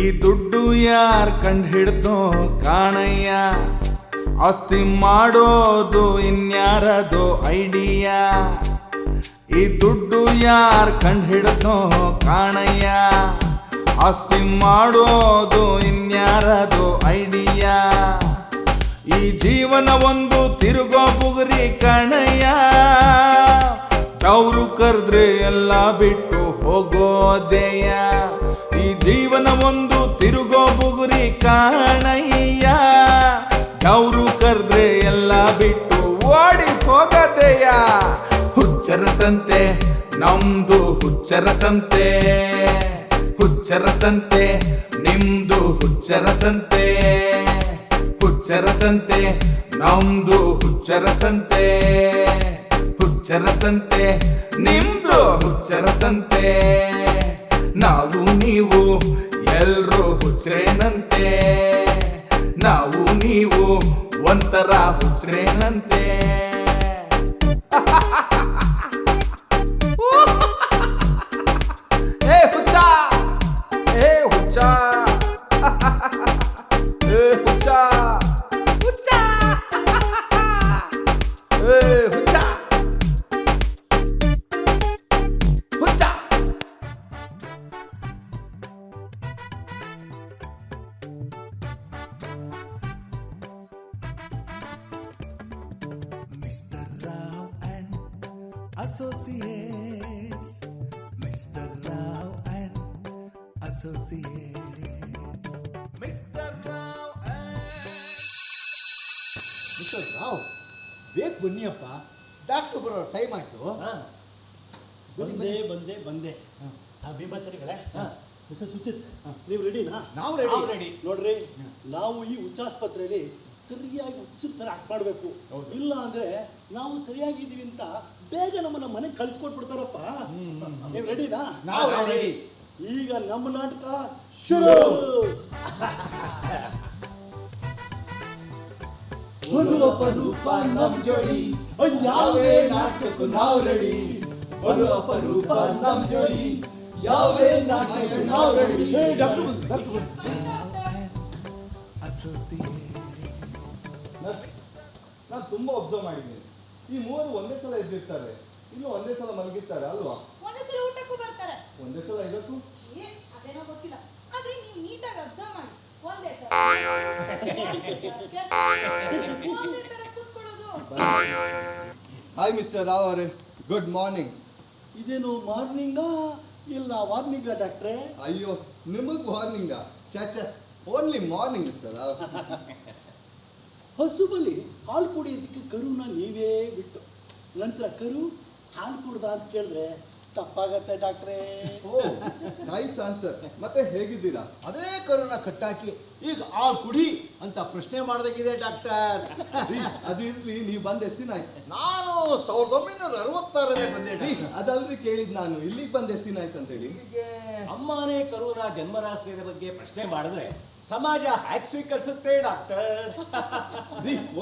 ಈ ದುಡ್ಡು ಯಾರ್ ಕಂಡು ಹಿಡ್ದೋ ಕಾಣಯ್ಯ, ಆಸ್ತಿ ಮಾಡೋದು ಇನ್ಯಾರದು ಐಡಿಯಾ. ಈ ದುಡ್ಡು ಯಾರ್ ಕಂಡು ಹಿಡ್ದೋ ಕಾಣಯ್ಯ, ಆಸ್ತಿ ಮಾಡೋದು ಇನ್ಯಾರದು ಐಡಿಯಾ. ಈ ಜೀವನ ಒಂದು ತಿರುಗೋ ಬುಗುರಿ ಕಣಯ್ಯ, ಅವ್ರು ಕರೆದ್ರೆ ಎಲ್ಲ ಬಿಟ್ಟು ಹೋಗೋದೆಯ. ಈ ಜೀವನ ಒಂದು ತಿರುಗೋ ಬುಗುರಿ ಕಾಣಯ್ಯ, ಅವ್ರು ಕರೆದ್ರೆ ಎಲ್ಲ ಬಿಟ್ಟು ಓಡಿ ಹೋಗೋದೆಯ. ಹುಚ್ಚರ ಸಂತೆ ನಮ್ದು ಹುಚ್ಚರ ಸಂತೆ, ಹುಚ್ಚರ ಸಂತೆ ನಿಮ್ದು ಹುಚ್ಚರ ಸಂತೆ, ಹುಚ್ಚರ ಸಂತೆ ನಮ್ದು ಹುಚ್ಚರ ಸಂತೆ, ಹುಚ್ಚರ ಸಂತೆ ನಿಮ್ದು ಹುಚ್ಚರ ಸಂತೆ. ನಾವು ನೀವು ಎಲ್ರೂ ಹುಚ್ರೇನಂತೆ, ನಾವು ನೀವು ಒಂಥರ ಹುಚ್ರೇನಂತೆ. ಏ ಹುಚ್ಚ, ಏ ಹುಚ್ಚ, ಏ ಹುಚ್ಚ, ಹುಚ್ಚ, ಏ ಹುಚ್ಚ, ಹುಚ್ಚ. Mister Rao and associates, mister Rao and associates, mister Rao and. Mister Rao, ಬೇಗ ಬನ್ನಿಯಪ್ಪ, ಡಾಕ್ಟ್ರು ಬರೋ ಟೈಮ್ ಆಯ್ತು. ಬಂದೆ ಬಂದೆ ಬಂದೆ. ಭೀಮಾಚಾರಿಗಳೇ, ಮಿಸ್ಟರ್ ಸುಚಿತ್, ನೀವು ರೆಡಿನಾ? ನಾವು ರೆಡಿ. ನೋಡ್ರಿ, ನಾವು ಈ ಹುಚ್ಚಾಸ್ಪತ್ರೆಯಲ್ಲಿ ಸರಿಯಾಗಿ ಹುಚ್ಚರ ಥರ ಆಕ್ಟ್ ಮಾಡಬೇಕು. ಇಲ್ಲ ಅಂದ್ರೆ ನಾವು ಸರಿಯಾಗಿದ್ದೀವಿ ಅಂತ ಬೇಗ ನಮ್ಮನ್ನ ಮನೆಗೆ ಕಳಿಸ್ಕೊಟ್ಬಿಡ್ತಾರಪ್ಪ. ನೀವು ರೆಡಿನಾ? ನಾವು ರೆಡಿ. ಈಗ ನಮ್ಮ ನಾಟಕ ಶುರು. ಒಂದು ಅಪರೂಪ ನಮ್ ಜೋಡಿ, ಯಾವೇ ನಾಟಕಕ್ಕೂ ನಾವು ರೆಡಿ. ಒಂದು ಅಪರೂಪ ನಮ್ ಜೋಡಿ, ಯಾವೇ ನಾಟಕಕ್ಕೂ ನಾವು ರೆಡಿ. ನಾನು ತುಂಬಾ ಒಬ್ಸರ್ವ್ ಮಾಡಿದ್ದೀನಿ. ಈ ಮೂವರು ಒಂದೇ ಸಲ ಎದ್ದಿರ್ತಾರೆ, ಇನ್ನು ಒಂದೇ ಸಲ ಮಲಗಿರ್ತಾರೆ ಅಲ್ವಾ? ಒಂದೇ ಸಲ ಊಟಕ್ಕೂ ಬರ್ತಾರೆ, ಒಂದೇ ಸಲ ಇದಕ್ಕೂ. ಅದೇನೋ ಗೊತ್ತಿಲ್ಲ, ಆದ್ರೆ ನೀವು ನೀಟಾಗಿ ಅಬ್ಸರ್ವ್ ಮಾಡಿ. ಒಂದೇ ತರ ಕೂತ್ಕೊಳ್ಳೋದು. ಹಾಯ್ ಮಿಸ್ಟರ್ ರಾವ್ ಅವರೇ, ಗುಡ್ ಮಾರ್ನಿಂಗ್. ಇದೇನು ಮಾರ್ನಿಂಗಾ ಇಲ್ಲ ವಾರ್ನಿಂಗಾ ಡಾಕ್ಟ್ರೇ? ಅಯ್ಯೋ, ನಿಮಗ್ ವಾರ್ನಿಂಗಾ? Chacha, only morning mister Rao. ಹಸುಬಲಿ ಹಾಲು ಕುಡಿಯೋದಕ್ಕೆ ಕರುನ ನೀವೇ ಬಿಟ್ಟು ನಂತರ ಕರು ಹಾಲು ಕುಡ್ದ ಅಂತ ಕೇಳಿದ್ರೆ ತಪ್ಪಾಗತ್ತೆ ಡಾಕ್ಟ್ರೇ. ಓ, ನೈಸ್ ಆನ್ಸರ್. ಮತ್ತೆ ಹೇಗಿದ್ದೀರಾ? ಅದೇ ಕರುನ ಕಟ್ಟಾಕಿ ಈಗ ಆ ಕುಡಿ ಅಂತ ಪ್ರಶ್ನೆ ಮಾಡ್ದಾಗಿದೆ ಡಾಕ್ಟರ್. ಅದಿರ್ಲಿ, ನೀವು ಬಂದ್ ಎಷ್ಟು ದಿನ ಆಯ್ತು? ನಾನು 1966 ಬಂದೆ. ಅದಲ್ರಿ ಕೇಳಿದ್ ನಾನು, ಇಲ್ಲಿಗೆ ಬಂದ್ ಎಷ್ಟು ದಿನ ಆಯ್ತು ಅಂತೇಳಿ. ಇಲ್ಲಿಗೆ ಅಮ್ಮನೇ ಕರುನ ಜನ್ಮರಹಸ್ಯದ ಬಗ್ಗೆ ಪ್ರಶ್ನೆ ಮಾಡಿದ್ರೆ ಸಮಾಜ ಹ್ಯಾಕ್ ಸ್ವೀಕರಿಸುತ್ತೆ ಡಾಕ್ಟರ್.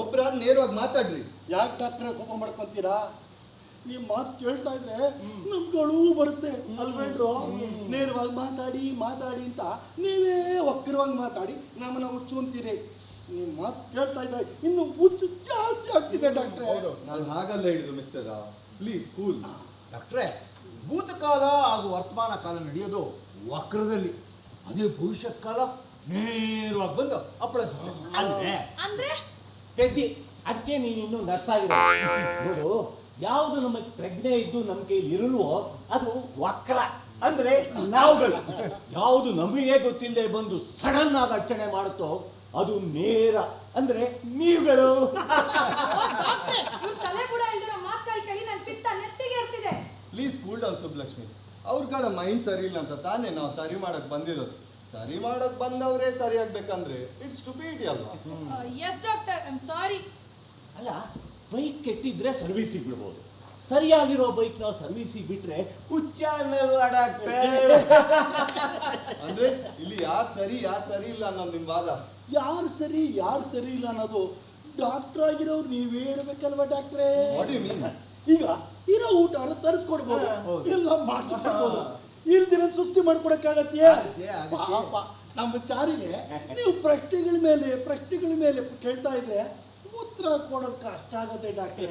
ಒಬ್ರಾದ್ ನೇರವಾಗಿ ಮಾತಾಡ್ರಿ. ಯಾಕೆ ಡಾಕ್ಟ್ರೇ ಕೋಪ ಮಾಡ್ಕೊಂತೀರಾ? ನೀವು ಮಾತು ಕೇಳ್ತಾ ಇದ್ರೆ ನಮ್ಗಳು ಬರುತ್ತೆ ಅಲ್ವೇನ್ರು? ನೇರವಾಗಿ ಮಾತಾಡಿ ಮಾತಾಡಿ ಅಂತ ನೀವೇ ಒಕ್ಕರವಾಗಿ ಮಾತಾಡಿ ನಮ್ಮನ್ನ ಹುಚ್ಚು ಅಂತೀರಿ. ನೀವು ಮಾತು ಕೇಳ್ತಾ ಇದ್ರೆ ಇನ್ನು ಹುಚ್ಚು ಜಾಸ್ತಿ ಆಗ್ತಿದೆ ಡಾಕ್ಟ್ರೇ. ನಾನು ಹಾಗಲ್ಲ ಹೇಳಿದ್ದು ಮಿಸ್ಟರ್ ರಾವ್, ಪ್ಲೀಸ್ ಕೂಲ್. ಡಾಕ್ಟ್ರೇ, ಭೂತಕಾಲ ಹಾಗೂ ವರ್ತಮಾನ ಕಾಲ ನಡೆಯೋದು ವಕ್ರದಲ್ಲಿ, ಅದೇ ಭವಿಷ್ಯತ್ ಕಾಲ ನೇರವಾಗಿ ಬಂದು ಅಪ್ಪಳಿಸುತ್ತೆ. ಅಂದ್ರೆ ಅಂದ್ರೆ ಪೆದ್ದಿ, ಅದಕ್ಕೆ ನೀನು ಇನ್ನೂ ನರ್ಸ್ ಆಗಿರೋ ನೋಡು. ಯಾವುದು ನಮಗೆ ಪ್ರಜ್ಞೆ ಇದ್ದು ನಮ್ಮ ಕೈಲಿ ಇರಲ್ವೋ ಅದು ವಕ್ರ, ಅಂದ್ರೆ ನಾವುಗಳು. ಯಾವುದು ನಮಗೆ ಗೊತ್ತಿಲ್ಲದೆ ಬಂದು ಸಡನ್ ಆಗಿ ಅರ್ಚನೆ ಮಾಡುತ್ತೋ ಅದು ನೇರ, ಅಂದ್ರೆ ನೀವುಗಳು. ಡಾಕ್ಟ್ರೆ, ಇವ್ರ ತಲೆ ಕೂಡ ಇಲ್ದಿರೋ ಮಾತು ಕೇಳಿ ನನ್ನ ಪಿತ್ತ ನೆತ್ತಿಗೆ ಇರ್ತಿದೆ. Please cool down Sublakshmi. ಅವ್ರಗಳ ಮೈಂಡ್ ಸರಿ ಇಲ್ಲ ಅಂತ ತಾನೇ ನಾವು ಸರಿ ಮಾಡಕ್ ಬಂದಿರೋದು. ಸರಿ ಮಾಡಕ್ ಬಂದವರೇ ಸರಿ ಆಗ್ಬೇಕಂದ್ರೆ ಇಟ್ಸ್ ಸ್ಟುಪಿಡಿಟಿ ಅಲ್ವಾ? Yes doctor, I am sorry. ಅಲ್ಲ, ಬೈಕ್ ಕೆಟ್ಟಿದ್ರೆ ಸರ್ವಿಸಿಗೆ ಬಿಡ್ಬೋದು, ಸರಿಯಾಗಿರೋ ಬೈಕ್ ನಾವು ಸರ್ವಿಸಿಗೆ ಬಿಟ್ರೆ ಹುಚ್ಚ ಅಂದ್ರೆ ಇಲ್ಲಿ ಯಾರು ಸರಿ ಇಲ್ಲ ಅನ್ನೋದು ನಿಮ್ ವಾದ. ಯಾರು ಸರಿ ಇಲ್ಲ ಅನ್ನೋದು ಡಾಕ್ಟರ್ ಆಗಿರೋರು ನೀವೇ ಹೇಳ್ಬೇಕಲ್ವಾ ಡಾಕ್ಟ್ರೇ? What do you mean? ಈಗ ಇರೋ ಊಟ ತರಿಸ್ಕೊಡ್ಬೋದು, ಎಲ್ಲ ಮಾಡಿಸ್ಕೊಡ್ಬೋದು. ಇಲ್ದಿರ ಸೃಷ್ಟಿ ಮಾಡ್ಕೊಡಕ್ಕಾಗತ್ತೆಯೇ? ಪಾಪ ನಮ್ಮ ಚಾರಿಗೆ ನೀವು ಪ್ರಶ್ನೆಗಳ ಮೇಲೆ ಕೇಳ್ತಾ ಇದ್ರೆ ಉತ್ತರ ಕೊಡೋದು ಕಷ್ಟ ಆಗತ್ತೆ ಡಾಕ್ಟರ್.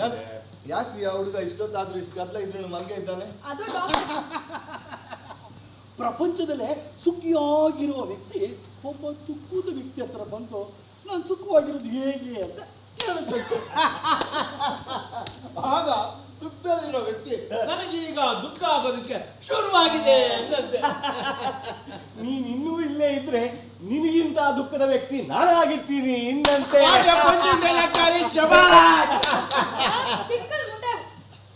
ನರ್ಸ್, ಯಾಕ್ರಿ ಆ ಹುಡುಗ ಇಷ್ಟೊತ್ತಾದ್ರೂ ಇಷ್ಟು ಗದ್ದಲ ಇದ್ರೂ ಮಲ್ಗೆ ಇದ್ದಾನೆ? ಅದು ಡಾಕ್ಟರ್. ಪ್ರಪಂಚದಲ್ಲೇ ಸುಖಿಯಾಗಿರುವ ವ್ಯಕ್ತಿ ಒಬ್ಬ ತುಕ್ಕುದ ವ್ಯಕ್ತಿ ಹತ್ರ ಬಂದು ನಾನು ಸುಖವಾಗಿರೋದು ಹೇಗೆ ಅಂತ ಕೇಳುತ್ತಂತೆ. ಆಗ ಸುಖದಲ್ಲಿರೋ ವ್ಯಕ್ತಿ ನನಗೀಗ ದುಃಖ ಆಗೋದಕ್ಕೆ ಶುರುವಾಗಿದೆ ಅಂದಂತೆ. ನೀನ್ ಇನ್ನೂ ಇಲ್ಲೇ ಇದ್ರೆ ನಿನಗಿಂತ ದುಃಖದ ವ್ಯಕ್ತಿ ನಾನೇ ಆಗಿರ್ತೀನಿ ಇನ್ನಂತೆ. ತಿಕ್ಕಲ್ ಮುಂಡೆ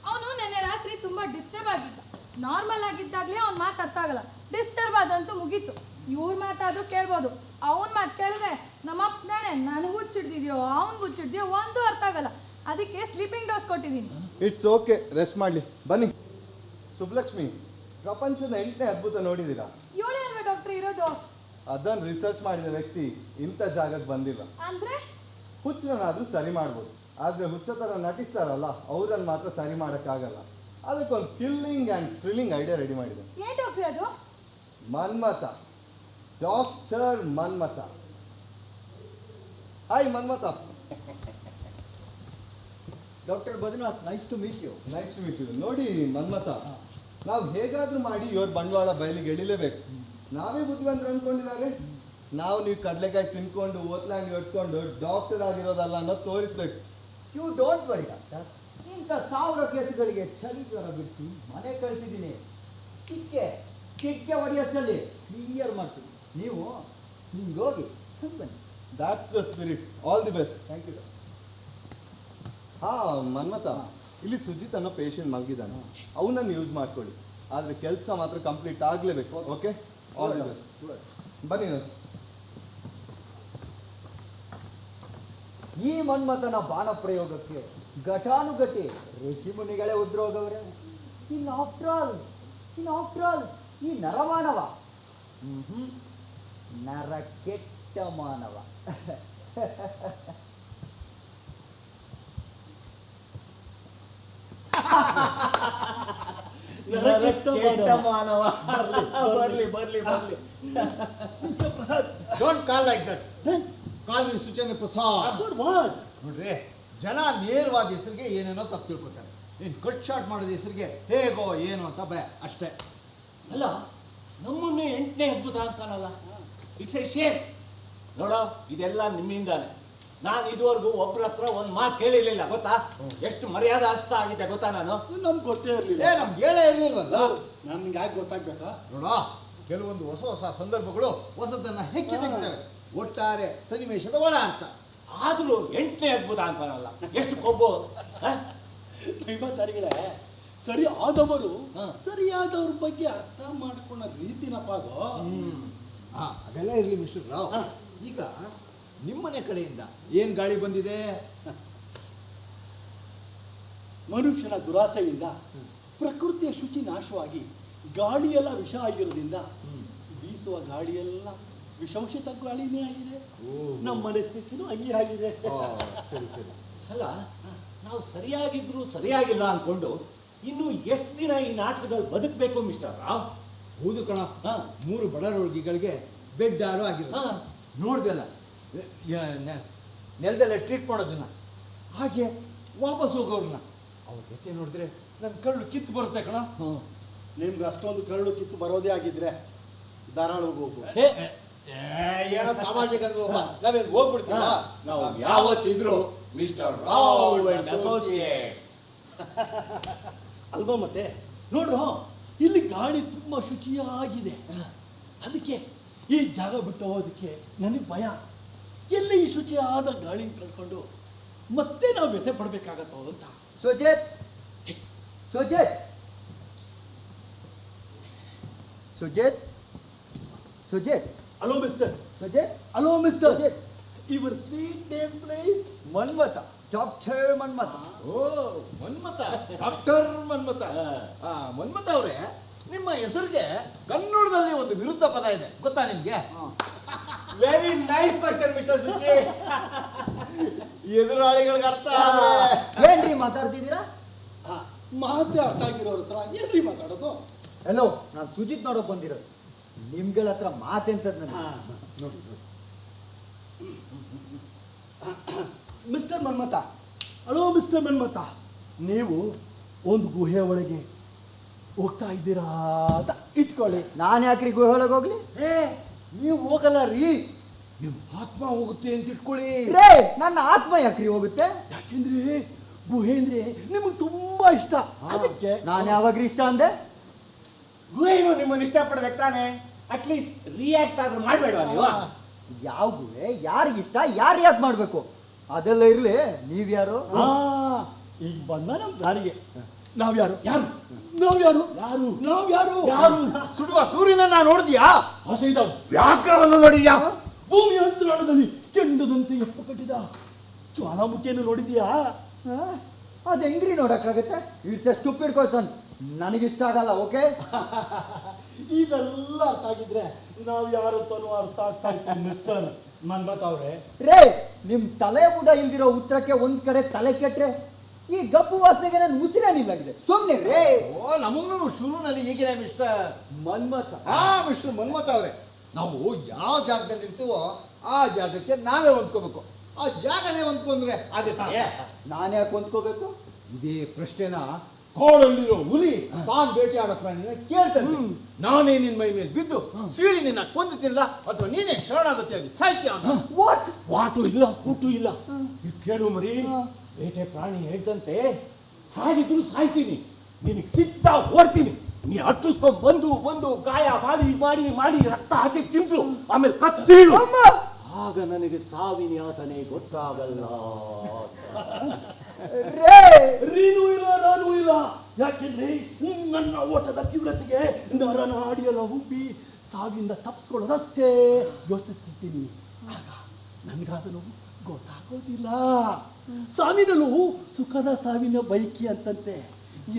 ಅವನು ನೆನ್ನೆ ರಾತ್ರಿ ತುಂಬಾ ಡಿಸ್ಟರ್ಬ್ ಆಗಿದ್ದ. ನಾರ್ಮಲ್ ಆಗಿದ್ದಾಗ್ಲೇ ಅವ್ನ ಮಾತು ಅರ್ಥ ಆಗಲ್ಲ. ಡಿಸ್ಟರ್ಬ್ ಆದಂತೂ ಮುಗೀತು. ಇವ್ರ ಮಾತಾದ್ರೂ ಕೇಳ್ಬೋದು. ಅವನ್ ಮಾತು ಕೇಳಿದ್ರೆ ನಮ್ಮಪ್ಪ ನಾಳೆ ನನಗೂ ಹುಚ್ಚಿಡ್ದಿದ್ಯೋ ಅವನ್ಗೂ ಹುಚ್ಚಿಡ್ದ್ಯೋ ಒಂದು ಅರ್ಥ ಆಗಲ್ಲ. ಅದಕ್ಕೆ ಸ್ಲೀಪಿಂಗ್ ಡೋಸ್ ಕೊಟ್ಟಿದ್ದೀನಿ. ಇಟ್ಸ್ ಓಕೆ, ರೆಸ್ಟ್ ಮಾಡ್ಲಿ. ಬನ್ನಿ. ಸುಬ್ಲಕ್ಷ್ಮಿ, ಪ್ರಪಂಚದ 8ನೇ ಅದ್ಭುತ ನೋಡಿದೀರಾ? ಏಳೇ ಅಲ್ವಾ ಡಾಕ್ಟರ್ ಇರೋದು? ಅದನ್ನ ರಿಸರ್ಚ್ ಮಾಡಿದ ವ್ಯಕ್ತಿ ಇಂಥ ಜಾಗಕ್ಕೆ ಬಂದಿಲ್ಲ. ಅಂದ್ರೆ ಹುಚ್ಚರನ್ನಾದ್ರೂ ಸರಿ ಮಾಡ್ಬೋದು, ಆದ್ರೆ ಹುಚ್ಚ ಥರ ನಟಿಸ್ತಾರಲ್ಲ ಅವ್ರನ್ನ ಮಾತ್ರ ಸರಿ ಮಾಡೋಕ್ಕಾಗಲ್ಲ. ಅದಕ್ಕೊಂದು killing and thrilling idea ready ಮಾಡಿದೆ. ಏನ್ ಡಾಕ್ಟರ್ ಅದು? Manmatha, doctor Manmatha. Hi Manmatha. Doctor Badrinath, nice to meet you. Nice to meet you. ನೋಡಿ ಮನ್ಮಥ, ನಾವು ಹೇಗಾದ್ರೂ ಮಾಡಿ ಇವ್ರ ಬಂಡವಾಳ ಬಯಲಿಗೆ ಎಳಿಲೇಬೇಕು. ನಾವೇ ಬುದ್ಧಿವಂತರು ಅನ್ಕೊಂಡಿದ್ದಾರೆ. ನೀವು ಕಡಲೆಕಾಯಿ ತಿನ್ಕೊಂಡು ಓತ್ಲಾಂಗಿ ಹೊಟ್ಕೊಂಡು ಡಾಕ್ಟರ್ ಆಗಿರೋದಲ್ಲ ಅನ್ನೋದು ತೋರಿಸ್ಬೇಕು. ಯು ಡೋಂಟ್ ವರಿ ಡಾಕ್ಟರ್, ಇಂಥ 1000 ಕೇಸುಗಳಿಗೆ ಚಳಿ ಜ್ವರ ಬಿಡಿಸಿ ಮನೆ ಕಳಿಸಿದ್ದೀನಿ. ಚಿಕ್ಕೆ ಹೊಡೆಯೋಷ್ಟರಲ್ಲಿ ಕ್ಲಿಯರ್ ಮಾಡ್ತೀನಿ. ನೀವು ಹಿಂಗೋಗಿ ಬನ್ನಿ. That's the spirit. All the best. Thank you. ಹಾ ಮನ್ಮಥ, ಇಲ್ಲಿ ಸುಜಿತ್ ಅನ್ನೋ ಪೇಷಂಟ್ ಮಲಗಿದ್ದಾನೆ. ಅವನನ್ನು ಯೂಸ್ ಮಾಡ್ಕೊಳ್ಳಿ, ಆದ್ರೆ ಕೆಲಸ ಮಾತ್ರ ಕಂಪ್ಲೀಟ್ ಆಗ್ಲೇಬೇಕು. Okay, all the best. ಬನ್ನಿ ನರ್ಸ್. ಈ ಮನ್ಮಥನ ಬಾಣ ಪ್ರಯೋಗಕ್ಕೆ ಘಟಾನುಘಟಿ ಋಷಿಮುನಿಗಳೇ ಉದ್ರೋಗವ್ರೆ. ಇನ್ ಆಫ್ಟರ್ ಆಲ್ ಈ ನರಮಾನವ ನರ ಕೆಟ್ಟ ಮಾನವ. ಕೆಟ್ಟ ಮಾನವ. ಬರ್ಲಿ. Mister Prasad, don't call like that. Call me Suchendra Prasad. ನೋಡ್ರಿ, ಜನ ನೇರವಾದ ಹೆಸರಿಗೆ ಏನೇನೋ ತಪ್ಪು ತಿಳ್ಕೊತಾರೆ. ಇನ್ನು ಕಟ್ ಶಾರ್ಟ್ ಮಾಡೋದ ಹೆಸರಿಗೆ ಹೇಗೋ ಏನು ಅಂತ ಭಯ ಅಷ್ಟೇ. ಅಲ್ಲ, ನಮ್ಮನ್ನೇ 8ನೇ ಅದ್ಭುತ ಅಂತಾನಲ್ಲ. It's A Shem. ನೋಡೋ, ಇದೆಲ್ಲ ನಿಮ್ಮಿಂದಾನೆ. ನಾನು ಇದುವರೆಗೂ ಒಬ್ರ ಹತ್ರ ಒಂದು ಮಾತು ಕೇಳಿರ್ಲಿಲ್ಲ, ಗೊತ್ತಾ? ಎಷ್ಟು ಮರ್ಯಾದೆ ಹಸ್ತ ಆಗಿದೆ ಗೊತ್ತಾ ನಾನು? ನಮ್ಗೆ ಗೊತ್ತೇ ಇರಲಿಲ್ಲ. ನಮ್ಗೆ ಹೇಳೇ ಇರ್ಲಿಲ್ವಲ್ಲ. ನಮ್ಗೆ ಯಾಕೆ ಗೊತ್ತಾಗ್ಬೇಕಾ? ನೋಡೋ, ಕೆಲವೊಂದು ಹೊಸ ಸಂದರ್ಭಗಳು ಹೊಸದನ್ನ ಹೆಕ್ಕಿ ತೆಗಿತವೆ. ಒಟ್ಟಾರೆ ಸನ್ನಿವೇಶದ ಒಳ ಅಂತ. ಆದ್ರೂ 8ನೇ ಅದ್ಭುತ ಅಂತಾನಲ್ಲ, ಎಷ್ಟು ಕೊಬ್ಬು. ದೈವಾಚಾರಿಗಳೇ, ಸರಿ ಆದವರು ಹಾ. ಸರಿಯಾದವ್ರ ಬಗ್ಗೆ ಅರ್ಥ ಮಾಡ್ಕೊಳ್ಳೋ ರೀತಿನಪ್ಪ ಅದು. ಅದೆಲ್ಲ ಇರಲಿ ಮಿಸ್ಟರ್ ರಾವ್. ಈಗ ನಿಮ್ಮನೆ ಕಡೆಯಿಂದ ಏನ್ ಗಾಳಿ ಬಂದಿದೆ? ಮನುಷ್ಯನ ದುರಾಸೆಯಿಂದ ಪ್ರಕೃತಿಯ ಶುಚಿ ನಾಶವಾಗಿ ಗಾಳಿಯೆಲ್ಲ ವಿಷ ಆಗಿರೋದ್ರಿಂದ ಬೀಸುವ ಗಾಳಿಯೆಲ್ಲ ವಿಷವಶಿತ ಗಾಳಿನೇ ಆಗಿದೆ. ನಮ್ಮ ಮನಸ್ಥಿತಿನೂ ಹಂಗೆ ಆಗಿದೆ. ಸರಿ. ಅಲ್ಲ, ನಾವು ಸರಿಯಾಗಿದ್ರು ಸರಿಯಾಗಿಲ್ಲ ಅನ್ಕೊಂಡು ಇನ್ನು ಎಷ್ಟು ದಿನ ಈ ನಾಟಕದಲ್ಲಿ ಬದುಕಬೇಕು ಮಿಸ್ಟರ್ ರಾವ್? ಹೌದು ಕಣ. ಹಾ. 3 ಬಡ ರೋಗಿಗಳಿಗೆ ಬೆಡ್ ಯಾರು ಆಗಿರೋದು ಹಾ. ನೋಡ್ದಲ್ಲ, ನೆಲದಲ್ಲೇ ಟ್ರೀಟ್ ಮಾಡೋದನ್ನ, ಹಾಗೆ ವಾಪಸ್ ಹೋಗೋರನ್ನ ಅವ್ರ ಜೊತೆ ನೋಡಿದ್ರೆ ನನ್ನ ಕರುಳು ಕಿತ್ತು ಬರುತ್ತೆ ಕಣ. ನಿಮ್ಗೆ ಅಷ್ಟೊಂದು ಕರಳು ಕಿತ್ತು ಬರೋದೇ ಆಗಿದ್ರೆ ಧಾರಾಳ ಹೋಗು. ಹೇ, ಏನೋ ತಮಾಷೆಗಂದು ನಾವೇನು ಹೋಗ್ಬಿಡ್ತೀವ? ನಾವು ಯಾವತ್ತಿದ್ರು ಮಿಸ್ಟರ್ ರಾವ್ ಅಂಡ್ ಅಸೋಸಿಯೇಟ್ಸ್. ಅಲ್ವಾ ಮತ್ತೆ? ನೋಡ್ರು, ಇಲ್ಲಿ ಗಾಳಿ ತುಂಬ ಶುಚಿಯಾಗಿದೆ. ಅದಕ್ಕೆ ಈ ಜಾಗ ಬಿಟ್ಟು ಹೋಗೋದಕ್ಕೆ ನನಗೆ ಭಯ. ಎಲ್ಲಿ ಈ ಶುಚಿಯಾದ ಗಾಳಿ ಕಳ್ಕೊಂಡು ಮತ್ತೆ ನಾವು ವ್ಯಥೆ ಪಡಬೇಕಾಗತ್ತೋ ಅಂತ. Sujit, hello mister. Sujit, hello mister. Your sweet name please? Manmatha, doctor Manmatha. ಓ, ಮನ್ಮಥ, ಡಾಕ್ಟರ್ ಮನ್ಮಥ. ಮನ್ಮಥ ಅವರೇ, ನಿಮ್ಮ ಹೆಸರಿಗೆ ಕನ್ನಡದಲ್ಲಿ ಒಂದು ವಿರುದ್ಧ ಪದ ಇದೆ, ಗೊತ್ತಾ ನಿಮ್ಗೆ? Very nice question mister Suchi. ಎದುರಾಳಿಗಳಿಗೆ ಅರ್ಥ ಏನ್ರಿ ಮಾತಾಡ್ತಿದ್ದೀರಾ? ಮಾತೇ ಅರ್ಥ ಆಗಿರೋರ ಹತ್ರ ಏನ್ರಿ ಮಾತಾಡೋದು? ಹಲೋ, ನಾನು ಸುಜಿತ್ ನೋಡೋಕೆ ಬಂದಿರೋದು. ನಿಮ್ಗಳ ಹತ್ರ ಮಾತೆಂತದ್ ನನಗೆ. ನೋಡಿ mister Manmatha, hello mister Manmatha, ನೀವು ಒಂದು ಗುಹೆ ಒಳಗೆ ಹೋಗ್ತಾ ಇದ್ದೀರಾ ಅಂತ ಇಟ್ಕೊಳ್ಳಿ. ನಾನು ಯಾಕ್ರಿ ಗುಹೆ ಒಳಗೆ ಹೋಗ್ಲಿ? ನೀವು ಹೋಗಲ್ಲ ರೀ, ನಿಮ್ಮ ಆತ್ಮ ಹೋಗುತ್ತೆ ಅಂತ ಇಟ್ಕೊಳ್ಳಿ. ರೇ, ನನ್ನ ಆತ್ಮ ಯಾಕ್ರಿ ಹೋಗುತ್ತೆ? ಯಾಕೆಂದ್ರೆ ಗುಹೆ ಅಂದ್ರೆ ನಿಮಗೆ ತುಂಬಾ ಇಷ್ಟ, ಅದಕ್ಕೆ. ನಾನು ಯಾವಾಗ್ರಿ ಇಷ್ಟ ಅಂದೆ? ಗುಹೆನು ನಿಮ್ಮನ್ನು ಇಷ್ಟಪಡ್ಬೇಕು ತಾನೆ, ಅಟ್ಲೀಸ್ಟ್ ರಿಯಾಕ್ಟ್ ಆದ್ರೂ ಮಾಡ್ಬೇಡವಾ ನೀವು? ಯಾವ ಗುಹೆ, ಯಾರಿಗಿಷ್ಟ, ಯಾರು ಯಾಕೆ ಮಾಡ್ಬೇಕು ಅದೆಲ್ಲ ಇರ್ಲಿ. ನೀವ್ಯಾರು? ಈಗ ಬಂದ ನಮ್ ದಾರಿಗೆ. ನಾವ್ಯಾರು? ಯಾರು? ನಾವ್ಯಾರು? ಯಾರು? ನಾವ್ಯಾರು? ಯಾರು? ಸುಡುವ ಸೂರ್ಯನ ನೋಡಿದ್ಯಾ? ಹೊಸೈದ ವ್ಯಾಘ್ರವನ್ನು ನೋಡಿದ್ಯಾ? ಭೂಮಿ ಅಂತರಾಳದಲ್ಲಿ ಕೆಂಡದಂತೆ ಎಪ್ಪ ಕಟ್ಟಿದ ಜ್ವಾಲಾಮುಖಿಯನ್ನು ನೋಡಿದ್ಯಾ? ಅದು ಹೆಂಗ್ರಿ ನೋಡಕ್ಕಾಗತ್ತೆ? It's a stupid question. ನನಗಿಷ್ಟ ಆಗಲ್ಲ. ಓಕೆ, ಇದೆಲ್ಲ ಅರ್ಥ ಆಗಿದ್ರೆ ನಾವ್ ಯಾರು ಅಂತಾನು ಅರ್ಥ ಆಗ್ತಾ ಇತ್ತು ಮಿಸ್ಟರ್ ಮನ್ಮಥ್ ಅವ್ರೆ. ರೇ, ನಿಮ್ ತಲೆ ಬುಡ ಇಲ್ದಿರೋ ಉತ್ತರಕ್ಕೆ ಒಂದ್ ಕಡೆ ತಲೆ ಕೆಟ್ರೆ ಈ ಗಪ್ಪು ವಾಸನೆಗೆ ನನ್ನ ಉಸಿರೇ ನಿಲ್ಲಾಗಿದೆ. ಸುಮ್ನೆ ರೇ. ಓ, ನಮಗೂ ಶುರುನಲ್ಲಿ ಈಗಿನ ಮಿಸ್ಟರ್ ಮನ್ಮಥ. ಮಿಸ್ಟರ್ ಮನ್ಮಥ ಅವರೇ, ನಾವು ಯಾವ ಜಾಗದಲ್ಲಿ ಇರ್ತೀವೋ ಆ ಜಾಗಕ್ಕೆ ನಾವೇ ಹೊಂದ್ಕೋಬೇಕು. ಆ ಜಾಗನೇ ಹೊಂದ್ಕೊಂಡ್ರೆ ಆಗುತ್ತೆ. ನಾನು ಯಾಕೆ ಹೊಂದ್ಕೋಬೇಕು? ಇದೇ ಪ್ರಶ್ನೆನ ಕಾಡಲ್ಲಿರೋ ಹುಲಿ ತಾನ್ ಬೇಟೆಯಾಡೋ ಪ್ರಾಣಿನ ಕೇಳ್ತಾನೆ. ನಾನೇ ನಿನ್ ಮೈ ಮೇಲೆ ಬಿದ್ದು ಸೀಳಿ ನಿನ್ನ ಕೊಂದಿಲ್ಲ ಅಥವಾ ನೀನೇ ಶರಣಾಗತಿಯಾಗಿ ಸಾಯ್ತೀಯ? ವಾಟ್? ವಾಟು ಇಲ್ಲ, ಕೂಟು ಇಲ್ಲ. ಇದು ಕೇಳು ಮರಿ, ಬೇಟೆ ಪ್ರಾಣಿ ಹೇಳ್ದಂತೆ ಹಾಗಿದ್ರು ಸಾಯ್ತೀನಿ, ನಿನಗೆ ಸಿಗ್ತಾ ಓಡ್ತೀನಿ. ನೀ ಅಟ್ಟಿಸ್ಕೊಂಡ್ ಬಂದು ಗಾಯ ಮಾಡಿ ಮಾಡಿ ಮಾಡಿ ರಕ್ತ ಹಾಕಿ ಚಿಂಚು, ಆಮೇಲೆ ಕತ್ಸೀಳು. ಆಗ ನನಗೆ ಸಾವಿನ ಯಾತನೆ ಗೊತ್ತಾಗಲ್ಲ. ರೇ, ರೀನೂ ಇಲ್ಲ, ನಾನು ಇಲ್ಲ. ಯಾಕೆಂದ್ರೆ ನನ್ನ ಓಟದ ತೀವ್ರತೆಗೆ ನರನಾಡಿಯಲ್ಲ ಹುಬ್ಬಿ ಸಾವಿಂದ ತಪ್ಪಿಸ್ಕೊಳ್ಳೋದಷ್ಟೇ ಯೋಚಿಸ್ತಿರ್ತೀನಿ. ಆಗ ನನ್ಗಾದನು ಗೊತ್ತಾಗೋದಿಲ್ಲ. ಸಾವಿನ ನೋವು ಸುಖದ ಸಾವಿನ ಬೈಕಿ ಅಂತಂತೆ.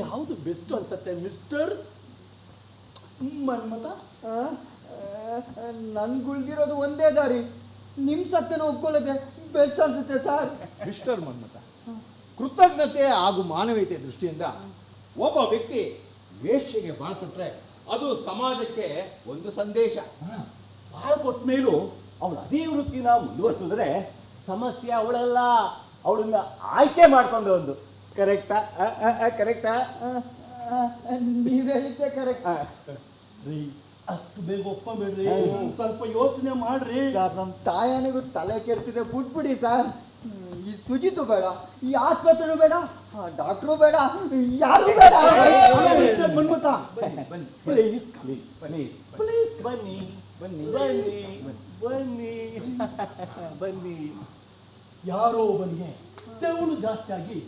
ಯಾವುದು ಬೆಸ್ಟ್ ಅನ್ಸತ್ತೆ ಮಿಸ್ಟರ್ ಮನ್ಮಥ? ನನ್ಗುಳ್ದಿರೋದು ಒಂದೇ ದಾರಿ. ನಿಮ್ ಸತ್ಯನ ಒಪ್ಕೊಳ್ಳೋದೆ ಬೆಸ್ಟ್ ಅನ್ಸುತ್ತೆ ಸರ್. ಮಿಸ್ಟರ್ ಮನ್ಮಥ, ಕೃತಜ್ಞತೆ ಹಾಗೂ ಮಾನವೀಯತೆ ದೃಷ್ಟಿಯಿಂದ ಒಬ್ಬ ವ್ಯಕ್ತಿ ವೇಶ್ಯೆಗೆ ಬಾಳ್ ಕೊಟ್ರೆ ಅದು ಸಮಾಜಕ್ಕೆ ಒಂದು ಸಂದೇಶ. ಬಾಳ್ ಕೊಟ್ಟ ಮೇಲೂ ಅವಳು ಅದೇ ವೃತ್ತಿನ ಮುಂದುವರಿಸಿದ್ರೆ ಸಮಸ್ಯೆ ಅವಳಲ್ಲ, ಅವಳನ್ನ ಆಯ್ಕೆ ಮಾಡ್ಕೊಂಡು ಒಂದು. ಕರೆಕ್ಟಾ? ಕರೆಕ್ಟಾ? ನೀವ್ ಹೇಳಿದ್ದೆ ಕರೆಕ್ಟ್. ರೀ, ಅಷ್ಟು ಬೇಗ ಒಪ್ಪಬೇಡ್ರಿ, ಸ್ವಲ್ಪ ಯೋಚನೆ ಮಾಡ್ರಿ. ಸರ್, ನಮ್ಮ ತಾಯನಿಗೂ ತಲೆ ಕೆಡ್ತಿದೆ, ಬಿಟ್ಬಿಡಿ ಸರ್. ಈ ಸುಜಿತು ಬೇಡ, ಈ ಆಸ್ಪತ್ರೆನೂ ಬೇಡ, ಡಾಕ್ಟ್ರು ಬೇಡ, ಯಾರು ಬೇಡ. ಮಿಸ್ಟರ್ ಮನ್ಮಥ, ಬನ್ನಿ ಪ್ಲೀಸ್ ಪ್ಲೀಸ್ ಪ್ಲೀಸ್ ಬನ್ನಿ ಬನ್ನಿ ಬನ್ನಿ ಬನ್ನಿ. ಯಾರೋ ಒಬ್ಬನಿಗೆ ತೆವಳು ಜಾಸ್ತಿ ಆಗಿ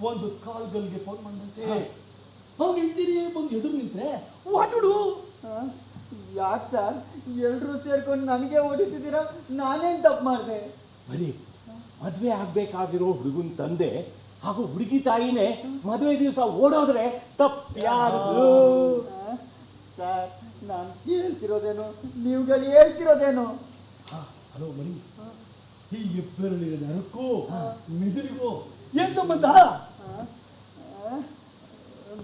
ಒಂದು ಕಾಲ್ಗಲ್ಗೆ ಫೋನ್ ಮಾಡಿದಂತೆ. ಅವ್ನು ನಿಂತೀರಿ ಬಂದು ಎದುರು ನಿಂತ್ರೆ ವಾಟುಡು. ಯಾಕೆ ಸರ್ ಎಲ್ರೂ ಸೇರ್ಕೊಂಡು ನನಗೆ ಹೊಡಿತಿದ್ದೀರಾ? ನಾನೇನ್ ತಪ್ಪು ಮಾಡಿದೆ? ಬರೀ ಮದ್ವೆ ಆಗ್ಬೇಕಾಗಿರೋ ಹುಡುಗನ್ ತಂದೆ ಹಾಗೂ ಹುಡುಗಿ ತಾಯಿನೇ ಮದುವೆ ದಿವಸ ಓಡೋದ್ರೆ ತಪ್ಪ್ಯಾರ್ದು? ಸರ್, ನಾನು ಕೇಳ್ತಿರೋದೇನು, ನೀವುಗಳು ಹೇಳ್ತಿರೋದೇನು? ಹಲೋ ಮಣಿ, ಈ ಹೆಬ್ಬೆರಳಿನ ನರಕ್ಕೂ ಮಿದುಳಿಗೂ ಏನ್ ಸಂಬಂಧ?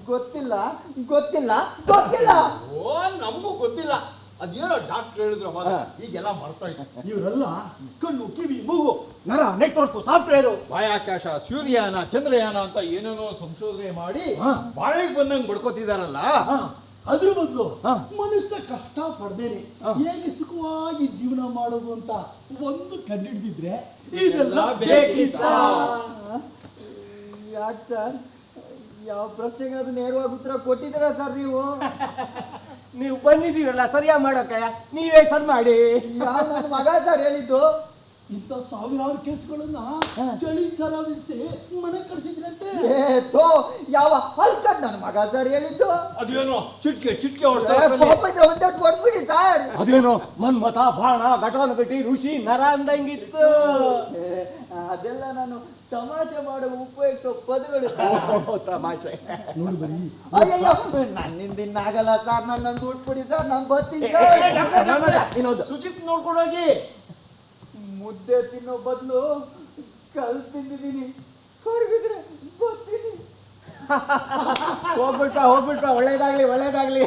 ಗೊತ್ತಿಲ್ಲ ಗೊತ್ತಿಲ್ಲ ಗೊತ್ತಿಲ್ಲ. ಓ, ನಮಗೂ ಗೊತ್ತಿಲ್ಲ. ಅದೇನೋ ಡಾಕ್ಟರ್ ಹೇಳಿದ್ರು ಅವಾಗ, ಈಗೆಲ್ಲ ಮರ್ತೋಯ್ತು. ಇವರೆಲ್ಲ ಕಣ್ಣು ಕಿವಿ ಮೂಗು ನರ ನೆಟ್ವರ್ಕ್ ಸಾಫ್ಟ್ವೇರು ಬಾಹ್ಯಾಕಾಶ, ಸೂರ್ಯಯಾನ, ಚಂದ್ರಯಾನ ಅಂತ ಏನೇನೋ ಸಂಶೋಧನೆ ಮಾಡಿ ಬಾಳಿಗೆ ಬಂದಂಗೆ ಬಡ್ಕೋತಿದಾರಲ್ಲ. ಅದ್ರ ಬದಲು ಹಾ. ಮನುಷ್ಯ ಕಷ್ಟ ಪಡ್ದೇನೆ ಹಾ. ಹೇಗೆ ಸುಖವಾಗಿ ಜೀವನ ಮಾಡೋದು ಅಂತ ಒಂದು ಕಂಡಿಡ್ದಿದ್ರೆ ಇದೆಲ್ಲ ಬೇಕಿತ್ತ? ಯಾಕೆ ಸರ್, ಯಾವ ಪ್ರಶ್ನೆಗಾದ್ರೂ ನೇರವಾಗಿ ಉತ್ತರ ಕೊಟ್ಟಿದ್ದೀರಾ ಸರ್ ನೀವು? ನೀವು ಬಂದಿದ್ದೀರಲ್ಲ ಸರಿಯಾಗಿ ಮಾಡೋಕೆ, ನೀವೇ ಸರ್ ಮಾಡಿ. ಯಾವ ನನ್ನ ಮಗ ಸರ್ ಹೇಳಿದ್ದು? ಇಂಥ ಸಾವಿರಾರು ಕೇಸ್ಗಳನ್ನ ಚಳಿ ತರ ವಿಧಿಸಿ ಮನೆ ಕಳಿಸಿದ್ರಂತೆ. ಯಾವ ಹಲ್ಕಟ್ ನನ್ನ ಮಗ ಸರ್ ಹೇಳಿದ್ದು? ಅದೇನೋ ಚಿಟ್ಕೆ ಕೋಪ ಇದ್ರೆ ಒಂದೊಟ್ಟು ಹೊಡ್ಬಿಡಿ ಸರ್. ಅದೇನೋ ಮನ್ಮಥ, ಬಾಣ, ಘಟಾನುಘಟಿ, ರುಚಿ, ನರ ಅಂದಂಗಿತ್ತು. ಅದೆಲ್ಲ ನಾನು ತಮಾಷೆ ಮಾಡೋ ಉಪಯೋಗಿಸೋ ಪದಗಳು. ತಮಾಷೆ. ನೋಡಿ ಬರೀ ಅಯ್ಯಯ್ಯೋ, ನನ್ನಿಂದ ಇನ್ನಾಗಲ್ಲ ಸರ್, ನನ್ನ ಬಿಟ್ಬಿಡಿ ಸರ್, ನಾನು ಬರ್ತೀನಿ ಸರ್. ಇನ್ನೊಂದು ಸುಚಿತ್ ನೋಡ್ಕೊಂಡೋಗಿ. ಮುದ್ದೆ ತಿನ್ನೋ ಬದಲು ಕಲ್ ತಿಂದಿದ್ದೀನಿ, ಹೊರಗಿದ್ರೆ ಬರ್ತೀನಿ. ಹೋಗ್ಬಿಟ್ಟ ಒಳ್ಳೇದಾಗ್ಲಿ.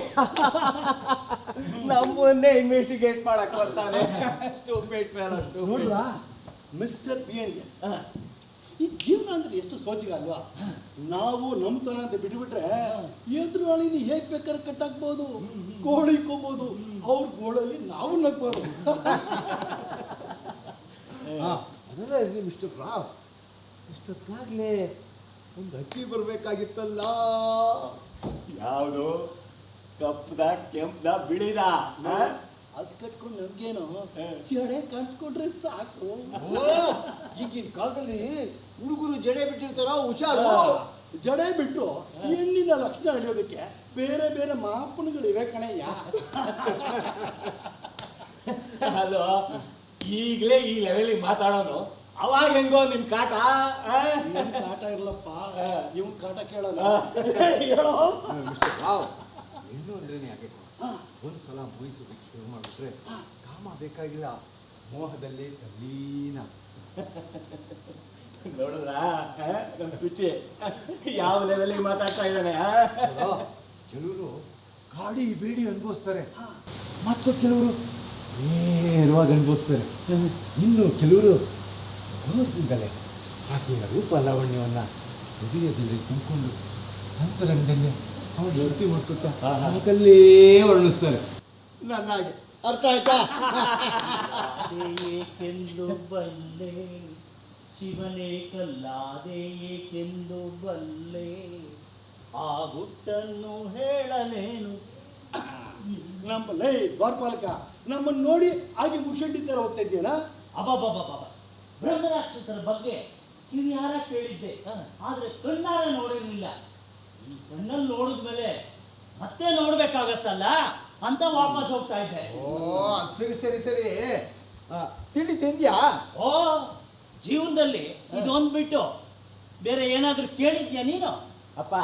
ನಮ್ಮನ್ನೇ ಇನ್ವೆಸ್ಟಿಗೇಟ್ ಮಾಡಕ್ ಬರ್ತಾನೆ. Stupid fellow. ನೋಡ್ರಾ ಮಿಸ್ಟರ್ BNS, ಈ ಜೀವನ ಅಂದ್ರೆ ಎಷ್ಟು ಸೋಚಿಗ ಅಲ್ವಾ? ನಾವು ನಮ್ತನ ಅಂತ ಬಿಟ್ಬಿಟ್ರೆ ಎದುರಾಳಿನ ಹೇಗ್ ಬೇಕಾದ್ರೆ ಕಟ್ಟಾಕ್ಬೋದು, ಕೋಳಿ ಕೊಂಬೋದು, ಅವ್ರ ಗೋಳಲ್ಲಿ ನಾವು ನಗ್ಬೋದು. ಅದೆಲ್ಲ ಇರಲಿ ಮಿಸ್ಟರ್ ರಾವ್, ಇಷ್ಟೊತ್ತಾಗಲೇ ಒಂದು ಅಕ್ಕಿ ಬರಬೇಕಾಗಿತ್ತಲ್ಲ. ಯಾವುದು? ಕಪ್ಪದ, ಕೆಂಪದ, ಬಿಳಿದ? ಅದ್ ಕಟ್ಕೊಂಡು ನಮ್ಗೇನು ಜಡೆ ಕಾಣಿಸ್ಕೊಂಡ್ರೆ ಸಾಕು. ಈಗಿನ ಕಾಲದಲ್ಲಿ ಹುಡುಗರು ಜಡೆ ಬಿಟ್ಟಿರ್ತಾರ, ಹುಷಾರು. ಜಡೆ ಬಿಟ್ಟು ಹೆಣ್ಣಿನ ಲಕ್ಷಣ ಹಿಡಿಯೋದಕ್ಕೆ ಬೇರೆ ಬೇರೆ ಮಾಪನಗಳಿವೆ ಕಣಯ್ಯ. ಅದು ಈಗಲೇ ಈ ಲೆವೆಲಿಗೆ ಮಾತಾಡೋನು, ಅವಾಗ ಹೆಂಗೋ ನಿಮ್ ಕಾಟ? ನನ್ ಕಾಟ ಇರ್ಲಪ್ಪ, ಇವ್ನ್ ಕಾಟ ಕೇಳೋಣ. ಹೇಳೋ ಮಿಸ್ಟರ್ ರಾವ್, ಹೆಣ್ಣು ಅಂದ್ರೇನೆ ಹಾಗೆ. ಒಂದ್ಸಲ ಮೋಹಿಸೋದಕ್ಕೆ ಶುರು ಮಾಡಿಬಿಟ್ರೆ ಕಾಮ ಬೇಕಾಗಿಲ್ಲ, ಮೋಹದಲ್ಲಿ ತಲ್ಲೀನ. ನೋಡಿದ್ರ ನಮ್ ಸುಚಿ ಯಾವ ಲೆವೆಲಿಗೆ ಮಾತಾಡ್ತಾ ಇದ್ದಾನೆ? ಕೆಲವರು ಗಾಡಿ ಬೇಡಿ ಅನುಭವಿಸ್ತಾರೆ, ಮತ್ತು ಕೆಲವರು ನೇರವಾಗಿ ಅನುಭವಿಸ್ತಾರೆ. ಇನ್ನು ಕೆಲವರು ದೂರದಿಂದಲೇ ಆಕೆಯ ರೂಪ ಲಾವಣ್ಯವನ್ನು ಹೃದಯದಲ್ಲಿ ತುಂಬಿಕೊಂಡು ಅಂತರಂಗದಲ್ಲಿ ಅವಳು ವೃತ್ತಿ ಮಾಡ್ಕೊತಾ ಅದಕ್ಕಲ್ಲೇ ವರ್ಣಿಸ್ತಾರೆ. ನನ್ನಾಗೆ ಅರ್ಥ ಆಯ್ತಾ? ಏಕೆಂದು ಬಲ್ಲೆ ಶಿವನೇ ಕಲ್ಲಾದೆ ಏಕೆಂದು ಬಲ್ಲೆ ಆ ಗುಟ್ಟನ್ನು ಹೇಳಲೇನು. ನಮ್ಮಲ್ಲೇ ದ್ವಾರಪಾಲಕ ನಮ್ಮನ್ನು ನೋಡಿ ಹಾಗೆ ಮುಷಂಡಿ ತರ ಹೋಗ್ತಾ ಇದ್ದೀಯನಾ? ಅಬಾಬಾಬಾಬಾ, ಬ್ರಹ್ಮರಾಕ್ಷಸರ ಬಗ್ಗೆ ಕಿವಿಯಾರ ಕೇಳಿದ್ದೆ, ಆದ್ರೆ ಕಣ್ಣಾರ ನೋಡಿರ್ಲಿಲ್ಲ. ಈ ಕಣ್ಣಲ್ಲಿ ನೋಡಿದ್ಮೇಲೆ ಮತ್ತೆ ನೋಡ್ಬೇಕಾಗತ್ತಲ್ಲ ಅಂತ ವಾಪಸ್ ಹೋಗ್ತಾ ಇದ್ದೆ. ಓ ಸರಿ ಸರಿ ಸರಿ. ತಿಂಡಿ ತಿಂದ್ಯಾ? ಓ, ಜೀವನದಲ್ಲಿ ಇದೊಂದು ಬಿಟ್ಟು ಬೇರೆ ಏನಾದ್ರೂ ಕೇಳಿದ್ಯಾ ನೀನು? ಅಪ್ಪ,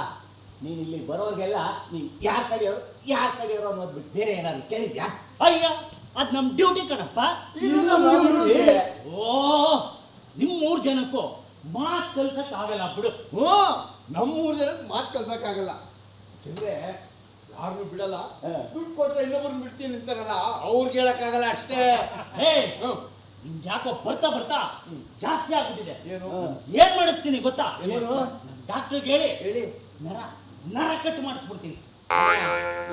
ನೀನ್ ಇಲ್ಲಿ ಬರೋರ್ಗೆಲ್ಲ ನೀನ್ ಯಾರ್ ಕಡೆಯವರು ಅನ್ನೋದು ಬಿಟ್ಟು ಬೇರೆ ಏನಾದ್ರು ಕೇಳಿದ್ಯಾ? ಅಯ್ಯ, ಅದ್ ನಮ್ ಡ್ಯೂಟಿ ಕಣಪ್ಪ. ಓ, ನಿಮ್ 3 ಜನಕ್ಕೂ ಮಾತು ಕಲ್ಸಕ್ ಆಗಲ್ಲ ಬಿಡು. ಓ, ನಮ್ಮೂರು ಜನಕ್ಕೆ ಮಾತು ಕಲ್ಸಕ್ಕಾಗಲ್ಲ. ಯಾಕೆಂದ್ರೆ ಯಾರನ್ನು ಬಿಡಲ್ಲ, ದುಡ್ಡು ಕೊಟ್ರೆ ಇನ್ನೊಬ್ರನ್ನ ಬಿಡ್ತೀನಿ ಅಂತಾರಲ್ಲ, ಅವ್ರಿಗೆ ಹೇಳಕ್ಕಾಗಲ್ಲ ಅಷ್ಟೇ. ಹೇ, ನಿನ್ ಯಾಕೋ ಬರ್ತಾ ಬರ್ತಾ ಜಾಸ್ತಿ ಆಗ್ಬಿಟ್ಟಿದೆ. ಏನು? ಏನ್ ಮಾಡಿಸ್ತೀನಿ ಗೊತ್ತಾ? ಏನು? ಡಾಕ್ಟರ್ಗೆ ಹೇಳಿ ನರ ಕಟ್ ಮಾಡಿಸ್ಬಿಡ್ತೀನಿ.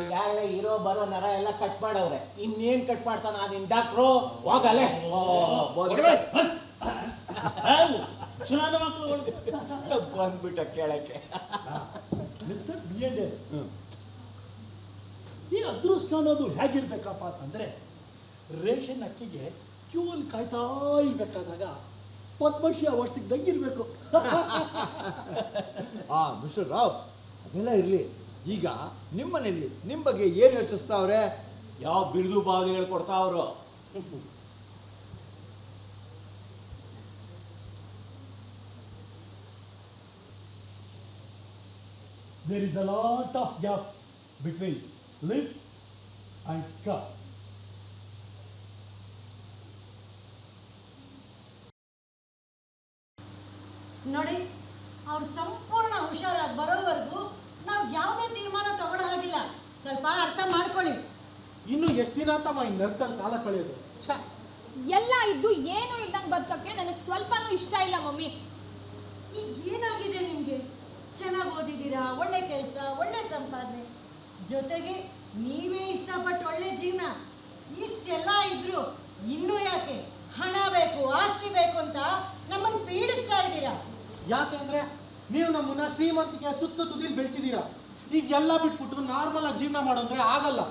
ಈಗಾಗಲೇ ಇರೋ ಬರೋ ನರ ಎಲ್ಲ ಕಟ್ ಮಾಡವ್ರೆ, ಇನ್ನೇನ್ ಕಟ್ ಮಾಡ್ತಾನ ನಿನ್ ಡಾಕ್ಟ್ರು? ಹೋಗಲೇ ಚುನಾವಣೆ ಮಕ್ಕಳು ಬಂದ್ಬಿಟ್ಟ ಕೇಳಕ್ಕೆ. ಮಿಸ್ಟರ್ BNS, ಈ ಅದೃಷ್ಟ ಅನ್ನೋದು ಹೇಗಿರ್ಬೇಕಪ್ಪ ಅಂತಂದ್ರೆ, ರೇಷನ್ ಅಕ್ಕಿಗೆ ಕ್ಯೂಲ್ ಕಾಯ್ತಾ ಇರ್ಬೇಕಾದಾಗ ಪದ್ಮಶ್ರೀ ಅವಾರ್ಡ್ ಸಿಗ್ದಂಗಿರ್ಬೇಕು. ಮಿಸ್ಟರ್ ರಾವ್, ಅದೆಲ್ಲ ಇರಲಿ. ಈಗ ನಿಮ್ಮನೇಲಿ ನಿಮ್ಮ ಬಗ್ಗೆ ಏನು ಯೋಚಿಸ್ತಾವ್ರೆ? ಯಾವ ಬಿರುದು ಬಾವಿಗಳು ಕೊಡ್ತಾವ್ರು? There is a lot of gap between lip and cup. ನೋಡಿ, ಅವ್ರು ಸಂಪೂರ್ಣ ಹುಷಾರಾಗಿ ಬರೋವರೆಗೂ ನಾವು ಯಾವುದೇ ತೀರ್ಮಾನ ತಗೊಳ್ಳೋ ಹಾಗಿಲ್ಲ. ಸ್ವಲ್ಪ ಅರ್ಥ ಮಾಡ್ಕೊಳ್ಳಿ. ಇನ್ನು ಎಷ್ಟು ದಿನ ಅಂತಮ್ಮ ಈ ನರ್ತಲ್ಲಿ ಕಾಲ ಕಳೆಯೋದು? ಎಲ್ಲ ಇದ್ದು ಏನು ಇಲ್ದಂಗೆ ಬದುಕಕ್ಕೆ ನನಗೆ ಸ್ವಲ್ಪನೂ ಇಷ್ಟ ಇಲ್ಲ ಮಮ್ಮಿ. ಈಗ ಏನಾಗಿದೆ ನಿಮಗೆ? ಚೆನ್ನಾಗಿ ಓದಿದ್ದೀರಾ, ಒಳ್ಳೆ ಕೆಲಸ, ಒಳ್ಳೆ ಸಂಪಾದನೆ, ಜೊತೆಗೆ ನೀವೇ ಇಷ್ಟಪಟ್ಟು ಒಳ್ಳೆ ಜೀವನ. ಇಷ್ಟೆಲ್ಲ ಇದ್ರು ಇನ್ನೂ ಯಾಕೆ ಹಣ ಬೇಕು, ಆಸ್ತಿ ಬೇಕು ಅಂತ ನಮ್ಮನ್ನು ಪೀಡಿಸ್ತಾ ಇದ್ದೀರಾ? ಯಾಕೆಂದ್ರೆ ನೀವು ನಮ್ಮನ್ನ ಶ್ರೀಮಂತಿಕೆ ತುದಿಲಿ ಬೆಳೆಸಿದ್ದೀರಾ. ಈಗ ಎಲ್ಲ ಬಿಟ್ಬಿಟ್ಟು ನಾರ್ಮಲ್ ಆಗಿ ಜೀವನ ಮಾಡೋಂದ್ರೆ ಆಗಲ್ಲ.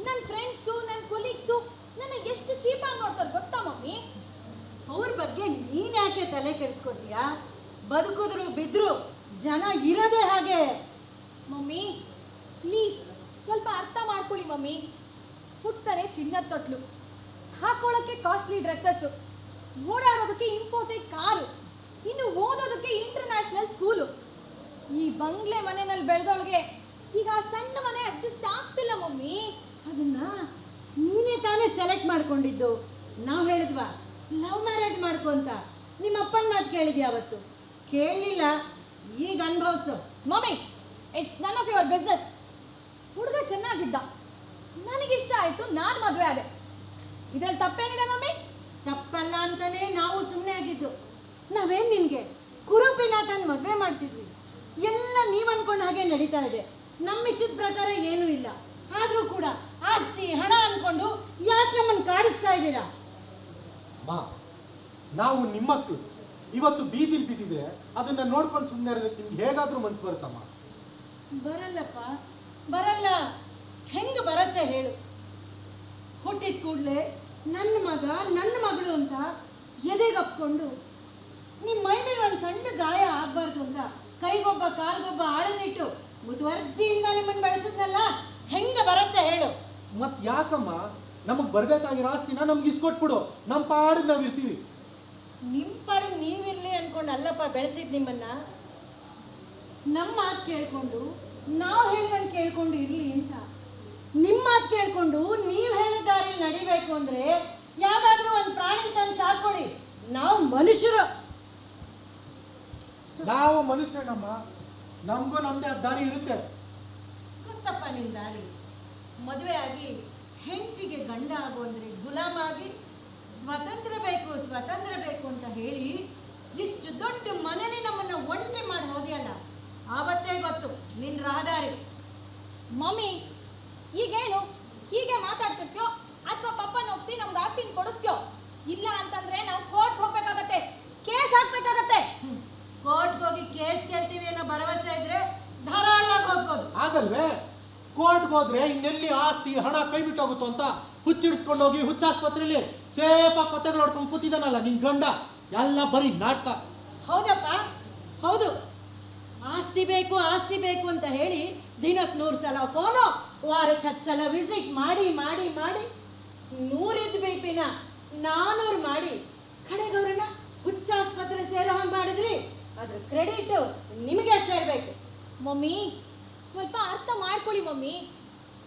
ನನ್ನ ಫ್ರೆಂಡ್ಸು, ನನ್ನ ಕೊಲೀಗ್ಸು ನನ್ನ ಎಷ್ಟು ಚೀಪಾಗಿ ನೋಡ್ತಾರೆ ಗೊತ್ತಾ ಮಮ್ಮಿ? ಅವ್ರ ಬಗ್ಗೆ ನೀನ್ ಯಾಕೆ ತಲೆ ಕೆಡಿಸ್ಕೊತೀಯಾ? ಬದುಕಿದ್ರು ಬಿದ್ರು ಜನ ಇರೋದೇ ಹಾಗೆ. ಮಮ್ಮಿ ಪ್ಲೀಸ್ ಸ್ವಲ್ಪ ಅರ್ಥ ಮಾಡ್ಕೊಳ್ಳಿ ಮಮ್ಮಿ. ಹುಟ್ಟತಾರೆ ಚಿನ್ನದ ತೊಟ್ಲು, ಹಾಕೊಳ್ಳೋಕ್ಕೆ ಕಾಸ್ಟ್ಲಿ ಡ್ರೆಸ್ಸಸ್ಸು, ಓಡಾಡೋದಕ್ಕೆ ಇಂಪೋರ್ಟೆಡ್ ಕಾರು, ಇನ್ನು ಓದೋದಕ್ಕೆ ಇಂಟರ್ನ್ಯಾಷನಲ್ ಸ್ಕೂಲು. ಈ ಬಂಗ್ಲೆ ಮನೆಯಲ್ಲಿ ಬೆಳೆದವಳಿಗೆ ಈಗ ಆ ಸಣ್ಣ ಮನೆ ಅಡ್ಜಸ್ಟ್ ಆಗ್ತಿಲ್ಲ ಮಮ್ಮಿ. ಅದನ್ನ ನೀನೇ ತಾನೇ ಸೆಲೆಕ್ಟ್ ಮಾಡ್ಕೊಂಡಿದ್ದು. ನಾವು ಹೇಳಿದ್ವಾ ಲವ್ ಮ್ಯಾರೇಜ್ ಮಾಡ್ಕೊ ಅಂತ? ನಿಮ್ಮ ಅಪ್ಪನ ಮಾತು ಕೇಳಿದ್ಯಾ ಅವತ್ತು? ಕೇಳಲಿಲ್ಲ. ಈಗ ಅನುಭವಿಸು. Mummy, it's none of your business. ಹುಡುಗ ಚೆನ್ನಾಗಿದ್ದ, ನನಗಿಷ್ಟ ಆಯ್ತು, ನಾನು ಮದುವೆ ಆದೆ. ಇದ್ರಲ್ಲಿ ತಪ್ಪೇನಿದೆ ಮಮ್ಮಿ? ತಪ್ಪಲ್ಲ ಅಂತಾನೆ ನಾವು ಸುಮ್ಮನೆ ಆಗಿದ್ದು. ನಾವೇನ್ ನಿನ್ಗೆ ಕುರುಪಿನಾಥನ್ ಮದುವೆ ಮಾಡ್ತಿದ್ವಿ, ಎಲ್ಲ ನೀವ್ ಅನ್ಕೊಂಡ ಹಾಗೆ ನಡೀತಾ ಇದೆ. ನಮ್ಮಿಷ್ಟದ ಪ್ರಕಾರ ಏನೂ ಇಲ್ಲ. ಆದ್ರೂ ಕೂಡ ಆಸ್ತಿ ಹಣ ಅನ್ಕೊಂಡು ಯಾಕೆ ನಮ್ಮನ್ನು ಕಾಡಿಸ್ತಾ ಇದ್ದೀರಾ? ಮಾ, ನಾವು ನಿಮ್ಮ ಮಕ್ಕಳು ಇವತ್ತು ಬೀದಿಲ್ ಬಿದ್ದಿದ್ರೆ ಅದನ್ನ ನೋಡ್ಕೊಂಡು ಸುಮ್ಮನೆ ಇರೋದಕ್ಕೆ ನಿಮ್ಗೆ ಹೇಗಾದ್ರೂ ಮನ್ಸು ಬರುತ್ತಮ್ಮ? ಬರಲ್ಲಪ್ಪ, ಬರಲ್ಲ. ಹೆಂಗ್ ಬರತ್ತೆ ಹೇಳು? ಹುಟ್ಟಿದ ಕೂಡಲೇ ನನ್ನ ಮಗ ನನ್ನ ಮಗಳು ಅಂತ ಎದೆಗಪ್ಕೊಂಡು ನಿಮ್ಮ ಮೈ ಮೇಲೆ ಒಂದು ಸಣ್ಣ ಗಾಯ ಆಗ್ಬಾರ್ದು ಅಂತ ಕೈಗೊಬ್ಬ ಕಾಲ್ಗೊಬ್ಬ ಆಳನಿಟ್ಟು ಮುತುವರ್ಜಿಯಿಂದ ನಿಮ್ಮನ್ನು ಬೆಳೆಸಿದ್ನಲ್ಲ, ಹೆಂಗ ಬರತ್ತೆ ಹೇಳು? ಮತ್ ಯಾಕಮ್ಮ ನಮಗ್ ಬರ್ಬೇಕಾಗಿರೋ ಆಸ್ತಿನ ನಮ್ಗೆ ಇಸ್ಕೊಟ್ಬಿಡು, ನಮ್ಮ ಪಾಡಿಗೆ ನಾವ್ ಇರ್ತೀವಿ. ನಿಮ್ಮ ಪಾಡಿಗೆ ನೀವಿರ್ಲಿ ಅನ್ಕೊಂಡು ಅಲ್ಲಪ್ಪ ಬೆಳೆಸಿದ್ ನಿಮ್ಮನ್ನ. ನಮ್ಮ ಮಾತು ಕೇಳ್ಕೊಂಡು ನಾವು ಹೇಳಿದಂಗೆ ಕೇಳ್ಕೊಂಡು ಇರ್ಲಿ ಅಂತ. ನಿಮ್ಮ ಮಾತು ಕೇಳ್ಕೊಂಡು ನೀವು ಹೇಳಿದ ದಾರಿಲಿ ನಡಿಬೇಕು ಅಂದ್ರೆ ಯಾವ್ದಾದ್ರೂ ಒಂದು ಪ್ರಾಣಿ ತಂದು ಸಾಕೊಳ್ಳಿ. ನಾವು ಮನುಷ್ಯರು. ನಾವು ಮನುಷ್ಯನಮ್ಮ, ನಮಗೂ ನಮ್ದೇ ದಾರಿ ಇರುತ್ತೆ. ಗೊತ್ತಪ್ಪ ನಿನ್ ದಾರಿ. ಮದುವೆ ಆಗಿ ಹೆಂಡತಿಗೆ ಗಂಡ ಆಗು ಅಂದ್ರೆ ಗುಲಾಮ ಆಗಿ ಸ್ವತಂತ್ರ ಬೇಕು ಅಂತ ಹೇಳಿ ಇಷ್ಟು ದೊಡ್ಡ ಮನೇಲಿ ನಮ್ಮನ್ನ ಒಂಟಿ ಮಾಡಿ ಹೋದಿಯಲ್ಲ, ಆವತ್ತೇ ಗೊತ್ತು ನಿನ್ ರಹದಾರಿ. ಮಮ್ಮಿ, ಈಗೇನು ಹೀಗೆ ಮಾತಾಡ್ತಿರ್ತೀಯೋ ಅಥವಾ ಪಪ್ಪನ ಒಪ್ಸಿ ನಮ್ಗೆ ಆಸ್ತಿನ ಕೊಡಿಸ್ತೀಯೋ? ಇಲ್ಲ ಅಂತಂದ್ರೆ ನಾವು ಕೋರ್ಟ್ ಹೋಗ್ಬೇಕಾಗತ್ತೆ, ಕೇಸ್ ಹಾಕ್ಬೇಕಾಗತ್ತೆ. ಕೋರ್ಟ್ಗೆ ಹೋಗಿ ಕೇಸ್ ಗೆಲ್ತೀವಿ ಅನ್ನೋ ಭರವಸೆ ಇದ್ರೆ ಧಾರಾಳವಾಗಿ ಹೋಗ್ಬೋದು. ಆಗಲ್ವೇ? ಕೋರ್ಟ್ಗೆ ಹೋದ್ರೆ ಇನ್ನೆಲ್ಲಿ ಆಸ್ತಿ ಹಣ ಕೈ ಬಿಟ್ಟೋಗುತ್ತೋ ಅಂತ ಹುಚ್ಚಿಡಿಸ್ಕೊಂಡು ಹೋಗಿ ಹುಚ್ಚಾಸ್ಪತ್ರೆಯಲ್ಲಿ ಸೇಫಾಗಿ ಕತೆಗಳು ಹೊಡ್ಕೊಂಡು ಕೂತಿದ್ದಾನಲ್ಲ ನಿನ್ ಗಂಡ. ಎಲ್ಲ ಬರೀ ನಾಟಕ. ಹೌದಪ್ಪ, ಹೌದು. ಆಸ್ತಿ ಬೇಕು ಅಂತ ಹೇಳಿ ದಿನಕ್ಕೆ 100 ಸಲ ಫೋನು, ವಾರಕ್ಕೆ 10 ಸಲ ವಿಸಿಟ್ ಮಾಡಿ 100 BP-ನ 400 ಮಾಡಿ ಕಡೆಗವ್ರನ್ನ ಹುಚ್ಚಾಸ್ಪತ್ರೆ ಸೇರೋ ಹಂಗೆ ಮಾಡಿದ್ರಿ. ಅದ್ರ ಕ್ರೆಡಿಟ್ ನಿಮಗೆ ಸೇರ್ಬೇಕು. ಮಮ್ಮಿ, ಸ್ವಲ್ಪ ಅರ್ಥ ಮಾಡ್ಕೊಳ್ಳಿ ಮಮ್ಮಿ.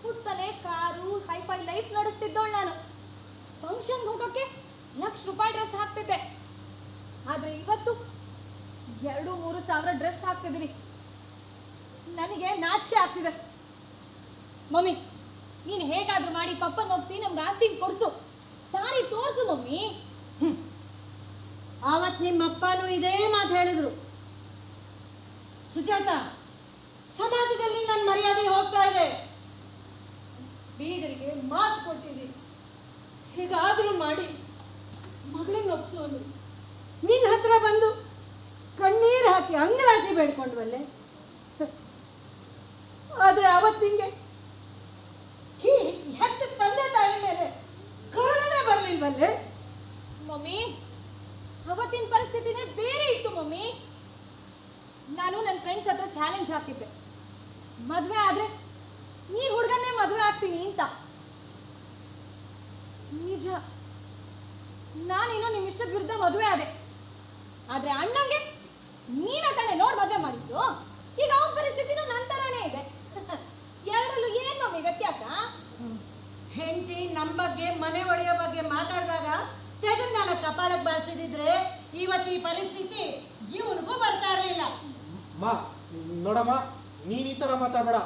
ಹುಟ್ಟನೆ ಕಾರು ಹೈಫೈ ಲೈಫ್ ನಡೆಸ್ತಿದ್ದವಳು ನಾನು. ಫಂಕ್ಷನ್ಗೆ ಹೋಗೋಕ್ಕೆ ₹1,00,000 ಡ್ರೆಸ್ ಹಾಕ್ತಿದ್ದೆ. ಆದರೆ ಇವತ್ತು 2-3 ಸಾವಿರ ಡ್ರೆಸ್ ಹಾಕ್ತಿದ್ದೀನಿ. ನನಗೆ ನಾಚಿಕೆ ಆಗ್ತಿದೆ. ಮಮ್ಮಿ, ನೀನು ಹೇಗಾದ್ರೂ ಮಾಡಿ ಪಪ್ಪನ ಒಪ್ಸಿ ನಮ್ಗೆ ಆಸ್ತಿ ಕೊಡ್ಸು, ದಾರಿ ತೋರಿಸು ಮಮ್ಮಿ. ಆವತ್ ನಿಮ್ಮಪ್ಪನೂ ಇದೇ ಮಾತು ಹೇಳಿದ್ರು. ಸುಜಾತ, ಸಮಾಜದಲ್ಲಿ ನನ್ನ ಮರ್ಯಾದೆ ಹೋಗ್ತಾ ಇದೆ. ಬೀಗರಿಗೆ ಮಾತು ಕೊಟ್ಟಿದ್ದೀನಿ, ಹೀಗಾದ್ರೂ ಮಾಡಿ ಮಗಳನ್ನ ಒಪ್ಸೋನು. ನಿನ್ನ ಹತ್ರ ಬಂದು ಕಣ್ಣೀರು ಹಾಕಿ ಅಂಗಲಾಚಿ ಬೇಡ್ಕೊಂಡ್ವಲ್ಲೆ. ಆದ್ರೆ ಅವತ್ತು ನಿಂಗೆ ಹೆತ್ತ ತಂದೆ ತಾಯಿ ಮೇಲೆ ಕರುಣೆ ಬರ್ಲಿಲ್ವಲ್ಲೆ. ಮಮ್ಮಿ, ಅವತ್ತಿನ ಪರಿಸ್ಥಿತಿನೇ ಬೇರೆ ಇತ್ತು ಮಮ್ಮಿ. ನಾನು ನನ್ನ ಫ್ರೆಂಡ್ಸ್ ಹತ್ರ ಚಾಲೆಂಜ್ ಹಾಕಿದ್ದೆ, ಮದುವೆ ಆದ್ರೆ ಈ ಹುಡುಗನ್ನೇ ಮದುವೆ ಆಗ್ತೀನಿ ಅಂತ. ನಿಜ, ನಾನೇನೋ ನಿಮ್ಮ ಇಷ್ಟದ ವಿರುದ್ಧ ಮದುವೆ ಆದೆ. ಆದ್ರೆ ಅಣ್ಣಂಗೆ ನೀವೇ ತಾನೇ ನೋಡಿ ಮದುವೆ ಮಾಡಿದ್ದು. ಈಗ ಅವನ ಪರಿಸ್ಥಿತಿನೂ ನನ್ನ ತರಾನೇ ಇದೆ. ಎರಡರಲ್ಲೂ ಏನ್ ಮಮ್ಮಿ ವ್ಯತ್ಯಾಸ? ಹೆಂಡತಿ ನಮ್ಮ ಬಗ್ಗೆ ಮನೆ ಒಡೆಯೋ ಬಗ್ಗೆ ಮಾತಾಡಿದಾಗ ತೆಗೆದು ನಾನು ಕಪಾಳಕ್ಕೆ ಬಾರಿಸಿದ್ರೆ ಇವತ್ತು ಈ ಪರಿಸ್ಥಿತಿ ಇವನಿಗೂ ಬರ್ತಾ ಇರಲಿಲ್ಲ. ಮಾ ನೋಡಮ್ಮ, ನೀನ್ ಈ ತರ ಮಾತಾಡಬೇಡ.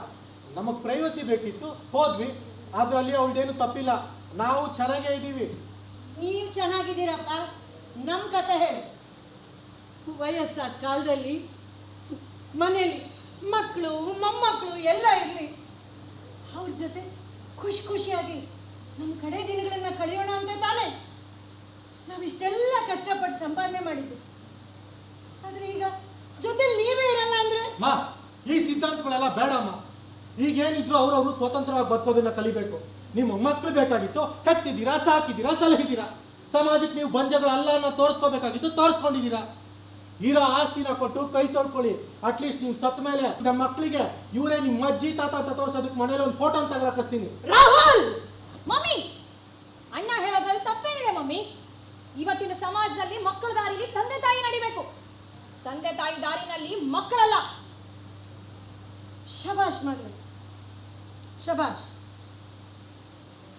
ನಮಗ್ ಪ್ರೈವಸಿ ಬೇಕಿತ್ತು, ಹೋದ್ವಿ. ಆದ್ರೆ ಅಲ್ಲಿ ಅವಳದೇನು ತಪ್ಪಿಲ್ಲ, ನಾವು ಚೆನ್ನಾಗೇ ಇದ್ದೀವಿ. ನೀವು ಚೆನ್ನಾಗಿದ್ದೀರಪ್ಪ. ನಮ್ಮ ಕತೆ ಹೇಳಿ. ವಯಸ್ಸಾದ ಕಾಲದಲ್ಲಿ ಮನೇಲಿ ಮಕ್ಕಳು ಮೊಮ್ಮಕ್ಕಳು ಎಲ್ಲ ಇರಲಿ, ಅವ್ರ ಜೊತೆ ಖುಷಿಯಾಗಿ ನಮ್ಮ ಕಡೆ ದಿನಗಳನ್ನ ಕಳೆಯೋಣ ಅಂತ ತಾನೇ ನಾವಿಷ್ಟೆಲ್ಲ ಕಷ್ಟಪಟ್ಟು ಸಂಪಾದನೆ ಮಾಡಿದ್ದು. ಆದ್ರೆ ಈಗ ಜೊತೆಲಿ ನೀವೇ ಇರಲ್ಲ ಅಂದ್ರೆ ಮಾ, ಈ ಸಿದ್ಧಾಂತಗಳೆಲ್ಲ ಬೇಡಮ್ಮ. ಈಗೇನಿದ್ರು ಅವ್ರವ್ರು ಸ್ವತಂತ್ರವಾಗಿ ಬದುಕೋದನ್ನ ಕಲಿಬೇಕು. ನಿಮ್ಮ ಮಕ್ಕಳು ಬೇಕಾಗಿತ್ತು, ಹೆತ್ತಿದ್ದೀರಾ, ಸಾಕಿದ್ದೀರಾ, ಸಲಹಿದ್ದೀರಾ. ಸಮಾಜಕ್ಕೆ ನೀವು ಬಂಜಗಳಲ್ಲ ಅನ್ನೋ ತೋರಿಸ್ಕೋಬೇಕಾಗಿತ್ತು, ತೋರಿಸ್ಕೊಂಡಿದ್ದೀರಾ. ಇರೋ ಆಸ್ತಿನ ಕೊಟ್ಟು ಕೈ ತೊಳ್ಕೊಳ್ಳಿ. ಅಟ್ಲೀಸ್ಟ್ ನೀವು ಸತ್ತ ಮೇಲೆ ನಮ್ಮ ಮಕ್ಕಳಿಗೆ ಇವರೇ ನಿಮ್ಮ ಅಜ್ಜಿ ತಾತ ಅಂತ ತೋರಿಸೋದಕ್ಕೆ ಮನೇಲಿ ಒಂದು ಫೋಟೋ ಅಂತ ತಗೊಳಕಿಸ್ತೀನಿ. ರಾಹುಲ್, ಮಮ್ಮಿ, ಅಣ್ಣ ಹೇಳೋದ್ರಲ್ಲಿ ತಪ್ಪೇನಿದೆ ಮಮ್ಮಿ? ಇವತ್ತಿನ ಸಮಾಜದಲ್ಲಿ ಮಕ್ಕಳ ದಾರಿಲಿ ತಂದೆ ತಾಯಿ ನಡಿಬೇಕು, ತಂದೆ ತಾಯಿ ದಾರಿನಲ್ಲಿ ಮಕ್ಕಳಲ್ಲ. ಶಬಾಷ್ ಮಗಳು, ಶಬಾಷ್.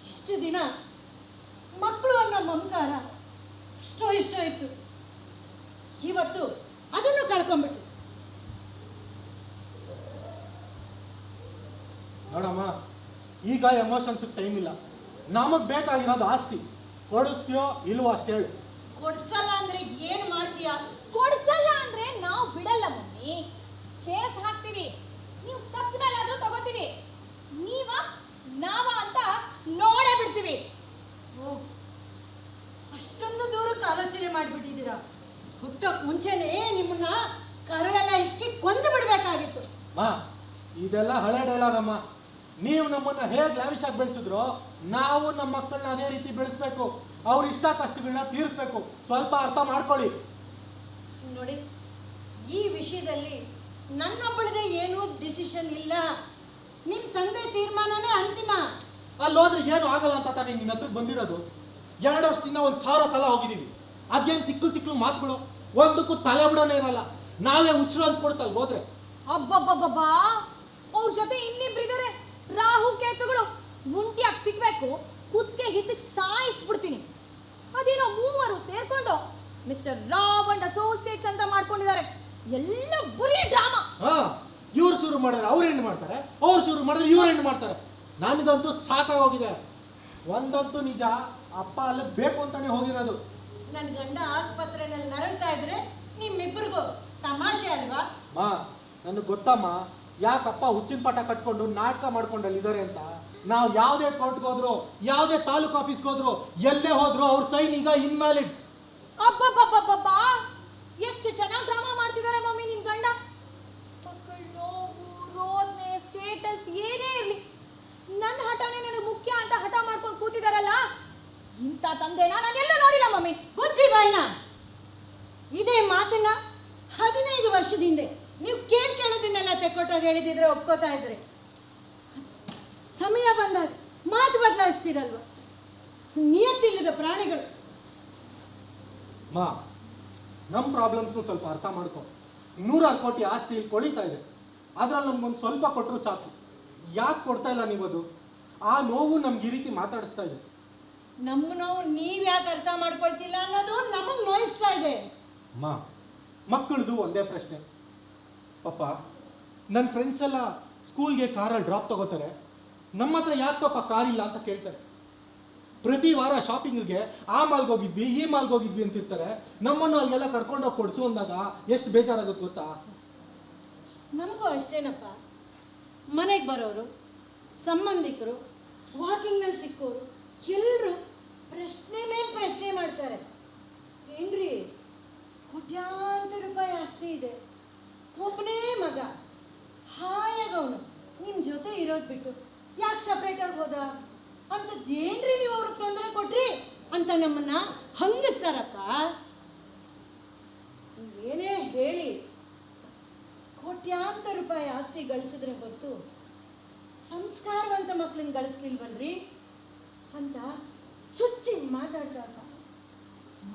ಇಷ್ಟು ದಿನ ಮಕ್ಕಳು ಅನ್ನೋ ಮಮಕಾರ ಇಷ್ಟೋ ಇತ್ತು, ಇವತ್ತು ಅದನ್ನು ಕಳ್ಕೊಂಡ್ಬಿಟ್ಟು. ನೋಡಮ್ಮ, ಈ ಈಗ ಎಮೋಷನ್ಸ್ ಟೈಮ್ ಇಲ್ಲ. ನಮಗ್ ಬೇಕಾಗಿರೋದು ಆಸ್ತಿ. ಕೊಡಿಸ್ತೀಯೋ ಇಲ್ವೋ ಅಷ್ಟೇ ಹೇಳು. ಕೊಡ್ಸಲ್ಲ ಅಂದ್ರೆ ಏನ್ ಮಾಡ್ತೀಯಾ? ಕೊಡ್ಸಲ್ಲ ಅಂದ್ರೆ ನಾವು ಬಿಡಲ್ಲ ಮಮ್ಮಿ. ಕೇಸ್ ಹಾಕ್ತೀವಿ, ನೀವು ಸತ್ತ ಮೇಲೆ ಆದ್ರೂ ತಗೋತೀವಿ. ನೀವ ನಾವ ಅಂತ ನೋಡೇ ಬಿಡ್ತೀವಿ. ಓ, ಅಷ್ಟೊಂದು ದೂರಕ್ಕೆ ಆಲೋಚನೆ ಮಾಡ್ಬಿಟ್ಟಿದ್ದೀರಾ. ಹುಟ್ಟೋಕ್ ಮುಂಚೆನೆ ನಿಮ್ಮನ್ನ ಕರಳೆಲ್ಲ ಹಿಸ್ಕಿ ಕೊಂದು ಬಿಡ್ಬೇಕಾಗಿತ್ತು. ಮಾ, ಇದೆಲ್ಲ ಹಳೆ ಡೈಲಾಗ್ ಅಮ್ಮ. ನೀವು ನಮ್ಮನ್ನ ಹೇಗೆ ಲ್ಯಾವಿಶ್ ಆಗಿ ಬೆಳೆಸಿದ್ರು, ನಾವು ನಮ್ಮ ಮಕ್ಕಳನ್ನ ಅದೇ ರೀತಿ ಬೆಳೆಸ್ಬೇಕು. ಅವ್ರ ಇಷ್ಟ ಕಷ್ಟಗಳನ್ನ ತೀರಿಸ್ಬೇಕು. ಸ್ವಲ್ಪ ಅರ್ಥ ಮಾಡ್ಕೊಳ್ಳಿ. ನೋಡಿ, ಈ ವಿಷಯದಲ್ಲಿ ನನ್ನೊಬ್ಬಳಿಗೆ ಏನೂ ಡಿಸಿಷನ್ ಇಲ್ಲ. ನಿಮ್ ತಂದೆ ತೀರ್ಮಾನನೇ ಅಂತಿಮ. ಅಲ್ಲಿ ಹೋದ್ರೆ ಏನು ಆಗಲ್ಲ ಅಂತ ತಾನೇ ನಿನ್ನ ಹತ್ರಕ್ಕೆ ಬಂದಿರೋದು. 2 ವರ್ಷದಿಂದ 1,000 ಸಲ ಹೋಗಿದ್ದೀವಿ. ಅದೇನು ತಿಕ್ಲು ಮಾತುಗಳು, ಒಂದಕ್ಕೂ ತಲೆ ಬಿಡೋನೇ ಇರಲ್ಲ. ನಾವೇ ಹುಚ್ಚರು ಅನ್ಸ್ಕೊಡ್ತಲ್ ಹೋದ್ರೆ. ಅಬ್ಬಬ್ಬಬ್ಬಾ, ಅವ್ರ ಜೊತೆ ಇನ್ನಿಬ್ರಿದ್ದಾರೆ ರಾಹು ಕೇತುಗಳು. ಮುಂಟಿಯಾಗಿ ಸಿಗ್ಬೇಕು, ಕುತ್ಗೆ ಹಿಸಿಕ್ ಸಾಯಿಸ್ಬಿಡ್ತೀನಿ. ಅದೇನೋ ಮೂವರು ಸೇರ್ಕೊಂಡು ಮಿಸ್ಟರ್ ರಾವ್ ಅಂಡ್ ಅಸೋಸಿಯೇಟ್ಸ್ ಅಂತ ಮಾಡ್ಕೊಂಡಿದ್ದಾರೆ. ಎಲ್ಲ ಬರೀ ಡ್ರಾಮಾ. ಇವ್ರು ಶುರು ಮಾಡಿದ್ರೆ ಅವ್ರು ಹೆಣ್ಣು ಮಾಡ್ತಾರೆ, ಅವ್ರು ಶುರು ಮಾಡಿದ್ರೆ ಇವ್ರು ಹೆಣ್ಣು ಮಾಡ್ತಾರೆ. ನನಗಂತೂ ಸಾಕಾಗೋಗಿದೆ. ಒಂದಂತೂ ನಿಜ, ಅಪ್ಪ ಅಲ್ಲಿ ಬೇಕು ಅಂತಾನೆ ಹೋಗಿರೋದು. ನನ್ನ ಗಂಡ ಆಸ್ಪತ್ರೆನಲ್ಲಿ ನರಳ್ತಾ ಇದ್ರೆ ನಿಮ್ಮಿಬ್ಬರಿಗೂ ತಮಾಷೆ ಅಲ್ವಾ? ಮಾ, ನನಗೆ ಗೊತ್ತಮ್ಮ, ಯಾಕಪ್ಪ ಹುಚ್ಚಿನ ಪಾಠ ಕಟ್ಕೊಂಡು ನಾಟಕ ಮಾಡ್ಕೊಂಡಲ್ಲಿದ್ದಾರೆ ಅಂತ. ನಾವು ಯಾವುದೇ ಕೋರ್ಟ್ಗೆ ಹೋದ್ರು, ಯಾವುದೇ ತಾಲೂಕು ಆಫೀಸ್ಗೆ ಹೋದ್ರು, ಎಲ್ಲೇ ಹೋದ್ರು ಅವ್ರ ಸೈನ್ ಈಗ ಇನ್ವ್ಯಾಲಿಡ್. ಅಬ್ಬಬ್ಬಬ್ಬಬ್ಬಾ, ಎಷ್ಟು ಚೆನ್ನಾಗಿ ಡ್ರಾಮಾ ಮಾಡ್ತಿದ್ದಾರೆ ಮಮ್ಮಿ ನಿನ್ ಗಂಡ. ಮಕ್ಕಳ ನೋವು, ರೋದನೆ, ಸ್ಟೇಟಸ್ ಏನೇ ಇರ್ಲಿ, ನನ್ನ ಹಠನೇ ನನಗೆ ಮುಖ್ಯ ಅಂತ ಹಠ ಮಾಡ್ಕೊಂಡು ಕೂತಿದಾರಲ್ಲ, ಇಂಥ ತಂದೆನ ನಾನೆಲ್ಲ ನೋಡಿಲ್ಲ ಮಮ್ಮಿ. ಬುಜ್ಜಿ ಬಾಯ್ನ, ಇದೇ ಮಾತನ್ನ 15 ವರ್ಷದ ಹಿಂದೆ ನೀವು ಕೇಳೋದನ್ನೆಲ್ಲ ತೆಕ್ಕೊಟ್ಟಾಗ ಹೇಳಿದಿದ್ರೆ ಒಪ್ಕೋತಾ ಇದ್ರೆ, ಸಮಯ ಬಂದಾಗ ಮಾತು ಬದಲಾಯಿಸ್ತೀರಲ್ವ? ನಿಯತ್ತಿಲ್ಲದ ಪ್ರಾಣಿಗಳು. ಮಾ, ನಮ್ಮ ಪ್ರಾಬ್ಲಮ್ಸ್ನು ಸ್ವಲ್ಪ ಅರ್ಥ ಮಾಡ್ಕೊ. 100 ಕೋಟಿ ಆಸ್ತಿ ಇಲ್ಲಿ ಕೊಳಿತಾ ಇದೆ. ಅದ್ರಲ್ಲಿ ನಮ್ಗೊಂದು ಸ್ವಲ್ಪ ಕೊಟ್ಟರು ಸಾಕು. ಯಾಕೆ ಕೊಡ್ತಾ ಇಲ್ಲ ನೀವದು? ಆ ನೋವು ನಮ್ಗೆ ಈ ರೀತಿ ಮಾತಾಡಿಸ್ತಾ ಇದೆ. ನಮ್ಮ ನೋವು ನೀವ್ ಯಾಕೆ ಅರ್ಥ ಮಾಡ್ಕೊಳ್ತಿಲ್ಲ ಅನ್ನೋದು ನಮಗ್ ನೋಯಿಸ್ತಾ ಇದೆ. ಮಾ, ಮಕ್ಕಳದು ಒಂದೇ ಪ್ರಶ್ನೆ. ಪಾಪ, ನನ್ನ ಫ್ರೆಂಡ್ಸ್ ಎಲ್ಲ ಸ್ಕೂಲ್ಗೆ ಕಾರಲ್ಲಿ ಡ್ರಾಪ್ ತಗೋತಾರೆ. ನಮ್ಮ ಹತ್ರ ಯಾಕೆ ಪಾಪ ಕಾರ್ ಇಲ್ಲ ಅಂತ ಕೇಳ್ತಾರೆ. ಪ್ರತಿ ವಾರ ಶಾಪಿಂಗ್ಗೆ ಆ ಮಾಲ್ಗೆ ಹೋಗಿದ್ವಿ, ಈ ಮಾಲ್ಗೆ ಹೋಗಿದ್ವಿ ಅಂತಿರ್ತಾರೆ. ನಮ್ಮನ್ನು ಅಲ್ಲೆಲ್ಲ ಕರ್ಕೊಂಡೋಗಿ ಕೊಡಿಸು ಅಂದಾಗ ಎಷ್ಟು ಬೇಜಾರಾಗುತ್ತೆ ಗೊತ್ತಾ? ನಮಗೂ ಅಷ್ಟೇನಪ್ಪ. ಮನೆಗೆ ಬರೋರು, ಸಂಬಂಧಿಕರು, ವಾಕಿಂಗ್ನಲ್ಲಿ ಸಿಕ್ಕೋರು ಎಲ್ಲರೂ ಪ್ರಶ್ನೆ ಮೇಲೆ ಪ್ರಶ್ನೆ ಮಾಡ್ತಾರೆ. ಏನ್ರಿ, ಕೋಟ್ಯಾಂತರ ರೂಪಾಯಿ ಆಸ್ತಿ ಇದೆ, ಒಬ್ಬನೇ ಮಗ, ಹಾಯಾಗವನು ನಿಮ್ಮ ಜೊತೆ ಇರೋದು ಬಿಟ್ಟು ಯಾಕೆ ಸಪ್ರೇಟಾಗಿ ಹೋದ ಅಂತದ್ದೇನ್ರಿ ನೀವು ಅವ್ರಿಗೆ ತೊಂದರೆ ಕೊಟ್ರಿ ಅಂತ ನಮ್ಮನ್ನ ಹಂಗಿಸ್ತಾರಪ್ಪ. ನೀವೇನೇ ಹೇಳಿ ಕೋಟ್ಯಾಂತರ ರೂಪಾಯಿ ಆಸ್ತಿ ಗಳಿಸಿದ್ರೆ ಹೊರತು ಸಂಸ್ಕಾರವಂತ ಮಕ್ಕಳನ್ನ ಗಳಿಸ್ಲಿಲ್ವಲ್ರಿ ಅಂತ ಚುಚ್ಚಿ ಮಾತಾಡ್ದಾಗ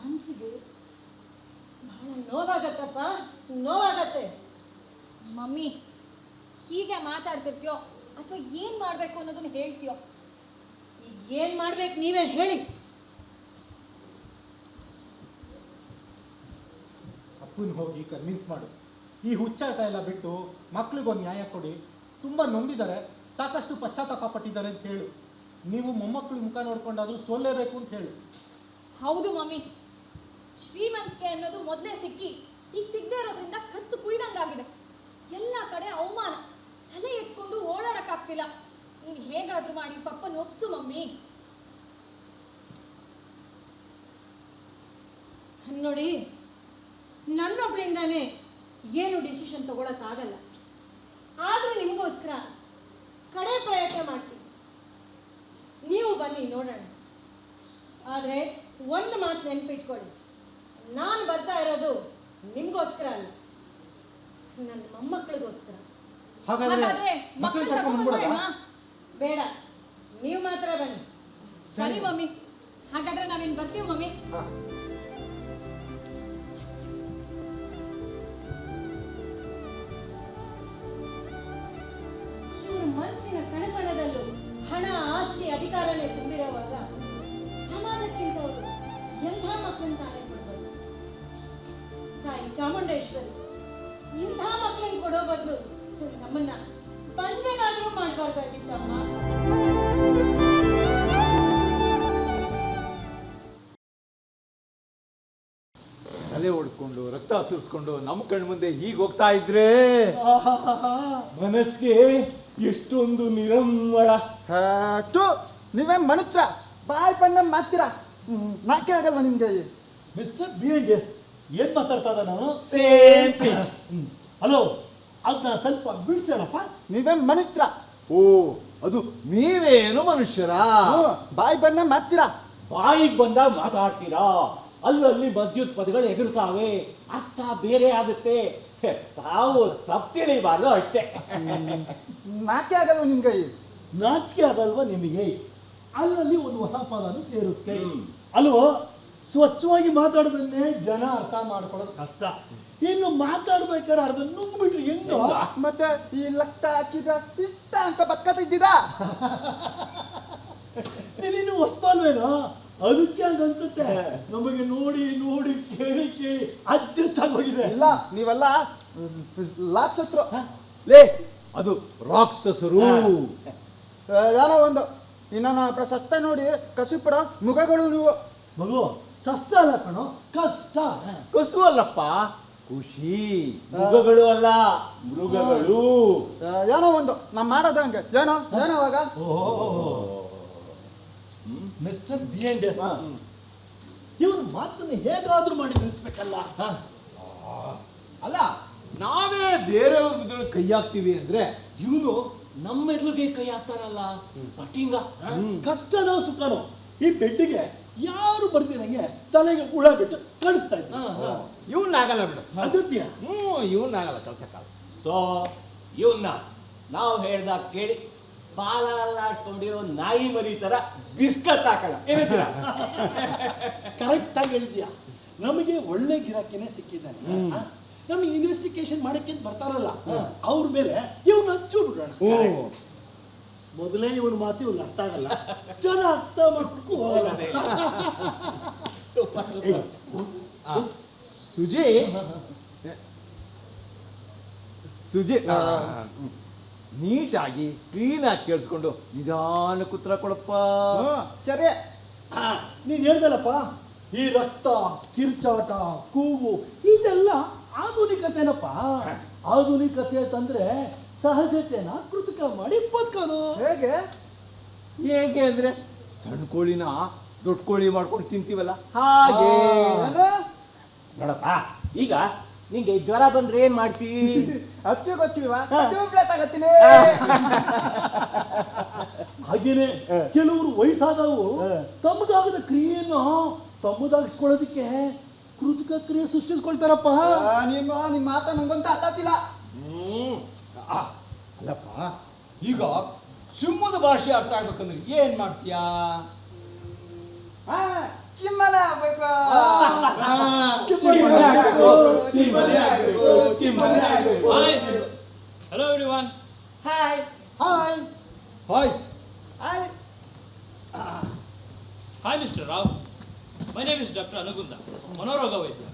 ಮನಸ್ಸಿಗೆ ಬಹಳ ನೋವಾಗತ್ತಪ್ಪ, ನೋವಾಗತ್ತೆ. ಮಮ್ಮಿ, ಹೀಗೆ ಮಾತಾಡ್ತಿರ್ತೀಯೋ ಅಥವಾ ಏನ್ ಮಾಡ್ಬೇಕು ಅನ್ನೋದನ್ನ ಹೇಳ್ತೀಯೋ? ಈಗ ಏನ್ ಮಾಡ್ಬೇಕು ನೀವೇ ಹೇಳಿ. ಅಪ್ಪನ ಹೋಗಿ ಕನ್ವಿನ್ಸ್ ಮಾಡು. ಈ ಹುಚ್ಚಾಟ ಎಲ್ಲ ಬಿಟ್ಟು ಮಕ್ಳಿಗೊಂದು ನ್ಯಾಯ ಕೊಡಿ. ತುಂಬಾ ನೊಂದಿದ್ದಾರೆ, ಸಾಕಷ್ಟು ಪಶ್ಚಾತ್ತಾಪ ಪಟ್ಟಿದ್ದಾರೆ ಅಂತ ಹೇಳು. ನೀವು ಮೊಮ್ಮಕ್ಕಳು ಮುಖ ನೋಡ್ಕೊಂಡಾದ್ರೂ ಸೋಲೇಬೇಕು ಅಂತ ಹೇಳು. ಹೌದು ಮಮ್ಮಿ, ಶ್ರೀಮಂತಿಕೆ ಅನ್ನೋದು ಮೊದಲೇ ಸಿಕ್ಕಿ ಈಗ ಸಿಗದೆ ಇರೋದ್ರಿಂದ ಕತ್ತು ಕುಯ್ದಂಗಾಗಿದೆ. ಎಲ್ಲ ಕಡೆ ಅವಮಾನ, ತಲೆ ಎತ್ಕೊಂಡು ಓಡಾಡಕ್ಕಾಗ್ತಿಲ್ಲ. ನೀನು ಹೇಗಾದ್ರೂ ಮಾಡಿ ಪಪ್ಪನ ಒಪ್ಸು ಮಮ್ಮಿ. ನೋಡಿ, ನನ್ನೊಬ್ಳಿಂದಾನೇ ಏನು ಡಿಸಿಷನ್ ತಗೊಳಕ್ಕಾಗಲ್ಲ. ಆದ್ರೂ ನಿಮಗೋಸ್ಕರ ಕಡೆ ಪ್ರಯತ್ನ ಮಾಡ್ತೀನಿ. ನೀವು ಬನ್ನಿ ನೋಡೋಣ. ಆದರೆ ಒಂದು ಮಾತು ನೆನ್ಪಿಟ್ಕೊಳ್ಳಿ, ನಾನು ಬರ್ತಾ ಇರೋದು ನಿಮ್ಗೋಸ್ಕರ ಅಲ್ಲ, ನನ್ನ ಮೊಮ್ಮಕ್ಕಳಿಗೋಸ್ಕರ. ಹಾಗಾದ್ರೆ ಮಕ್ಕಳು ಕರ್ಕೊಂಡು ಬಂದ್ಬಿಡೋಣ? ಬೇಡ, ನೀವು ಮಾತ್ರ ಬನ್ನಿ. ಸರಿ ಮಮ್ಮಿ, ಹಾಗಾದ್ರೆ ನಾವೇನು ಬರ್ತೀವಿ ಮಮ್ಮಿ. ಇವ್ರ ಮನಸ್ಸಿನ ಕಣಕಣದಲ್ಲೂ ಹಣ, ಆಸ್ತಿ, ಅಧಿಕಾರನೇ ತುಂಬಿರುವಾಗ ಸಮಾಜಕ್ಕಿಂತವರು ಎಂಥ ಮಕ್ಕಳನ್ನ ತಾನೇ ಕೊಡ್ಬೋದು? ತಾಯಿ ಚಾಮುಂಡೇಶ್ವರಿ ಇಂಥ ಮಕ್ಕಳನ್ನ ಕೊಡೋ ಬದಲು ನಮ್ಮನ್ನ ಬಂಜನಾದ್ರೂ ಮಾಡಬಾರ್ದಾಗಿತ್ತಮ್ಮ. ತಲೆ ಹೊಡ್ಕೊಂಡು ರಕ್ತ ಸುರಿಸ್ಕೊಂಡು ನಮ್ಮ ಕಣ್ಮುಂದೆ ಹೀಗೆ ಹೋಗ್ತಾ ಇದ್ರೆ ಮನಸ್ಸಿಗೆ ಎಷ್ಟೊಂದು ನಿರಮ್ಮಳ. ನೀವೇ ಮನುಷ್ಯ ಬಾಯ್ ಬಂದ ಮಾತೀರಾ, ನಾಕೆ ಆಗಲ್ವಾ ನಿಮ್ಗೆ? ಮಿಸ್ಟರ್ B&S ಏನ್ ಮಾತಾಡ್ತಾ ಇದ್ದ ನಾನು? ಸೇಮ್ ಹಲೋ, ಅದನ್ನ ಸ್ವಲ್ಪ ಬಿಡಿಸೋಣಪ್ಪ. ನೀವೇ ಮನುಷ್ಯ, ಓ ಅದು ನೀವೇನು ಮನುಷ್ಯರ? ಬಾಯ್ ಬಂದ ಮಾತೀರಾ. ಬಾಯಿಗೆ ಬಂದಾಗ ಮಾತಾಡ್ತೀರಾ, ಅಲ್ಲಲ್ಲಿ ಮಧ್ಯುತ್ ಪದಗಳು ಎಗರುತ್ತಾವೆ, ಅರ್ಥ ಬೇರೆ ಆಗುತ್ತೆ. ತಾವು ತಪ್ಪು ತಿಳಿಬಾರ್ದು ಅಷ್ಟೇ. ನಾಕೆ ಆಗಲ್ವಾ ನಿಮ್ಗೆ? ನಾಚಿಕೆ ಆಗಲ್ವಾ ನಿಮಗೆ? ಅಲ್ಲಲ್ಲಿ ಒಂದು ಹೊಸ ಪದನು ಸೇರುತ್ತೆ ಅಲ್ವೋ? ಸ್ವಚ್ಛವಾಗಿ ಮಾತಾಡೋದನ್ನೇ ಜನ ಅರ್ಥ ಮಾಡ್ಕೊಳ್ಳೋದು ಕಷ್ಟ. ಇನ್ನು ಮಾತಾಡ್ಬೇಕಾದ್ರೆ ಅರ್ಧ ನುಂಗ್ಬಿಟ್ರಿ ಹೆಂಗ? ಮತ್ತೆ ಈ ಲಕ್ತ ಹಾಕಿದ್ರ ಇಷ್ಟ ಅಂತ ಬಕ್ಕತ್ತಿದ್ದೀರಾ? ನೀನು ಹೊಸಬಲ್ವೇನೋ, ಅದಕ್ಕೆ ಹಂಗ ಅನ್ಸುತ್ತೆ. ನಮಗೆ ನೋಡಿ ನೋಡಿ ಕೇಳಿ ಕೇಳಿ ಅಡ್ಜಸ್ಟ್ ಆಗೋಗಿದೆ. ಇಲ್ಲ, ನೀವೆಲ್ಲ ಲಾಕ್ಷತ್ರು. ಲೇ ಅದು ರಾಕ್ಷಸರು. ಏನೋ ಒಂದು ಇನ್ನ ಪ್ರಶಸ್ತ ನೋಡಿ ಕಸಿಪಡ ಮುಖಗಳು ನೀವು. ಮಗು ಕಷ್ಟ ಅಲ್ಲ ಕಣೋ, ಕಷ್ಟ. ಕಸು ಅಲ್ಲಪ್ಪ, ಖುಷಿ. ಮೃಗಗಳು ಅಲ್ಲ, ಮೃಗಗಳು. ಏನೋ ಒಂದು ನಾ ಮಾಡೋದು ಹಂಗೆ. ಏನೋ ಅವಾಗ ಮಿಸ್ಟರ್ B&S ಇವನ್ ಮಾತನ್ನ ಹೇಗಾದ್ರೂ ಮಾಡಿ ನಿಲ್ಲಿಸ್ಬೇಕಲ್ಲ. ಅಲ್ಲ, ನಾವೇ ಬೇರೆಯವ್ರ ಕೈ ಹಾಕ್ತೀವಿ ಅಂದ್ರೆ ಇವನು ನಮ್ಮೆದ್ಲಿಗೆ ಕೈ ಹಾಕ್ತಾರಲ್ಲ, ಪಟ್ಟಿಂಗ. ಕಷ್ಟನೋ ಸುಖನೋ ಈ ಬೆಡ್ಡಿಗೆ ಯಾರು ಬರ್ತೀರಂಗೆ ತಲೆಗೆ ಹುಳ ಬಿಟ್ಟು ಕಳಿಸ್ತಾ ಇದ್ದ. ಇವನ್ನಾಗಲ್ಲ ಬಿಡು. ಅಗತ್ಯ. ಇವನ್ನಾಗಲ್ಲ ಕಳ್ಸಕ್ಕಾಗ. ಸೊ ಇವನ್ನ ನಾವು ಹೇಳ್ದಾಗ ಕೇಳಿ ಬಾಲ ಅಲ್ಲಾಡ್ಸ್ಕೊಂಡಿರೋ ನಾಯಿ ಮರಿ ತರ ಬಿಸ್ಕತ್ ಹಾಕಲ್ಲ, ಏನಂತೀರ? ಕರೆಕ್ಟ್ ಆಗಿ ಹೇಳಿದ್ಯಾ. ನಮಗೆ ಒಳ್ಳೆ ಗಿರಾಕಿನೇ ಸಿಕ್ಕಿದ್ದಾನೆ. ನಮಗೆ ಇನ್ವೆಸ್ಟಿಗೇಷನ್ ಮಾಡಕ್ಕೆ ಬರ್ತಾರಲ್ಲ ಅವ್ರ ಮೇಲೆ ಇವನು ಹಚ್ಚು ಬಿಡೋಣ. ಮೊದಲೇ ಇವನ್ ಮಾತು ಇವ್ರಿಗೆ ಅರ್ಥ ಆಗಲ್ಲ, ಜನ ಅರ್ಥ ಮಾಡ್ಬಿಟ್ಟು ಹೋಗಲ್ಲ. ಸುಜಿ ಸುಜಿ ನೀಟಾಗಿ ಕ್ಲೀನಾಗಿ ಕೇಳಿಸ್ಕೊಂಡು ನಿಧಾನ ಕೂತ್ರ ಕೊಡಪ್ಪ. ಸರಿ. ನೀನ್ ಹೇಳ್ದಲ್ಲಪ್ಪ, ಈ ರಕ್ತ ಕಿರ್ಚಾಟ ಕೂಗು ಇದೆಲ್ಲ ಆಧುನಿಕತೆನಪ್ಪ. ಆಧುನಿಕತೆ ಅಂತಂದ್ರೆ ಸಹಜತೆನ ಕೃತಕ ಮಾಡಿ ಬದುಕೋದು. ಹೇಗೆ ಹೇಗೆ ಅಂದ್ರೆ ಸಣ್ಣ ಕೋಳಿನ ದೊಡ್ಡ ಕೋಳಿ ಮಾಡ್ಕೊಂಡು ತಿಂತೀವಲ್ಲ ಹಾಗೆ. ನೋಡಪ್ಪ, ಈಗ ನಿಂಗೆ ಜ್ವರ ಬಂದ್ರೆ ಏನ್ ಮಾಡ್ತೀ? ಅಚ್ಚು ಗೊತ್ತಿಲ್ವಾ? ತಗತ್ತೀನಿ. ಹಾಗೇನೆ ಕೆಲವರು ವಯಸ್ಸಾದವು ತಮ್ಮದಾಗದ ಕ್ರಿಯೆಯನ್ನು ತಮ್ಮದಾಗಿಸ್ಕೊಳ್ಳೋದಕ್ಕೆ ಕೃತಕ ಕ್ರಿಯೆ ಸೃಷ್ಟಿಸ್ಕೊಳ್ತಾರಪ್ಪ. ನಿಮ್ಮ ಮಾತ ನಂಗಂತ ಅರ್ಥಾತಿಲ್ಲ. ಅಲ್ಲಪ್ಪ, ಈಗ ಸಿಂಹದ ಭಾಷೆ ಅರ್ಥ ಆಗ್ಬೇಕಂದ್ರೆ ಏನ್ ಮಾಡ್ತೀಯಾ? ಚಿಮ್ಮನ ಆಗ್ಬೇಕು. Hello everyone. Hi hi hi. Hi. Hi Mr. Rao. My name is Dr. Anugunda, ಮನೋರೋಗ ವೈದ್ಯ.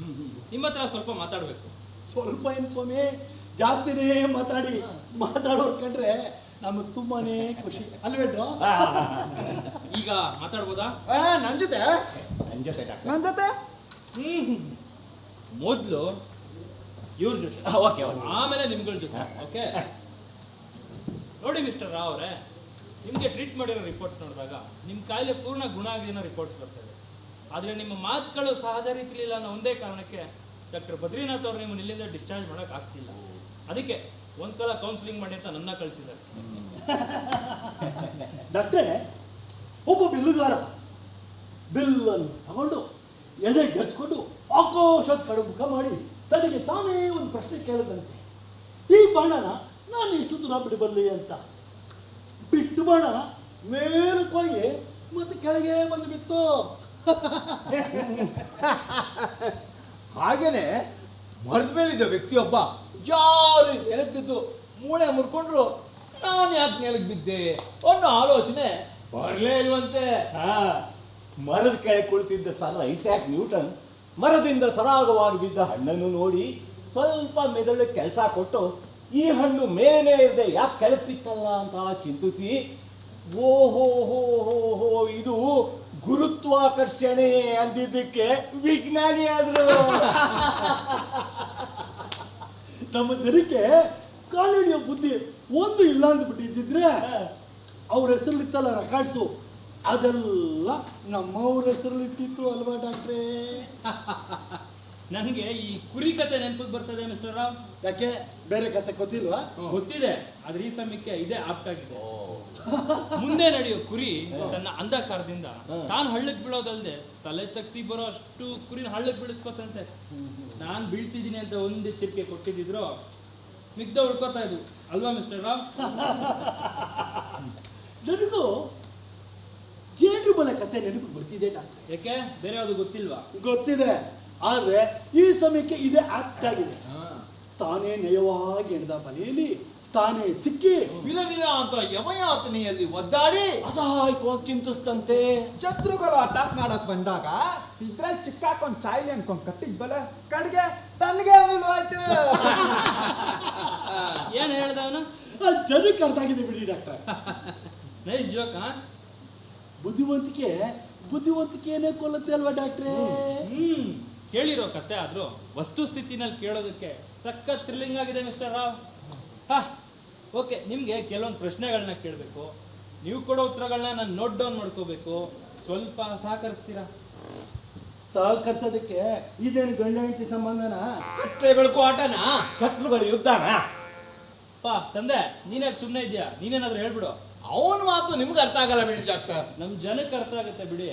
ನಿಮ್ಮ ಹತ್ರ ಸ್ವಲ್ಪ ಮಾತಾಡಬೇಕು. ಸ್ವಲ್ಪ ಏನು ಸ್ವಾಮಿ, ಜಾಸ್ತಿನೇ ಮಾತಾಡೋರ್ ಕಂಡ್ರೆ ನಮಗೆ ತುಂಬಾನೇ ಖುಷಿ ಅಲ್ವೇಡ್ರು? ಈಗ ಮಾತಾಡ್ಬೋದಾ? ನನ್ ಜೊತೆ ನನ್ನ ಜೊತೆ ಮೊದಲು ಇವ್ರ ಜೊತೆ, ಓಕೆ, ಆಮೇಲೆ ನಿಮ್ಗಳ ಜೊತೆ. ಓಕೆ, ನೋಡಿ ಮಿಸ್ಟರ್ ರಾವ್ ಅವರೇ, ನಿಮಗೆ ಟ್ರೀಟ್ ಮಾಡಿರೋ ರಿಪೋರ್ಟ್ ನೋಡಿದಾಗ ನಿಮ್ಮ ಕಾಯಿಲೆ ಪೂರ್ಣ ಗುಣ ಆಗಿರೋ ರಿಪೋರ್ಟ್ಸ್ ಬರ್ತದೆ. ಆದರೆ ನಿಮ್ಮ ಮಾತುಗಳು ಸಹಜ ರೀತಿಲಿಲ್ಲ ಅನ್ನೋ ಒಂದೇ ಕಾರಣಕ್ಕೆ ಡಾಕ್ಟರ್ ಬದ್ರಿನಾಥ್ ಅವರು ನಿಮ್ಮನ್ನು ಇಲ್ಲಿಂದ ಡಿಸ್ಚಾರ್ಜ್ ಮಾಡೋಕೆ ಆಗ್ತಿಲ್ಲ. ಅದಕ್ಕೆ ಒಂದ್ಸಲ ಕೌನ್ಸಿಲಿಂಗ್ ಮಾಡಿ ಅಂತ ನನ್ನ ಕಳಿಸಿದ್ದಾರೆ. ಡಾಕ್ಟ್ರೇ, ಒಬ್ಬ ಬಿಲ್ಲುಗಾರ ಬಿಲ್ಲನ್ನು ತಗೊಂಡು ಎದೆ ಗೆರ್ಸ್ಕೊಂಡು ಆಕಾಶದ ಕಡೆ ಮುಖ ಮಾಡಿ ತನಗೆ ತಾನೇ ಒಂದು ಪ್ರಶ್ನೆ ಕೇಳದಂತೆ, ಈ ಬಾಣನ ನಾನು ಎಷ್ಟು ದೂರ ಬಿಡಬಲ್ಲೆ ಅಂತ. ಬಿಟ್ಟು ಬಾಣ ಮೇಲಕ್ಕೆ ಹೋಗಿ ಮತ್ತೆ ಕೆಳಗೆ ಬಂದು ಬಿತ್ತು. ಹಾಗೇನೆ ಮರದ ಮೇಲಿದ್ದ ವ್ಯಕ್ತಿಯೊಬ್ಬ ಜಾರಿ ನೆಲಕ್ಕೆ ಬಿದ್ದು ಮೂಳೆ ಮುರ್ಕೊಂಡ್ರು. ನಾನು ಯಾಕೆ ನೆಲಕ್ಕೆ ಬಿದ್ದೆ ಅನ್ನೋ ಆಲೋಚನೆ ಬರಲೇ ಇಲ್ವಂತೆ. ಮರದ ಕೆಳಗೆ ಕುಳಿತಿದ್ದ ಸರ್ ಐಸಾಕ್ ನ್ಯೂಟನ್ ಮರದಿಂದ ಸರಾಗವಾಗಿ ಬಿದ್ದ ಹಣ್ಣನ್ನು ನೋಡಿ ಸ್ವಲ್ಪ ಮೆದುಳು ಕೆಲಸ ಕೊಟ್ಟು ಈ ಹಣ್ಣು ಮೇಲೆ ಇರದೆ ಯಾಕೆ ಕೆಳಗೆ ಬಿತ್ತಲ್ಲ ಅಂತ ಚಿಂತಿಸಿ, ಓಹೋ ಹೋ ಹೋ ಹೋ ಇದು ಗುರುತ್ವಾಕರ್ಷಣೆ ಅಂದಿದ್ದಕ್ಕೆ ವಿಜ್ಞಾನಿ ಆದ್ರು. ನಮ್ಮ ಜನಕ್ಕೆ ಕಾಲಿಡಿಯೋ ಬುದ್ಧಿ ಒಂದು ಇಲ್ಲ ಅಂದ್ಬಿಟ್ಟಿದ್ದಿದ್ರೆ ಅವ್ರ ಹೆಸರಲ್ಲಿತ್ತಲ್ಲ ರೆಕಾರ್ಡ್ಸು ಅದೆಲ್ಲ ನಮ್ಮವ್ರ ಹೆಸರಲ್ಲಿತ್ತಿತ್ತು ಅಲ್ವಾ ಡಾಕ್ಟ್ರೇ? ನನಗೆ ಈ ಕುರಿ ಕತೆ ನೆನಪಿಗೆ ಬರ್ತದೆ ಮಿಸ್ಟರ್ ರಾವ್. ಯಾಕೆ ಬೇರೆ ಕತೆ ಗೊತ್ತಿಲ್ವಾ? ಗೊತ್ತಿದೆ, ಆದ್ರೆ ಈ ಸಮಯಕ್ಕೆ ಇದೇ ಆಪ್ಟ್ ಆಗಿದೆ. ಮುಂದೆ ನಡೆಯೋ ಕುರಿ ತನ್ನ ಅಂಧಕಾರದಿಂದ ತಾನು ಹಳ್ಳಕ್ ಬೀಳೋದಲ್ದೆ ತಲೆ ತಗ್ಸಿ ಬರೋ ಅಷ್ಟು ಕುರಿನ ಹಳ್ಳಕ್ ಬೀಳಿಸ್ಕೊತಂತೆ. ನಾನ್ ಬೀಳ್ತಿದ್ದೀನಿ ಅಂತ ಒಂದು ಎಚ್ಚರಿಕೆ ಕೊಟ್ಟಿದ್ರು ಮಿಗ್ದ ಉಳ್ಕೋತಾ ಇದ್ವು ಅಲ್ವಾ ಮಿಸ್ಟರ್ ರಾವ್? ನನಗೂ ಜೇನು ಬಲ ಕತೆ ನೆನಪಿಗೆ ಬರ್ತಿದೆ ಡಾಕ್ಟ್ರೆ. ಯಾಕೆ ಬೇರೆ ಯಾವುದು ಗೊತ್ತಿಲ್ವಾ? ಗೊತ್ತಿದೆ, ಆದ್ರೆ ಈ ಸಮಯಕ್ಕೆ ಇದೇ ಆಕ್ಟ್ ಆಗಿದೆ. ತಾನೇ ನಯವಾಗಿ ಎಣೆದ ಬಲೆಯಲ್ಲಿ ತಾನೇ ಸಿಕ್ಕಿ ವಿಲ ವಿಲ ಅಂತ ಯಮಯಾತನೆಯಲ್ಲಿ ಒದ್ದಾಡಿ ಅಸಹಾಯಕವಾಗಿ ಚಿಂತಿಸ್ತಂತೆ. ಶತ್ರುಗಳು ಅಟ್ಯಾಕ್ ಮಾಡಕ್ ಬಂದಾಗ ಇದ್ರಲ್ಲಿ ಚಿಕ್ಕಾಕೊಂಡ್ ಚಾಯ್ಲಿ ಅನ್ಕೊಂಡ್ ಕಟ್ಟಿದ್ ಬಲೆ ಕಡ್ಗೆ ತನ್ಗೆ ಆಯ್ತು. ಏನ್ ಹೇಳ್ದ ಅವನು? ಜನಕ್ಕೆ ಅರ್ಥ ಆಗಿದೆ ಬಿಡಿ ಡಾಕ್ಟ್ರೆ. Nice joke. ಬುದ್ಧಿವಂತಿಕೆಯೇ ಕೊಲ್ಲತ್ತೆ ಅಲ್ವಾ ಡಾಕ್ಟ್ರೇ? ಕೇಳಿರೋ ಕತೆ ಆದ್ರೂ ವಸ್ತು ಸ್ಥಿತಿನಲ್ಲಿ ಕೇಳೋದಕ್ಕೆ ಸಖತ್ ಥ್ರಿಲ್ಲಿಂಗ್ ಆಗಿದೆ ಮಿಸ್ಟರ್ ರಾವ್. ಹಾ ಓಕೆ, ನಿಮ್ಗೆ ಕೆಲವೊಂದು ಪ್ರಶ್ನೆಗಳನ್ನ ಕೇಳಬೇಕು. ನೀವು ಕೊಡೋ ಉತ್ತರಗಳನ್ನ ನಾನು ನೋಟ್ ಡೌನ್ ಮಾಡ್ಕೋಬೇಕು. ಸ್ವಲ್ಪ ಸಹಕರಿಸ್ತೀರಾ? ಸಹಕರಿಸೋದಕ್ಕೆ ಇದೇನು ಗಂಡ ಹೆಂಡತಿ ಸಂಬಂಧನ? ಕತ್ತೆ ಬೆಳಕು ಆಟನಾ? ಶತ್ರುಗಳ ಯುದ್ಧನ? ತಂದೆ ನೀನ್ಯಾಕೆ ಸುಮ್ಮನೆ ಇದೆಯಾ? ನೀನೇನಾದ್ರೂ ಹೇಳ್ಬಿಡು. ಅವನ ಮಾತು ನಿಮ್ಗೆ ಅರ್ಥ ಆಗಲ್ಲ ಬಿಡಿ ಡಾಕ್ಟರ್. ನಮ್ ಜನಕ್ಕೆ ಅರ್ಥ ಆಗುತ್ತೆ ಬಿಡಿ.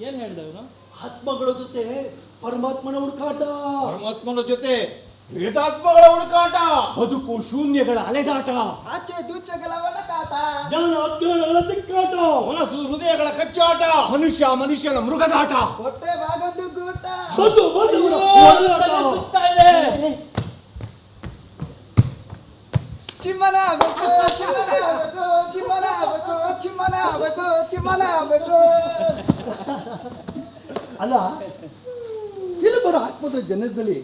ಏನ್ ಹೇಳ್ದ ಅವನು? ಆತ್ಮಗಳ ಜೊತೆ ಪರಮಾತ್ಮನ ಹುಡುಕಾಟ, ಪರಮಾತ್ಮನ ಜೊತೆ ಪ್ರೇತಾತ್ಮಗಳ ಹುಡುಕಾಟ, ಬದುಕು ಶೂನ್ಯಗಳ ಅಲೆದಾಟ, ಆಚೆ ದೂಚೆಗಳ ಒಡಕಾಟ, ಜ್ಞಾನ ಅಜ್ಞಾನಗಳ ತಿಕ್ಕಾಟ, ಮನಸ್ಸು ಹೃದಯಗಳ ಕಚ್ಚಾಟ, ಮನುಷ್ಯನ ಮೃಗದಾಟ, ಹೊಟ್ಟೆ ಬಾಗದ್ದು ಗೂಟ, ಬಂದು ಸುತ್ತಾ ಇದೆ. ಚಿಮ್ಮನ ಬೇಕು ಚಿಮ್ಮನ ಬೇಕು ಚಿಮ್ಮನ ಬೇಕು ಚಿಮ್ಮನ ಬೇಕು ಚಿಮ್ಮನ ಬೇಕು. ಅಲ್ಲ, ಇಲ್ಲಿ ಬರೋ ಆಸ್ಪತ್ರೆ ಜನದಲ್ಲಿ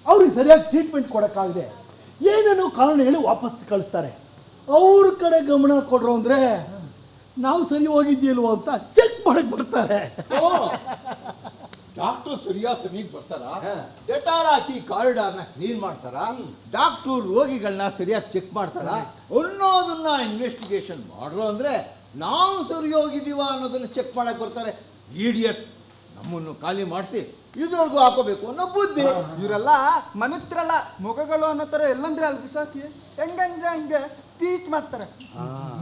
ಅವ್ರಿಗೆ ಸರಿಯಾಗಿ ಟ್ರೀಟ್ಮೆಂಟ್ ಕೊಡೋಕ್ಕಾಗದೆ ಏನೇನೋ ಕಾರಣ ಹೇಳಿ ವಾಪಸ್ ಕಳಿಸ್ತಾರೆ. ಅವ್ರ ಕಡೆ ಗಮನ ಕೊಡ್ರು ಅಂದ್ರೆ ನಾವು ಸರಿ ಹೋಗಿದ್ದೀಲ್ವೋ ಅಂತ ಚೆಕ್ ಮಾಡಕ್ ಬರ್ತಾರೆ. ಡಾಕ್ಟರ್ ಸರಿಯಾದ ಸಮಯಕ್ಕೆ ಬರ್ತಾರ, ಡೆಟಾಲ್ ಹಾಕಿ ಕಾರಿಡಾರ್ನ ಕ್ಲೀನ್ ಮಾಡ್ತಾರ, ಡಾಕ್ಟ್ರು ರೋಗಿಗಳನ್ನ ಸರಿಯಾಗಿ ಚೆಕ್ ಮಾಡ್ತಾರ ಅನ್ನೋದನ್ನ ಇನ್ವೆಸ್ಟಿಗೇಷನ್ ಮಾಡ್ರು ಅಂದ್ರೆ ನಾವು ಸರಿ ಹೋಗಿದೀವ ಅನ್ನೋದನ್ನ ಚೆಕ್ ಮಾಡಕ್ ಬರ್ತಾರೆ. ಇಡಿಯಟ್, ನಮ್ಮನ್ನು ಖಾಲಿ ಮಾಡಿಸಿ ಇದ್ರೊಳಗೂ ಹಾಕೋಬೇಕು ಅನ್ನೋ ಬುದ್ಧಿ. ಇವರೆಲ್ಲ ಮನುಷ್ಯರಲ್ಲ, ಮುಖಗಳು ಅನ್ನೋ ಥರ ಎಲ್ಲಂದ್ರೆ ಅಲ್ಲಿ ಬಿಸಾಕಿ ಹೆಂಗಂದ್ರೆ ಹಂಗೆ ಟೀಚ್ ಮಾಡ್ತಾರೆ.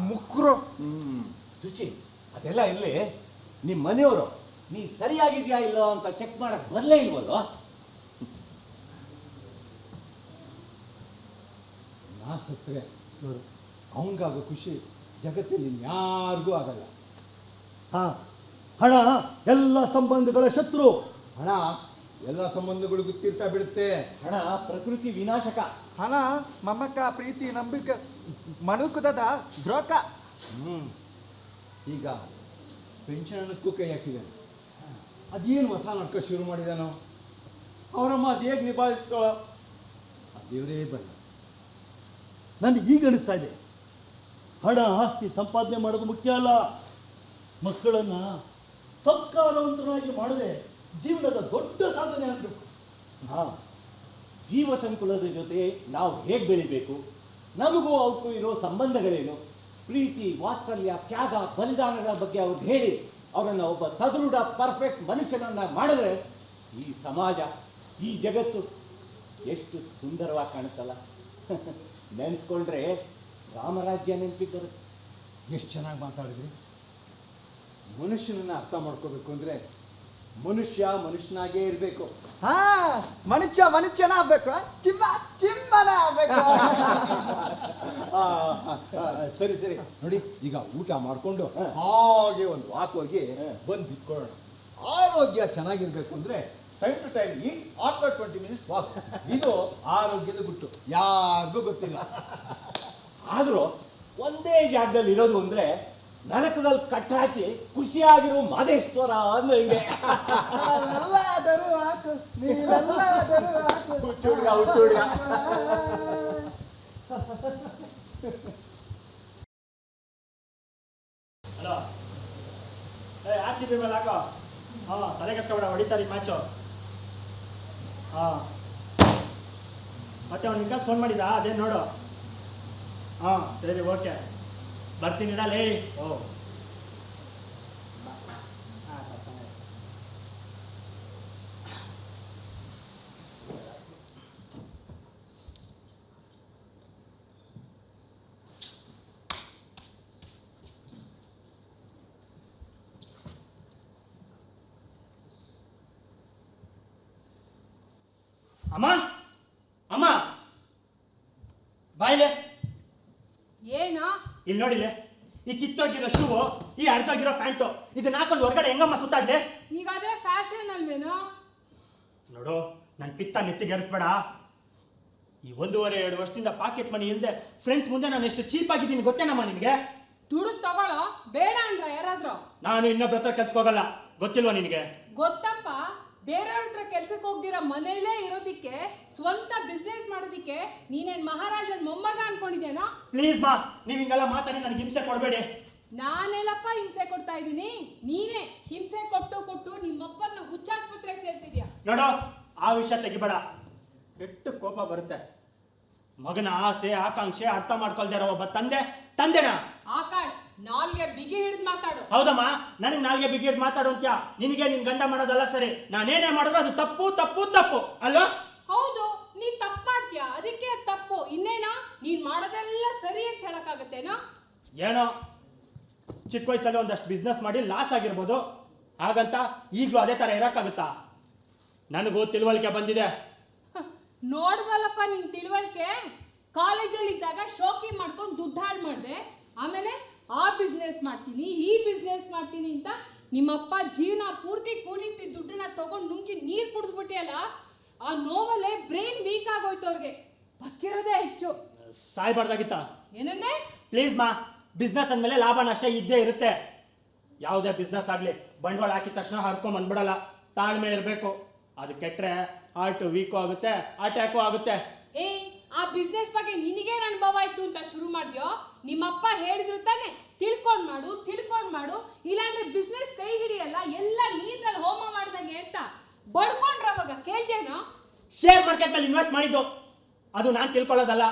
ಮುಕ್ರು. ಶುಚಿ, ಅದೆಲ್ಲ ಇರ್ಲಿ. ನಿಮ್ಮ ಮನೆಯವರು ನೀ ಸರಿಯಾಗಿದ್ಯಾ ಇಲ್ಲ ಅಂತ ಚೆಕ್ ಮಾಡಕ್ ಬರ್ಲೇ ಇಲ್ವಲ್ವ? ನಾ ಸತ್ರೆ ಅವನಿಗಾಗೋ ಖುಷಿ ಜಗತ್ತಲ್ಲಿ ಯಾರಿಗೂ ಆಗಲ್ಲ. ಹಣ ಎಲ್ಲ ಸಂಬಂಧಗಳ ಶತ್ರು. ಹಣ ಎಲ್ಲ ಸಂಬಂಧಗಳು ಗೊತ್ತಿರ್ತಾ ಬಿಡುತ್ತೆ. ಹಣ ಪ್ರಕೃತಿ ವಿನಾಶಕ. ಹಣ ಮಮಕ ಪ್ರೀತಿ ನಂಬಿಕೆ ಮನುಕುದದ ದ್ರೋಕ. ಈಗ ಪೆನ್ಷನಕ್ಕೂ ಕೈ ಹಾಕಿದ್ದಾನೆ. ಅದೇನು ಹೊಸ ನಾಟಕ ಶುರು ಮಾಡಿದಾನೋ, ಅವರಮ್ಮ ಅದು ಹೇಗೆ ನಿಭಾಯಿಸ್ತಾಳೋ ದೇವರೇ ಬರಲ್ಲ. ನನಗೆ ಈಗ ಅನಿಸ್ತಾ ಇದೆ, ಹಣ ಆಸ್ತಿ ಸಂಪಾದನೆ ಮಾಡೋದು ಮುಖ್ಯ ಅಲ್ಲ, ಮಕ್ಕಳನ್ನ ಸಂಸ್ಕಾರವಂತರಾಗಿ ಮಾಡದೆ ಜೀವನದ ದೊಡ್ಡ ಸಾಧನೆ ಆಗಬೇಕು. ಜೀವ ಸಂಕುಲದ ಜೊತೆ ನಾವು ಹೇಗೆ ಬೆಳಿಬೇಕು, ನಮಗೂ ಅವಕ್ಕೂ ಇರೋ ಸಂಬಂಧಗಳೇನು, ಪ್ರೀತಿ ವಾತ್ಸಲ್ಯ ತ್ಯಾಗ ಬಲಿದಾನಗಳ ಬಗ್ಗೆ ಅವ್ರಿಗೆ ಹೇಳಿ ಅವರನ್ನು ಒಬ್ಬ ಸದೃಢ ಪರ್ಫೆಕ್ಟ್ ಮನುಷ್ಯನನ್ನ ಮಾಡಿದ್ರೆ ಈ ಸಮಾಜ, ಈ ಜಗತ್ತು ಎಷ್ಟು ಸುಂದರವಾಗಿ ಕಾಣುತ್ತಲ್ಲ. ನೆನೆಸ್ಕೊಂಡ್ರೆ ರಾಮರಾಜ್ಯ ನೆನಪಿಗೆ ಬರುತ್ತೆ. ಎಷ್ಟು ಚೆನ್ನಾಗಿ ಮಾತಾಡಿದ್ರಿ. ಮನುಷ್ಯನನ್ನ ಅರ್ಥ ಮಾಡ್ಕೋಬೇಕು ಅಂದ್ರೆ ಮನುಷ್ಯ ಮನುಷ್ಯನಾಗೇ ಇರಬೇಕು. ಮನುಷ್ಯನ ಆಗ್ಬೇಕು, ಚಿಮ್ಮನ ಆಗ್ಬೇಕು. ಸರಿ ಸರಿ ನೋಡಿ, ಈಗ ಊಟ ಮಾಡಿಕೊಂಡು ಹಾಗೆ ಒಂದು ವಾಕ್ ಹೋಗಿ ಬಂದು ಬಿತ್ಕೊಳ್ಳೋಣ. ಆರೋಗ್ಯ ಚೆನ್ನಾಗಿರ್ಬೇಕು ಅಂದ್ರೆ ಟೈಮ್ ಟು ಟೈಮ್ ಈ ಆಫ್ಟರ್ 20 minutes ವಾಕ್. ಇದು ಆರೋಗ್ಯದ ಗುಟ್ಟು, ಯಾರಿಗೂ ಗೊತ್ತಿಲ್ಲ. ಆದರೂ ಒಂದೇ ಜಾಗದಲ್ಲಿ ಇರೋದು ಅಂದ್ರೆ ನರಕದಲ್ಲಿ ಕಟ್ಟಾಕಿ ಖುಷಿಯಾಗಿರೋ ಮಾದೇಶ್ವರ ಅಂದ್ರೆ ಹಿಂಗೆ. ಎಲ್ಲಾದರೂ ಹಾಕು ನೀವೆಲ್ಲಾದರೂ ಹಾಕು. ಹುಚ್ಚುಡ್ಗ RCB ಮೇಲೆ ಹಾಕೋ. ತಲೆ ಕೆಡ್ಸ್ಕೊಬೇಡ, ಹೊಡಿತಾರೆ ಈ ಮ್ಯಾಚು. ಮತ್ತೆ ಅವ್ನು ನಿಂಗೆ ಫೋನ್ ಮಾಡಿದ, ಅದೇನು ನೋಡು. ಸರಿ, ಓಕೆ, ಬರ್ತೀನಿ ಇಡಲೇ. ಅಮ್ಮ ಅಮ್ಮ ಬಾಯ್ಲೆ. ಏನೋ ಇಲ್ಲಿ ನೋಡಿಲೆ, ಈ ಕಿತ್ತೋಗಿರೋ ಶೂ, ಈ ಅರ್ಧೋಗಿರೋ ಪ್ಯಾಂಟು, ಇದನ್ನ ಹಾಕೊಂಡು ಹೊರಗಡೆ ಹೆಂಗಮ್ಮ ಸುತ್ತಾಡ್ಲೆ? ಈಗ ಅದೇ ಫ್ಯಾಷನ್ ಅಲ್ವೇನೋ. ನೋಡು, ನನ್ನ ಪಿತ್ತ ನೆತ್ತಿಗೆರಿಸ್ಬೇಡ. ಈ 1.5-2 ವರ್ಷದಿಂದ ಪಾಕೆಟ್ ಮನಿ ಇಲ್ಲದೆ ಫ್ರೆಂಡ್ಸ್ ಮುಂದೆ ನಾನು ಎಷ್ಟು ಚೀಪ್ ಆಗಿದ್ದೀನಿ ಗೊತ್ತೇನಮ್ಮ ನಿನಗೆ? ದುಡ್ಡು ತಗೊಳ್ಳೋ, ಬೇಡ ಅಂದ್ರ ಯಾರಾದ್ರೂ? ನಾನು ಇನ್ನೊಬ್ಬರ ಹತ್ರ ಕೆಲ್ಸಕ್ಕೋಗಲ್ಲ, ಗೊತ್ತಿಲ್ವಾ ನಿನಗೆ? ಗೊತ್ತಪ್ಪ, ಬೇರೆಯವ್ರ ಹತ್ರ ಕೆಲ್ಸಕ್ಕೆ ಹೋಗ್ದಿರ ಮನೇಲೇ ಇರೋದಿಕ್ಕೆ, ಸ್ವಂತ ಬಿಸ್ನೆಸ್ ಮಾಡೋದಿಕ್ಕೆ ನೀನೇನ್ ಮಹಾರಾಜನ್ ಮೊಮ್ಮಗ ಅನ್ಕೊಂಡಿದ್ದೇನೋ? ಪ್ಲೀಸ್ ಮಾ, ನೀವು ಹಿಂಗೆಲ್ಲ ಮಾತಾಡಿ ನನಗೆ ಹಿಂಸೆ ಕೊಡಬೇಡಿ. ನಾನೆಲ್ಲಪ್ಪ ಹಿಂಸೆ ಕೊಡ್ತಾ ಇದ್ದೀನಿ? ನೀನೇ ಹಿಂಸೆ ಕೊಟ್ಟು ಕೊಟ್ಟು ನಿಮ್ಮಪ್ಪನ ಹುಚ್ಚಾಸ್ಪತ್ರೆಗೆ ಸೇರಿಸಿದ್ಯಾ. ನೋಡು, ಆ ವಿಷಯ ತೆಗಿಬೇಡ, ಕೆಟ್ಟ ಕೋಪ ಬರುತ್ತೆ. ಮಗನ ಆಸೆ ಆಕಾಂಕ್ಷೆ ಅರ್ಥ ಮಾಡ್ಕೊಳ್ದೇ ಇರೋ ಒಬ್ಬ ತಂದೆನಾ? ಆಕಾಶ್, ನಾಲ್ಗೆ ಬಿಗಿ ಹಿಡಿದು ಮಾತಾಡು. ಹೌದಮ್ಮ, ನನಗೆ ನಾಲ್ಗೆ ಬಿಗಿ ಹಿಡಿದು ಮಾತಾಡು ಅಂತ್ಯಾ? ನಿನಗೆ ನಿನ್ ಗಂಡ ಮಾಡೋದಲ್ಲ ಸರಿ, ನಾನೇನೇ ಮಾಡಿದ್ರು ಅದು ತಪ್ಪು ತಪ್ಪು ತಪ್ಪು ಅಲ್ವಾ? ಹೌದು, ನೀನ್ ತಪ್ಪು ಮಾಡ್ತೀಯಾ, ಅದಕ್ಕೆ ತಪ್ಪು. ಇನ್ನೇನೋ ನೀನ್ ಮಾಡೋದೆಲ್ಲ ಸರಿ ಅಂತ ಹೇಳಕ್ಕಾಗತ್ತೇನೋ? ಏನೋ ಚಿಕ್ಕ ವಯಸ್ಸಲ್ಲಿ ಒಂದಷ್ಟು ಬಿಸ್ನೆಸ್ ಮಾಡಿ ಲಾಸ್ ಆಗಿರ್ಬೋದು, ಹಾಗಂತ ಈಗಲೂ ಅದೇ ತರ ಇರಕ್ಕಾಗುತ್ತಾ? ನನಗೂ ತಿಳುವಳಿಕೆ ಬಂದಿದೆ. ನೋಡ್ದಲ್ಲಪ್ಪ ನಿನ್ ತಿಳುವಳಿಕೆ. ಕಾಲೇಜಲ್ಲಿ ಇದ್ದಾಗ ಶೋಕಿ ಮಾಡ್ಕೊಂಡು ದುಡ್ಡು ಹಾಳು ಮಾಡಿದೆ, ಆಮೇಲೆ ಆ ಬಿಸ್ನೆಸ್ ಮಾಡ್ತೀನಿ ಈ ಬಿಸ್ನೆಸ್ ಮಾಡ್ತೀನಿ ಅಂತ ನಿಮ್ಮಪ್ಪ ಜೀವನ ಪೂರ್ತಿ ಕೂಡಿಟ್ಟಿದ್ದ ದುಡ್ಡನ್ನ ತಗೊಂಡು ನುಂಗಿ ನೀರು ಕುಡಿದ್ಬಿಟ್ಟಿಯಲ್ಲ, ಆ ನೋವಲ್ಲೇ ಬ್ರೈನ್ ವೀಕ್ ಆಗೋಯ್ತು ಅವ್ರಿಗೆ. ಬಕ್ಕಿರೋದೇ ಹೆಚ್ಚು. ಸಾಯ್ಬಾರ್ದಾಗಿತ್ತ? ಏನಂದೆ? ಪ್ಲೀಸ್ ಮಾ, ಬಿಸ್ನೆಸ್ ಅಂದಮೇಲೆ ಲಾಭ ನಷ್ಟ ಇದ್ದೇ ಇರುತ್ತೆ. ಯಾವುದೇ ಬಿಸ್ನೆಸ್ ಆಗಲಿ ಬಂಡವಾಳ ಹಾಕಿದ ತಕ್ಷಣ ಹರ್ಕೊಂಡ್ ಬಂದ್ಬಿಡಲ್ಲ, ತಾಳ್ಮೆ ಇರಬೇಕು. ಅದು ಕೆಟ್ಟರೆ ಹಾರ್ಟ್ ವೀಕು ಆಗುತ್ತೆ, ಅಟ್ಯಾಕು ಆಗುತ್ತೆ. ಆ ಬಿಸ್ನೆಸ್ ಬಗ್ಗೆ ನಿನಗೇನು ಅನುಭವ ಆಯ್ತು ಅಂತ ಶುರು ಮಾಡ್ದ್ಯೋ? ನಿಮ್ಮಪ್ಪ ಹೇಳಿದ್ರು ತಾನೆ, ತಿಳ್ಕೊಂಡ್ ಮಾಡು, ಇಲ್ಲಾಂದ್ರೆ ಬಿಸ್ನೆಸ್ ಕೈ ಹಿಡಿಯಲ್ಲ, ಎಲ್ಲ ನೀರ್ನಲ್ಲಿ ಹೋಮ ಮಾಡ್ದಂಗೆ ಅಂತ ಬಡ್ಕೊಂಡ್ರ ಅವಾಗ ಕೇಳ್ತೇನೋ? ಶೇರ್ ಮಾರ್ಕೆಟ್ ನಲ್ಲಿ ಇನ್ವೆಸ್ಟ್ ಮಾಡಿದ್ದು, ಅದು ನಾನು ತಿಳ್ಕೊಳ್ಳೋದಲ್ಲ,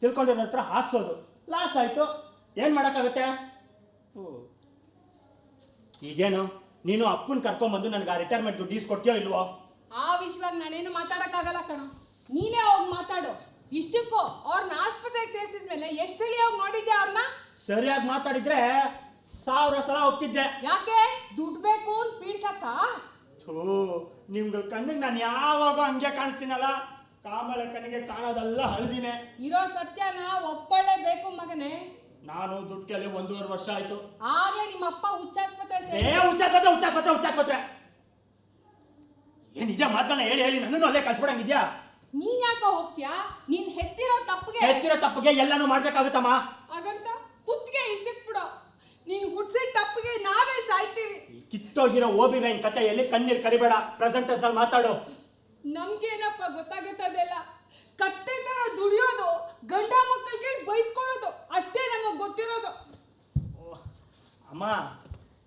ತಿಳ್ಕೊಂಡಿರೋ ಹತ್ರ ಹಾಕ್ಸೋದು. ಲಾಸ್ ಆಯ್ತು, ಏನ್ ಮಾಡಕ್ಕಾಗುತ್ತೆ? ಈಗೇನು ನೀನು ಅಪ್ಪನ್ ಕರ್ಕೊಂಡ್ಬಂದು ನನಗೆ ಆ ರಿಟೈರ್ಮೆಂಟ್ ದುಡ್ಡು ಕೊಡ್ತೀಯೋ ಇಲ್ವೋ? ಆ ವಿಷಯವಾಗಿ ನಾನೇನು ಮಾತಾಡಕ್ಕಾಗಲ್ಲ ಕಣೋ, ನೀನೇ ಹೋಗಿ ಮಾತಾಡು. ಇಷ್ಟಕ್ಕೂ ಅವ್ರನ್ನ ಆಸ್ಪತ್ರೆಗೆ ಸೇರಿಸಿದ್ಮೇಲೆ ಎಷ್ಟು ಸಲ ಹೋಗಿ ನೋಡಿದ್ಯಾ ಅವ್ರನ್ನ? ಸರಿಯಾಗಿ ಮಾತಾಡಿದ್ರೆ 1000 ಸಲ ಹೋಗ್ತಿದ್ದೆ. ಯಾಕೆ? ದುಡ್ಡು ಬೇಕು ಅಂತ ಪೀಡ್ಸಕ್ಕ? ನಿಮ್ಗಳ ಕಣ್ಣಿಗೆ ನಾನು ಯಾವಾಗ ಹಂಗೆ ಕಾಣಿಸ್ತೀನಲ್ಲ, ಕಾಮಳ ಕಣ್ಣಿಗೆ ಕಾಣೋದಲ್ಲ ಹಳದಿನೇ. ಇರೋ ಸತ್ಯನ ಒಪ್ಪಳ್ಳೇಬೇಕು ಮಗನೇ. ನಾನು ದುಡ್ಡಲ್ಲಿ 1.5 ವರ್ಷ ಆಯ್ತು. ಆಗ್ಲೇ ನಿಮ್ಮಪ್ಪ ಹುಚ್ಚಾಸ್ಪತ್ರೆ ಹುಚ್ಚಾಸ್ಪತ್ರೆ ಏನಿದೆ ಮಾತನ್ನ ಹೇಳಿ ನನ್ನನ್ನು ಅಲ್ಲೇ ಕಳ್ಸ್ಬಿಡಂಗಿದ್ಯಾ? ನೀನ್ ಯಾಕ ಹೋಗ್ತೀಯಾ? ನೀನ್ ಹೆತ್ತಿರೋ ತಪ್ಪಿಗೆ ಎಲ್ಲಾನು ಮಾಡ್ಬೇಕಾಗುತ್ತಮ್ಮ. ಹಾಗಂತ ಕುತ್ತಿಗೆ ಇಸಿಕ್ಬಿಡು. ನೀನ್ ಹುಡ್ಸಿದ ತಪ್ಪಿಗೆ ನಾವೇ ಸಾಯ್ತೀವಿ. ಕಿತ್ತೋಗಿರೋ ಓಬಿ ಲೈನ್ ಕಥೆಯಲ್ಲಿ ಕಣ್ಣೀರ್ ಕರಿಬೇಡ, ಪ್ರೆಸೆಂಟರ್ಸ್ ಅಲ್ಲಿ ಮಾತಾಡು. ನಮ್ಗೇನಪ್ಪ ಗೊತ್ತಾಗುತ್ತದೆಲ್ಲ? ಕತ್ತೆ ತರ ದುಡಿಯೋದು, ಗಂಡ ಮಕ್ಕಳಿಗೆ ಬಯಸ್ಕೊಳ್ಳೋದು ಅಷ್ಟೇ ನಮಗ್ ಗೊತ್ತಿರೋದು. ಅಮ್ಮ,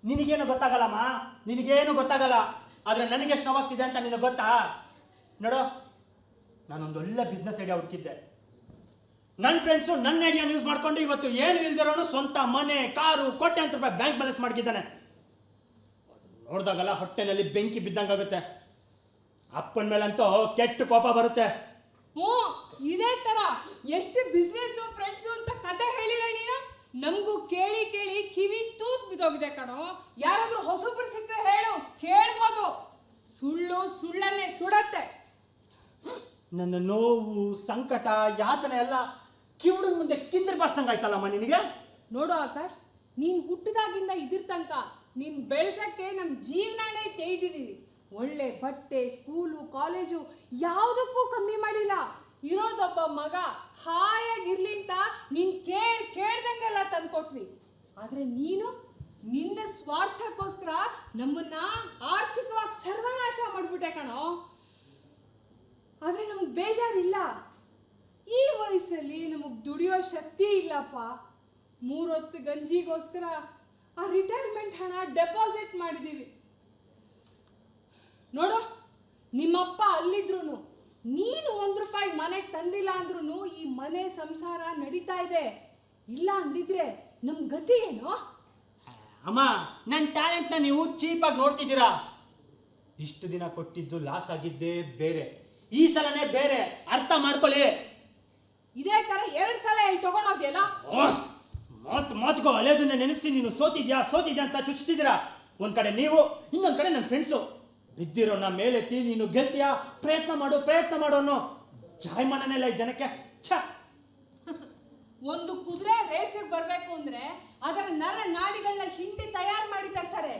ನಿನಗೇನು ಗೊತ್ತಾಗಲ್ಲಮ್ಮ, ನಿನಗೇನು ಗೊತ್ತಾಗಲ್ಲ. ಆದ್ರೆ ನನಗೆಷ್ಟು ನೋವಾಗ್ತಿದೆ ಅಂತ ನಿನಗೆ ಗೊತ್ತಾ? ನೋಡು, ನಾನೊಂದು ಒಳ್ಳೆ ಬಿಸ್ನೆಸ್ ಐಡಿಯಾ ಹುಡುಕಿದ್ದೆ. ನನ್ನ ಫ್ರೆಂಡ್ಸು ನನ್ನ ಐಡಿಯಾ ಯೂಸ್ ಮಾಡ್ಕೊಂಡು ಇವತ್ತು ಏನು ಇಲ್ದಿರೋನು ಸ್ವಂತ ಮನೆ, ಕಾರು, ಕೋಟ್ಯಾಂತರ ರೂಪಾಯಿ ಬ್ಯಾಂಕ್ ಬ್ಯಾಲೆನ್ಸ್ ಮಾಡ್ಕಿದ್ದಾನೆ. ನೋಡಿದಾಗಲ್ಲ ಹೊಟ್ಟೆನಲ್ಲಿ ಬೆಂಕಿ ಬಿದ್ದಂಗಾಗುತ್ತೆ. ಅಪ್ಪನ ಮೇಲಂತೂ ಕೆಟ್ಟ ಕೋಪ ಬರುತ್ತೆ. ಇದೇ ತರ ಎಷ್ಟು ಬಿಸ್ನೆಸ್ ಫ್ರೆಂಡ್ಸು ಅಂತ ಕತೆ ಹೇಳಿಲ್ಲ ನೀನು? ನಮಗೂ ಕೇಳಿ ಕೇಳಿ ಕಿವಿ ತೂತ್ ಬಿದ್ದೋಗಿದೆ ಕಣೋ. ಯಾರಾದ್ರೂ ಹೊಸಬ್ರು ಸಿಕ್ಕರೆ ಹೇಳು, ಕೇಳ್ಬೋದು. ಸುಳ್ಳನ್ನೇ ಸುಡತ್ತೆ. ನನ್ನ ನೋವು, ಸಂಕಟ, ಯಾತನೆ ಎಲ್ಲ ಕಿವುಡ ಮುಂದೆ ಕಿಂದ್ರ ಬಾಸ್ದಂಗಾಯ್ತಲ್ಲಮ್ಮ ನಿನಗೆ. ನೋಡು ಆಕಾಶ್, ನೀನ್ ಹುಟ್ಟಿದಾಗಿಂದ ಇದಿರ್ ತನಕ ನೀನ್ ಬೆಳ್ಸಕ್ಕೆ ನಮ್ ಜೀವನನೇ ತೆಗೆದಿದ್ದೀವಿ. ಒಳ್ಳೆ ಬಟ್ಟೆ, ಸ್ಕೂಲು, ಕಾಲೇಜು ಯಾವುದಕ್ಕೂ ಕಮ್ಮಿ ಮಾಡಿಲ್ಲ. ಇರೋದೊಬ್ಬ ಮಗ ಹಾಯಾಗಿರ್ಲಿ ಅಂತ ನೀನ್ ಕೇಳ್ದಂಗೆಲ್ಲ ತಂದ್ಕೊಟ್ವಿ. ಆದ್ರೆ ನೀನು ನಿನ್ನ ಸ್ವಾರ್ಥಕ್ಕೋಸ್ಕರ ನಮ್ಮನ್ನ ಆರ್ಥಿಕವಾಗಿ ಸರ್ವನಾಶ ಮಾಡ್ಬಿಟ್ಟೆ ಕಣೋ. ಆದ್ರೆ ನಮಗ್ ಬೇಜಾರಿಲ್ಲ, ಈ ವಯಸ್ಸಲ್ಲಿ ನಮಗ್ ದುಡಿಯೋ ಶಕ್ತಿ ಇಲ್ಲಪ್ಪ. 3 ಹೊತ್ತು ಗಂಜಿಗೋಸ್ಕರ ಆ ರಿಟೈರ್ಮೆಂಟ್ ಹಣ ಡೆಪಾಸಿಟ್ ಮಾಡಿದ್ದೀವಿ. ನೋಡು, ನಿಮ್ಮಪ್ಪ ಅಲ್ಲಿದ್ರು ನೀನು ₹1 ಮನೆಗೆ ತಂದಿಲ್ಲ ಅಂದ್ರೂ ಈ ಮನೆ ಸಂಸಾರ ನಡೀತಾ ಇದೆ. ಇಲ್ಲ ಅಂದಿದ್ರೆ ನಮ್ ಗತಿ ಏನು? ಅಮ್ಮ, ನನ್ನ ಟ್ಯಾಲೆಂಟ್ನ ನೀವು ಚೀಪಾಗಿ ನೋಡ್ತಿದ್ದೀರಾ. ಇಷ್ಟು ದಿನ ಕೊಟ್ಟಿದ್ದು ಲಾಸ್ ಆಗಿದ್ದೇ ಬೇರೆ, ಈ ಸಲನೇ ಬೇರೆ, ಅರ್ಥ ಮಾಡ್ಕೊಳ್ಳಿ. ಇದೇ ತರ 2 ಸಲ ಹೇಳಿ ತಗೊಂಡೋದ್ಯಲ್ಲ. ಮಾತ್ಗೋ ಹಳೆದನ್ನ ನೆನಪಿಸಿ ನೀನು ಸೋತಿದ್ಯಾ ಅಂತ ಚುಚ್ತಿದ್ದೀರಾ. ಒಂದ್ ಕಡೆ ನೀವು, ಇನ್ನೊಂದ್ ಕಡೆ ನನ್ನ ಫ್ರೆಂಡ್ಸು. ಬಿದ್ದಿರೋನ ಮೇಲೆತ್ತಿ ನೀನು ಗೆಲ್ತೀಯಾ, ಪ್ರಯತ್ನ ಮಾಡು ಅನ್ನೋ ಜಾಯಮಾನನೆಲ್ಲ ಈ ಜನಕ್ಕೆ. ಛ, ಒಂದು ಕುದುರೆ ರೇಸಿಗೆ ಬರ್ಬೇಕು ಅಂದ್ರೆ ಅದರ ನರ ನಾಡಿಗಳನ್ನ ಹಿಂಡಿ ತಯಾರು ಮಾಡಿ ತರ್ತಾರೆ.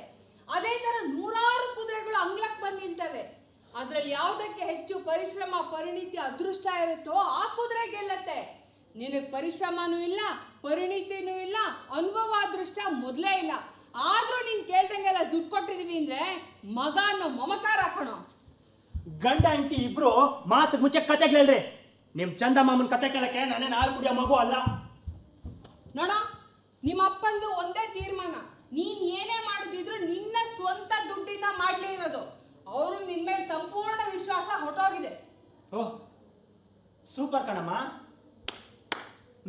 ಅದೇ ತರ 100 ಕುದುರೆಗಳು ಅಂಗ್ಲಕ್ ಬಂದು ನಿಲ್ತವೆ. ಅದ್ರಲ್ಲಿ ಯಾವ್ದಕ್ಕೆ ಹೆಚ್ಚು ಪರಿಶ್ರಮ, ಪರಿಣಿತಿ, ಅದೃಷ್ಟ ಇರುತ್ತೋ ಆ ಕುದುರೆ ಗೆಲ್ಲತ್ತೆ. ನಿನಗ್ ಪರಿಶ್ರಮನೂ ಇಲ್ಲ, ಪರಿಣಿತಿನೂ ಇಲ್ಲ, ಅನುಭವ, ಅದೃಷ್ಟ ಮೊದಲೇ ಇಲ್ಲ. ಆದ್ರೂ ನೀನ್ ಕೇಳ್ದಂಗೆಲ್ಲ ದುಡ್ಡು ಕೊಟ್ಟಿದೀವಿ ಅಂದ್ರೆ ಮಗ ಅನ್ನೋ ಮಮಕಾರ ಕಣೋ. ಗಂಡ ಹೆಂಡತಿ ಇಬ್ರು ಮಾತು ಮುಂಚೆ ಕತೆ ಕೇಳ್ರಿ. ನಿಮ್ ಚಂದ ಮಾಮನ್ ಕತೆ ಕೇಳಕ್ಕೆ ನಾನೇನು ಹಾಲು ಕುಡಿಯೋ ಮಗು ಅಲ್ಲ. ನೋಡ, ನಿಮ್ಮ ಅಪ್ಪಂದು ಒಂದೇ ತೀರ್ಮಾನ, ನೀನ್ ಏನೇ ಮಾಡುದಿದ್ರು ನಿನ್ನ ಸ್ವಂತ ದುಡ್ಡಿಂದ ಮಾಡ್ಲೇ ಇರೋದು. ಅವರು ನಿನ್ ಮೇಲೆ ಸಂಪೂರ್ಣ ವಿಶ್ವಾಸ ಹೊರಟೋಗಿದೆ. ಓ, ಸೂಪರ್ ಕಣಮ್ಮ,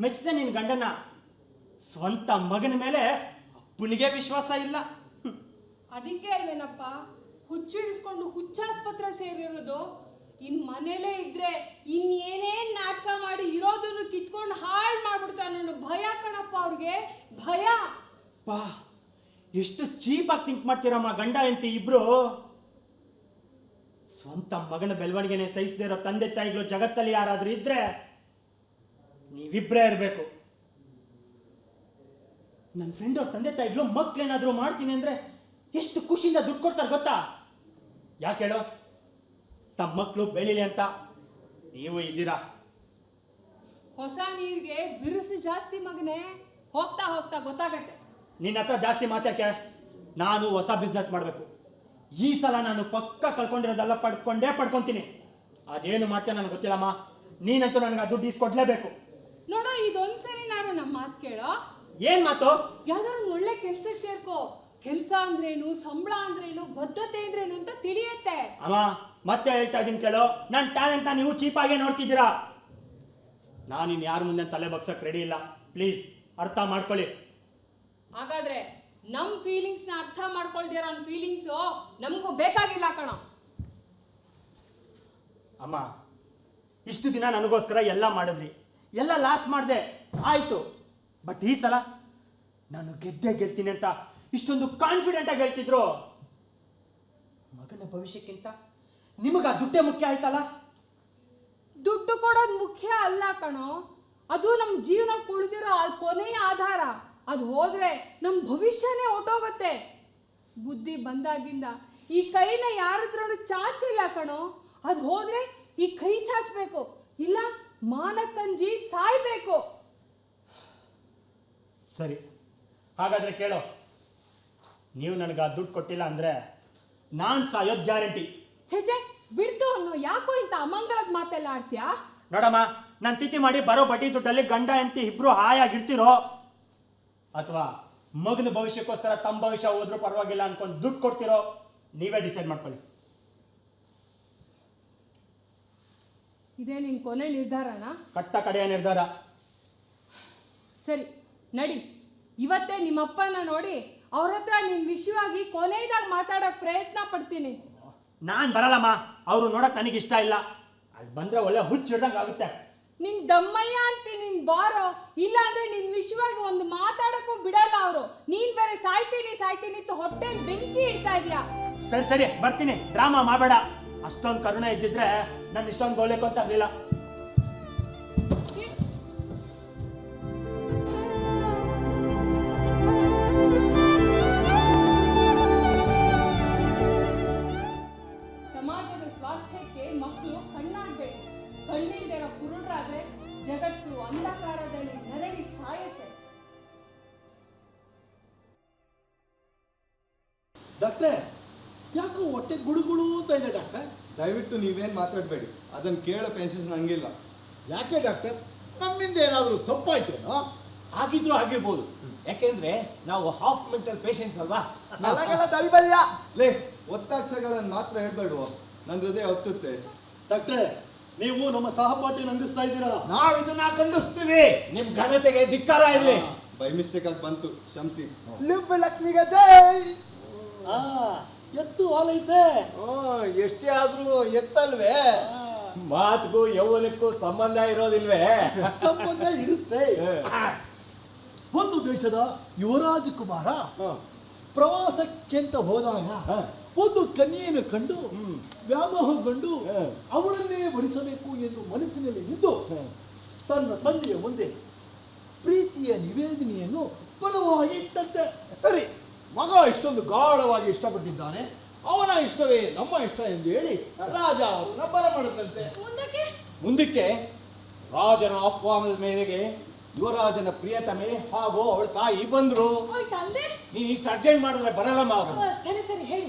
ಮೆಚ್ಚಿದೆ ನಿನ್ ಗಂಡನ. ಸ್ವಂತ ಮಗನ ಮೇಲೆ ಅಪ್ಪನಿಗೆ ವಿಶ್ವಾಸ ಇಲ್ಲ. ಅದಕ್ಕೆ ಅಲ್ವೇನಪ್ಪ ಹುಚ್ಚಿಡಿಸ್ಕೊಂಡು ಹುಚ್ಚಾಸ್ಪತ್ರೆ ಸೇರಿರೋದು. ಇನ್ ಮನೇಲೇ ಇದ್ರೆ ಇನ್ನೇನೇನ್ ನಾಟಕ ಮಾಡಿ ಇರೋದನ್ನು ಕಿತ್ಕೊಂಡು ಹಾಳು ಮಾಡ್ಬಿಡ್ತಾನೆ ಅನ್ನೋ ಭಯ ಕಣಪ್ಪ ಅವ್ರಿಗೆ, ಭಯ. ಪಾ, ಎಷ್ಟು ಚೀಪಾಗಿ ಥಿಂಕ್ ಮಾಡ್ತೀರಮ್ಮ ಗಂಡ ಹೆಂಡತಿ ಇಬ್ರು. ಸ್ವಂತ ಮಗನ ಬೆಳವಣಿಗೆನೆ ಸಹಿಸದೇ ಇರೋ ತಂದೆ ತಾಯಿಗಳು ಜಗತ್ತಲ್ಲಿ ಯಾರಾದ್ರೂ ಇದ್ರೆ ನೀವಿಬ್ರೇ ಇರಬೇಕು. ನನ್ನ ಫ್ರೆಂಡ್ ಅವ್ರ ತಂದೆ ತಾಯಿಗಳು ಮಕ್ಳೇನಾದ್ರೂ ಮಾಡ್ತೀನಿ ಅಂದ್ರೆ ಎಷ್ಟು ಖುಷಿಯಿಂದ ದುಡ್ಡು ಕೊಡ್ತಾರೆ ಗೊತ್ತಾ? ಯಾಕೆ ಹೇಳೋ? ತಮ್ಮ ಮಕ್ಕಳು ಬೆಳೀಲಿ ಅಂತ ನೀವು ಇದ್ದೀರಾ. ಹೊಸ ನೀರಿಗೆ ಬಿರುಸು ಜಾಸ್ತಿ ಮಗನೇ, ಹೋಗ್ತಾ ಹೋಗ್ತಾ ಗೊತ್ತಾಗತ್ತೆ. ನಿನ್ನ ಹತ್ರ ಜಾಸ್ತಿ ಮಾತಾಕೆ. ನಾನು ಹೊಸ ಬಿಸ್ನೆಸ್ ಮಾಡಬೇಕು. ಈ ಸಲ ನಾನು ಪಕ್ಕ ಕಳ್ಕೊಂಡಿರೋದೆಲ್ಲ ಪಡ್ಕೊಂತೀನಿ. ಅದೇನು ಮಾಡ್ತೇನೆ ನನಗೆ ಗೊತ್ತಿಲ್ಲಮ್ಮ. ನೀನಂತೂ ನನಗೆ ಆ ದುಡ್ಡು ಇಸ್ಕೊಡ್ಲೇಬೇಕು. ನೋಡೋ, ಇದೊಂದ್ಸರಿ ನಾನು ನಮ್ಮ ಮಾತು ಕೇಳೋ. ಏನ್ ಮಾತು? ಯಾವ್ದಾದ್ರು ಒಳ್ಳೆ ಕೆಲ್ಸಕ್ಕೆ ಸೇರ್ಕೋ. ಕೆಲಸ ಅಂದ್ರೇನು, ಸಂಬಳ ಅಂದ್ರೇನು, ಬದ್ಧತೆ ಅಂದ್ರೇನು ಅಂತ ತಿಳಿಯತ್ತೆ. ಅಮ್ಮ, ಮತ್ತೆ ಹೇಳ್ತಾ ಇದ್ದೀನಿ ಕೇಳೋ, ನನ್ನ ಟ್ಯಾಲೆಂಟ್ನ ನೀವು ಚೀಪಾಗೆ ನೋಡ್ತಿದ್ದೀರಾ. ನಾನಿನ್ ಯಾರ ಮುಂದೆ ತಲೆ ಬಗ್ಸಕ್ ರೆಡಿ ಇಲ್ಲ. ಪ್ಲೀಸ್ ಅರ್ಥ ಮಾಡ್ಕೊಳ್ಳಿ. ಹಾಗಾದ್ರೆ ನಮ್ ಫೀಲಿಂಗ್ಸ್ ನ ಅರ್ಥ ಮಾಡ್ಕೊಳ್ದಿರೋ ಫೀಲಿಂಗ್ಸ್ ನಮಗೂ ಬೇಕಾಗಿಲ್ಲ ಕಣ. ಅಮ್ಮ, ಇಷ್ಟು ದಿನ ನನಗೋಸ್ಕರ ಎಲ್ಲ ಮಾಡಿದ್ರಿ, ಎಲ್ಲ ಲಾಸ್ ಮಾಡಿದೆ, ಆಯ್ತು. ಬಟ್ ಈ ಸಲ ನಾನು ಗೆಲ್ತೀನಿ ಅಂತ ಇಷ್ಟೊಂದು ಕಾನ್ಫಿಡೆಂಟ್ ಆಗಿ ಹೇಳ್ತಿದ್ರು. ಮಗನ ಭವಿಷ್ಯಕ್ಕಿಂತ ನಿಮಗ ದುಡ್ಡೇ ಮುಖ್ಯ ಆಯ್ತಲ್ಲ? ದುಡ್ಡು ಕೊಡೋದು ಮುಖ್ಯ ಅಲ್ಲ ಕಣೋ, ಅದು ನಮ್ ಜೀವನಕ್ಕೆ ಉಳಿದಿರೋ ಕೊನೆಯ ಆಧಾರ. ಅದು ಹೋದ್ರೆ ನಮ್ ಭವಿಷ್ಯನೇ ಹೊಟ್ಟೋಗತ್ತೆ. ಬುದ್ಧಿ ಬಂದಾಗಿಂದ ಈ ಕೈನ ಯಾರದ್ರೂ ಚಾಚಿಲ್ಲ ಕಣೋ. ಅದು ಹೋದ್ರೆ ಈ ಕೈ ಚಾಚಬೇಕು, ಇಲ್ಲ ಮಾನಕ್ಕಂಜಿ ಸಾಯ್ಬೇಕು. ಸರಿ, ಹಾಗಾದ್ರೆ ಕೇಳೋ, ನೀವು ನನಗೆ ಆ ದುಡ್ಡು ಕೊಟ್ಟಿಲ್ಲ ಅಂದ್ರೆ ನಾನು ಸಾಯೋದು ಗ್ಯಾರಂಟಿ. ಛೆ ಬಿಡ್ತು ಅನ್ನೋ, ಯಾಕೋ ಇಂಥ ಅಮಂಗಳದ ಮಾತೆಲ್ಲ ಆಡ್ತೀಯಾ? ನೋಡಮ್ಮ, ನಾನು ತಿಥಿ ಮಾಡಿ ಬರೋ ಬಡ್ಡಿ ದುಡ್ಡಲ್ಲಿ ಗಂಡ ಹೆಂಡತಿ ಇಬ್ರು ಹಾಯಾಗಿರ್ತಿರೋ, ಅಥವಾ ಮಗನ ಭವಿಷ್ಯಕ್ಕೋಸ್ಕರ ತಮ್ಮ ಭವಿಷ್ಯ ಹೋದ್ರೂ ಪರವಾಗಿಲ್ಲ ಅನ್ಕೊಂಡು ದುಡ್ಡು ಕೊಡ್ತಿರೋ, ನೀವೇ ಡಿಸೈಡ್ ಮಾಡ್ಕೊಳ್ಳಿ. ಇದೇ ನಿನ್ ಕೊನೆ ನಿರ್ಧಾರನಾ? ಕಟ್ಟ ಕಡೆಯ ನಿರ್ಧಾರ. ಸರಿ ನಡಿ, ಇವತ್ತೇ ನಿಮ್ಮಪ್ಪನ ನೋಡಿ ಅವ್ರ ಹತ್ರ ನಿನ್ ವಿಷಯವಾಗಿ ಕೊನೆಯದಾಗಿ ಮಾತಾಡಕ್ ಪ್ರಯತ್ನ ಪಡ್ತೀನಿ. ನಾನ್ ಬರಲ್ಲಮ್ಮ, ಅವರು ನೋಡಕ್ ನನಗೆ ಇಷ್ಟ ಇಲ್ಲ. ಅಲ್ಲಿ ಬಂದ್ರೆ ಒಳ್ಳೆ ಹುಚ್ಚ ಹಿಡ್ದಂಗೆ ಆಗುತ್ತೆ. ನಿನ್ ದಮ್ಮಯ್ಯ ಅಂತೀನಿ, ನಿನ್ ಬಾರೋ, ಇಲ್ಲ ಅಂದ್ರೆ ನಿನ್ ವಿಷಯವಾಗಿ ಒಂದು ಮಾತಾಡಕ್ಕೂ ಬಿಡಲ್ಲ ಅವರು. ನೀನ್ ಬೇರೆ ಸಾಯ್ತೀನಿ ಅಂತ ಹೊಟ್ಟೆಲ್ ಬೆಂಕಿ ಇಡ್ತಾ ಇದೀಯಾ. ಸರಿ ಬರ್ತೀನಿ, ಡ್ರಾಮಾ ಮಾಡಬೇಡ. ಅಷ್ಟೊಂದು ಕರುಣೆ ಇದ್ದಿದ್ರೆ ನಾನು ಇಷ್ಟೊಂದು ಗೋಲೇಕು ಅಂತ ಆಗಲಿಲ್ಲ. ಸಮಾಜದ ಸ್ವಾಸ್ಥ್ಯಕ್ಕೆ ಮಕ್ಕಳು ಕಣ್ಣಾಗ್ಬೇಕು. ಕಣ್ಣಿಲ್ದಿರೋ ಕುರುಡರಾದ್ರೆ ಜಗತ್ತು ಅಂಧಕಾರದಲ್ಲಿ ನರಳಿ ಸಾಯುತ್ತೆ. ಡಾಕ್ಟ್ರೆ, ಯಾಕೋ ಹೊಟ್ಟೆ ಗುಡುಗುಡು ಅಂತ ಇದೆ ಡಾಕ್ಟ್ರೆ. ದಯವಿಟ್ಟು ನೀವೇನು ಮಾತಾಡಬೇಡಿ, ಅದನ್ನು ಕೇಳೋ ಪೆನ್ಸಸ್ ನಂಗಿಲ್ಲ. ಯಾಕೆ ಡಾಕ್ಟರ್, ನಮ್ಮಿಂದ ಏನಾದರೂ ತಪ್ಪಾಯ್ತೇನೋ? ಆಗಿದ್ರು ಆಗಿರ್ಬೋದು. ಯಾಕೆಂದ್ರೆ ನಾವು ಹಾಫ್ ಮೆಂಟಲ್ ಪೇಷನ್ಸ್ ಅಲ್ವಾ. ನನಗೆಲ್ಲ ದೈವಲ್ಯ. ಲೇ ಒತ್ತಾಕ್ಷರಗಳನ್ನು ಮಾತ್ರ ಹೇಳ್ಬೇಡುವ, ನನ್ನ ಹೃದಯ ಒತ್ತುತ್ತೆ. ಡಾಕ್ಟ್ರೆ, ನೀವು ನಮ್ಮ ಸಹಪಾಠಿ ನಂದಿಸ್ತಾ ಇದ್ದೀರಾ. ನಾವ್ ಇದನ್ನ ಖಂಡಿಸ್ತೀವಿ. ನಿಮ್ ಘನತೆಗೆ ಧಿಕ್ಕಾರ ಇರ್ಲಿ. ಬೈ ಮಿಸ್ಟೇಕ್ ಆಗಿ ಬಂತು, ಕ್ಷಮಿಸಿ. ಲಿಂಬು ಲಕ್ಷ್ಮಿಗೆ ಜೈ. ಆ ಎತ್ತು ಹಾಲೈತೆ. ಎಷ್ಟೇ ಆದ್ರೂ ಎತ್ತಲ್ವೇ? ಮಾತಿಗೂ ಯೌವನಕ್ಕೂ ಸಂಬಂಧ ಇರೋದಿಲ್ವೇ? ಸಂಬಂಧ ಇರುತ್ತೆ. ಒಂದು ದೇಶದ ಯುವರಾಜ ಕುಮಾರ ಪ್ರವಾಸಕ್ಕೆಂತ ಹೋದಾಗ ಒಂದು ಕನ್ಯೆಯನ್ನು ಕಂಡು ವ್ಯಾಮೋಹಗೊಂಡು ಅವಳನ್ನೇ ವರಿಸಬೇಕು ಎಂದು ಮನಸ್ಸಿನಲ್ಲಿ ನಿಂತು ತನ್ನ ತಂದೆಯ ಮುಂದೆ ಪ್ರೀತಿಯ ನಿವೇದನೆಯನ್ನು ಬಲವಾಗಿ ಇಟ್ಟಂತೆ. ಸರಿ, ಮಗ ಇಷ್ಟೊಂದು ಗಾಢವಾಗಿ ಇಷ್ಟಪಟ್ಟಿದ್ದಾನೆ, ಅವನ ಇಷ್ಟವೇ ನಮ್ಮ ಇಷ್ಟ ಎಂದು ಹೇಳಿ ರಾಜ ಅವರನ್ನ ಬರಮಾಡುತ್ತಂತೆ. ಮುಂದಕ್ಕೆ ರಾಜನ ಆಹ್ವಾನದ ಮೇರೆಗೆ ಯುವರಾಜನ ಪ್ರಿಯತಮೆ ಹಾಗೂ ಅವಳ ತಾಯಿ ಬಂದ್ರು. ನೀನ್ ಇಷ್ಟು ಅರ್ಜೆಂಟ್ ಮಾಡಿದ್ರೆ ಬರಲ್ಲಮ್ಮ ಅವರು. ಸರಿ ಸರಿ ಹೇಳಿ.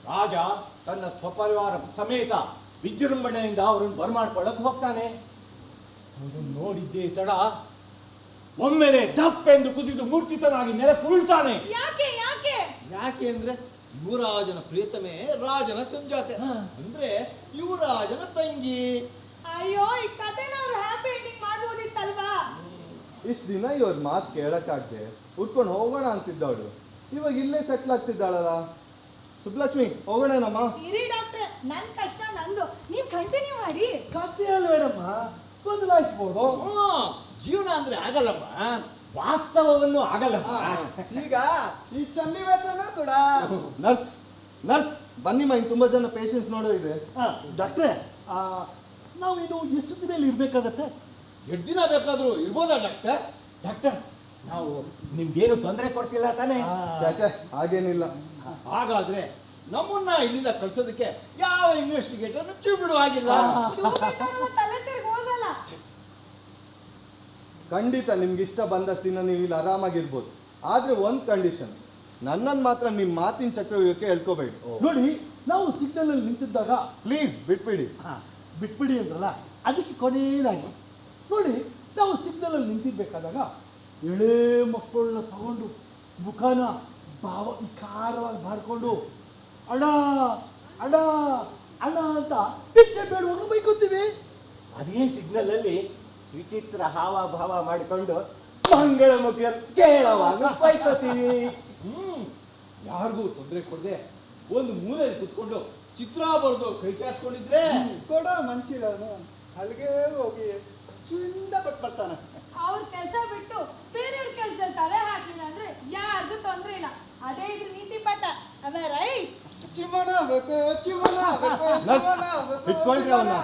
ರಾಜ ತನ್ನ ಸ್ವಪರಿವಾರ ಸಮೇತ ವಿಜೃಂಭಣೆಯಿಂದ ಅವರನ್ನು ಬರಮಾಡ್ಕೊಳ್ಳಕ್ ಹೋಗ್ತಾನೆ. ಅವನು ನೋಡಿದ್ದೇ ತಡ ಒಮ್ಮೆಲೆ ದಪ್ಪೆಂದು ಕುಸಿದು ಮೂರ್ಛಿತನಾಗಿ ನೆಲಕ್ಕೆ ಉಳ್ತಾನೆ. ಯಾಕೆ ಯಾಕೆ? ಯಾಕೆ ಅಂದ್ರೆ ಯುವರಾಜನ ಪ್ರಿಯತಮೆ ರಾಜನ ಸಂಜಾತೆ, ಅಂದ್ರೆ ಯುವರಾಜನ ತಂಗಿ. ಅಯ್ಯೋ, ಈ ಕಥೆನ ಅವ್ರು ಹ್ಯಾಪಿ ಎಂಡಿಂಗ್ ಮಾಡ್ಬೋದಿತ್ತಲ್ವಾ? ಇಷ್ಟು ದಿನ ಇವ್ರ ಮಾತು ಕೇಳಕ್ಕಾಗ್ದೆ ಉಟ್ಕೊಂಡು ಹೋಗೋಣ ಅಂತಿದ್ದವಳು ಇವಾಗ ಇಲ್ಲೇ ಸೆಟ್ಲ್ ಆಗ್ತಿದ್ದಾಳಲ್ಲ. ಸುಬ್ಲಕ್ಷ್ಮಿ, ಹೋಗೋಣನಮ್ಮ. ಇರಿ ಡಾಕ್ಟ್ರೆ, ನನ್ ಕಷ್ಟ ನಂದು, ನೀವ್ ಕಂಟಿನ್ಯೂ ಮಾಡಿ. ಕತೆ ಅಲ್ವೇನಮ್ಮ, ಬದಲಾಯಿಸ್ಬೋದು. ಜೀವನ ಅಂದ್ರೆ ಆಗಲ್ಲಮ್ಮ, ವಾಸ್ತವವನ್ನು ಆಗಲ್ಲಮ್ಮ. ಈಗ ಈ ಚನ್ನಿವೇತನ ಕೂಡ. ನರ್ಸ್ ನರ್ಸ್ ಬನ್ನಿಮ್ಮ, ಇನ್ನು ತುಂಬಾ ಜನ ಪೇಷಂಟ್ಸ್ ನೋಡೋದಿದೆ. ಡಾಕ್ಟ್ರೆ, ನಾವು ಇನ್ನು ಎಷ್ಟು ದಿನ ಇಲ್ಲಿ ಇರ್ಬೇಕಾಗತ್ತೆ? ಎಷ್ಟು ದಿನ ಬೇಕಾದ್ರೂ ಇರ್ಬೋದಾ ಡಾಕ್ಟರ್? ಡಾಕ್ಟರ್, ನಾವು ನಿಮ್ಗೇನು ತೊಂದರೆ ಕೊಡ್ತಿಲ್ಲ ತಾನೇ? ಚಾಚೆ, ಹಾಗೇನಿಲ್ಲ. ಹಾಗಾದ್ರೆ ನಮ್ಮನ್ನ ಇಲ್ಲಿಂದ ಕಳ್ಸೋದಕ್ಕೆ ಯಾವ ಇನ್ವೆಸ್ಟಿಗೇಟರ್ ಚೂ ಬಿಡುವ ಹಾಗಿಲ್ಲ. ತಲೆ ತಿರ್ಗಿ ಹೋಗಲ್ಲ. ಖಂಡಿತ ನಿಮ್ಗೆ ಇಷ್ಟ ಬಂದಷ್ಟು ದಿನ ನೀವು ಇಲ್ಲಿ ಆರಾಮಾಗಿರ್ಬೋದು. ಆದ್ರೆ ಒಂದು ಕಂಡೀಷನ್, ನನ್ನನ್ನು ಮಾತ್ರ ನಿಮ್ಮ ಮಾತಿನ ಚಕ್ರವ್ಯೂಹಕ್ಕೆ ಹೇಳ್ಕೋಬೇಡಿ. ನೋಡಿ, ನಾವು ಸಿಗ್ನಲ್ ಅಲ್ಲಿ ನಿಂತಿದ್ದಾಗ ಪ್ಲೀಸ್ ಬಿಟ್ಬಿಡಿ. ಬಿಟ್ಬಿಡಿ ಅಂದ್ರಲ್ಲ, ಅದಕ್ಕೆ ಕೊನೆಯದಾಗಿ ನೋಡಿ, ನಾವು ಸಿಗ್ನಲ್ ಅಲ್ಲಿ ನಿಂತಿರ್ಬೇಕಾದಾಗ ಎಳೆ ಮಕ್ಕಳನ್ನ ತಗೊಂಡು ಮುಖನ ವಿಕಾರವಾಗಿ ಮಾಡ್ಕೊಂಡು ಅಣ್ಣ ಅಣ್ಣ ಅಣ್ಣ ಅಂತ ಪಿಚ್ಚೆ ಬೇಡುವಾಗ ಬೈಕೋತೀವಿ. ಅದೇ ಸಿಗ್ನಲ್ ಅಲ್ಲಿ ವಿಚಿತ್ರ ಹಾವಭಾವ ಮಾಡಿಕೊಂಡು ಮಂಗಳ ಮುಖ ಕೇಳವಾಗ ಬೈಕೋತೀವಿ. ಯಾರಿಗೂ ತೊಂದರೆ ಕೊಡದೆ ಒಂದು ಮೂಲೆಯಲ್ಲಿ ಕುತ್ಕೊಂಡು ಚಿತ್ರ ಬರೆದು ಕೈ ಚಾಚ್ಕೊಂಡಿದ್ರೆ ಕೊಡ ಮಂಚಿಡನು ಅಲ್ಲಿಗೆ ಹೋಗಿ ಚುಂದ ಬರ್ತಾನೆ. ಅವ್ರ ಕೆಲಸ ಬಿಟ್ಟು ಬೇರೆಯವ್ರ ಕೆಲಸದಲ್ಲಿ ತಲೆ ಹಾಕಿಲ್ಲ ಅಂದ್ರೆ ಯಾರಿಗೂ ತೊಂದ್ರೆ ಇಲ್ಲ. ಅದೇ ಇದ್ರ ನೀತಿ ಪಾಠ. ಅವೇ ರೈಟ್. ಚಿಮಣ ಬೇಕು, ಚಿಮಣ ಬೇಕು, ನರ್ಸ್, ಚಿಮಣ ಬೇಕು, ಇಟ್ಕೊಳ್ರಿ ಅವ್ನ.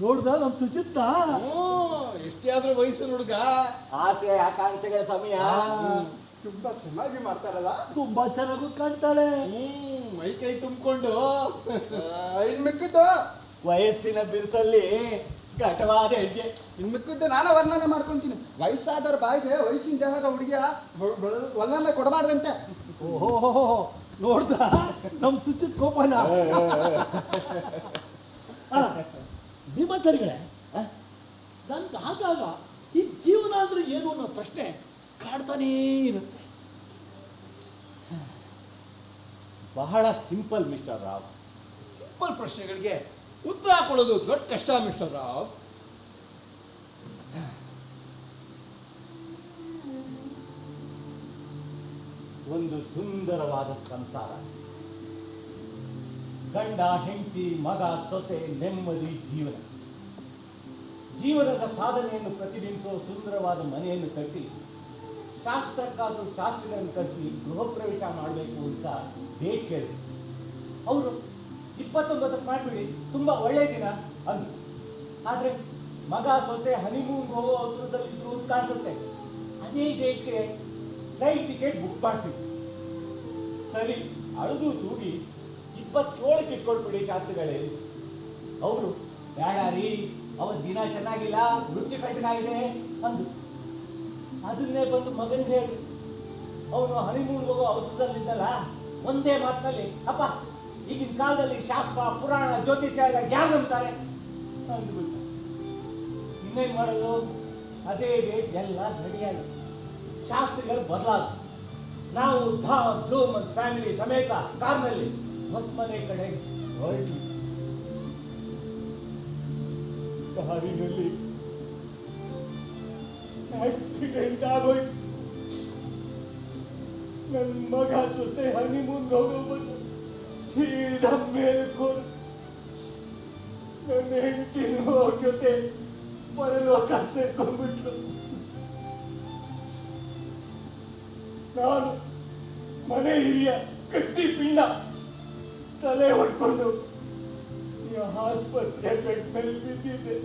ನೋಡ್ದ ನಮ್ ಸುಚಿತ್ತ ಎಷ್ಟೇ ಆದ್ರೂ ವಯಸ್ಸಿನ ಹುಡುಗ. ಆಸೆ ಆಕಾಂಕ್ಷೆಗಳ ಸಮಯ. ತುಂಬಾ ಚೆನ್ನಾಗಿ ಮಾಡ್ತಾರಲ್ಲ. ತುಂಬಾ ಚೆನ್ನಾಗೂ ಕಾಣ್ತಾಳೆ. ಮೈ ಕೈ ತುಂಬಿಕೊಂಡು ಇನ್ ಮಿಕ್ಕಿದ್ದು ವಯಸ್ಸಿನ ಬಿರುಸಲ್ಲಿ ಘಟವಾದ ಹೆಜ್ಜೆ. ಇನ್ ಮಿಕ್ಕಿದ್ದು ನಾನೇ ವರ್ಣನೆ ಮಾಡ್ಕೊಂತೀನಿ. ವಯಸ್ಸಾದವ್ರ ಬಾಯಿಗೆ ವಯಸ್ಸಿನ ದೇಹದ ಹುಡುಗಿಯ ವರ್ಣನೆ ಕೊಡಬಾರ್ದಂತೆ. ಓಹೋ, ನೋಡ್ದ ನಮ್ ಸುಚಿತ್ ಕೋಪನ. ಭೀಮಾಚಾರಿಗಳೇ, ನನ್ಗೆ ಆಗಾಗ ಈ ಜೀವನ ಅಂದ್ರೆ ಏನು ಅನ್ನೋ ಪ್ರಶ್ನೆ ಕಾಡ್ತಾನೇ ಇರುತ್ತೆ. ಬಹಳ ಸಿಂಪಲ್ ಮಿಸ್ಟರ್ ರಾವ್. ಸಿಂಪಲ್ ಪ್ರಶ್ನೆಗಳಿಗೆ ಉತ್ತರ ಕೊಡೋದು ದೊಡ್ಡ ಕಷ್ಟ ಮಿಸ್ಟರ್ ರಾವ್. ಒಂದು ಸುಂದರವಾದ ಸಂಸಾರ, ಗಂಡ ಹೆಂಡತಿ ಮಗ ಸೊಸೆ, ನೆಮ್ಮದಿ ಜೀವನ. ಜೀವನದ ಸಾಧನೆಯನ್ನು ಪ್ರತಿಬಿಂಬಿಸುವ ಸುಂದರವಾದ ಮನೆಯನ್ನು ಕಟ್ಟಿ ಶಾಸ್ತ್ರಕ್ಕಾದರೂ ಶಾಸ್ತ್ರಿಗಳನ್ನು ಕರೆಸಿ ಗೃಹ ಪ್ರವೇಶ ಮಾಡಬೇಕು ಅಂತ ಡೇಟ್ ಕೇಳಿ ಅವರು 29 ಮಾಡ್ಬಿಡಿ, ತುಂಬಾ ಒಳ್ಳೆ ದಿನ ಅಂದ್ರು. ಆದ್ರೆ ಮಗ ಸೊಸೆ ಹನಿಮೂನ್ ಹೋಗೋ ಅವಸರದಲ್ಲಿದ್ರು ಅಂತ ಕಾಣಿಸುತ್ತೆ. ಅದೇ ಡೇಟ್ಗೆ ಫ್ಲೈಟ್ ಟಿಕೆಟ್ ಬುಕ್ ಮಾಡಿಸಿದ್ರು. ಸರಿ, ಅಳದು ತೂಗಿ 27ಕ್ಕೆ ಇಟ್ಕೊಳ್ಬಿಡಿ ಶಾಸ್ತ್ರಿಗಳೇ. ಅವರು ಬೇಡ ರೀ, ಅವತ್ತು ದಿನ ಚೆನ್ನಾಗಿಲ್ಲ, ವೃತ್ತಿ ಕಠಿಣಾಗಿದೆ ಅಂದ್ರು. ಅದನ್ನೇ ಬಂದು ಮಗನಿಗೆ ಹೇಳಿ ಅವನು ಹನಿಮೂನ್ ಹೋಗೋ ಅವಸರದಲ್ಲಿದ್ದಲ್ಲ, ಒಂದೇ ಮಾತಿನಲ್ಲಿ ಅಪ್ಪ ಈಗಿನ ಕಾಲದಲ್ಲಿ ಶಾಸ್ತ್ರ ಪುರಾಣ ಜ್ಯೋತಿಷ್ಯ ಎಲ್ಲ ಯಾರು ಅಂತಾರೆ ಅಂದ್ಬಿಟ್ಟ. ಇನ್ನೇನ್ ಮಾಡೋದು, ಅದೇ ಡೇಟ್ ಎಲ್ಲ ರೆಡಿಯಾಗಿ ಶಾಸ್ತ್ರಿಗಳು ಬದಲಾದ ನಾವು ಧಾಮ್ ಧೂಮ್ ಫ್ಯಾಮಿಲಿ ಸಮೇತ ಕಾರ್ನಲ್ಲಿ ಹೊಸಮನೆ ಕಡೆ ಹೊರಟ್ವಿ. ದಾರಿನಲ್ಲಿ ಆಕ್ಸಿಡೆಂಟ್ ಆಗೋಯ್ತು. ನನ್ನ ಮಗ ಸೊಸೆ ಹನಿಮೂನ್ ಹೋಗೋ ಬಂದು ಸೀದಾ ಮೇಲ್ಕೊಂಡು ನನ್ನ ಹೆಂಡತಿನ ಜೊತೆ ಪರಲೋಕ ಸೇರ್ಕೊಂಡ್ಬಿಟ್ಲು. ನಾನು ಮನೆ ಹಿರಿಯ ಕಟ್ಟಿ ಪಿಂಡ ತಲೆ ಹೊಡ್ಕೊಂಡು ಈ ಆಸ್ಪತ್ರೆ ಬೆಡ್ ಮೇಲೆ ಬಿದ್ದಿದ್ದೆ.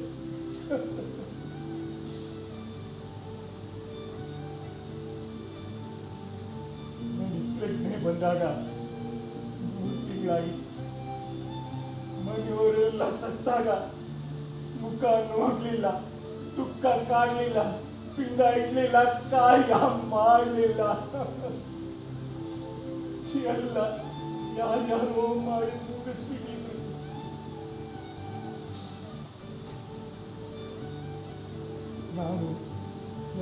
ಪ್ರಜ್ಞೆ ಬಂದಾಗ 3 ತಿಂಗಳಾಗಿ ಮನೆಯವರೆಲ್ಲ ಸತ್ತಾಗ ಮುಖ ನೋಡ್ಲಿಲ್ಲ, ದುಃಖ ಕಾಣಲಿಲ್ಲ, ಪಿಂಡ ಇಡ್ಲಿಲ್ಲ, ಕಾರ್ಯ ಮಾಡಲಿಲ್ಲ. ಎಲ್ಲ ಯಾರ್ಯಾರೋ ಮಾಡಿ ಮುಗಿಸ್ಬಿಟ್ಟಿದ್ರು. ನಾನು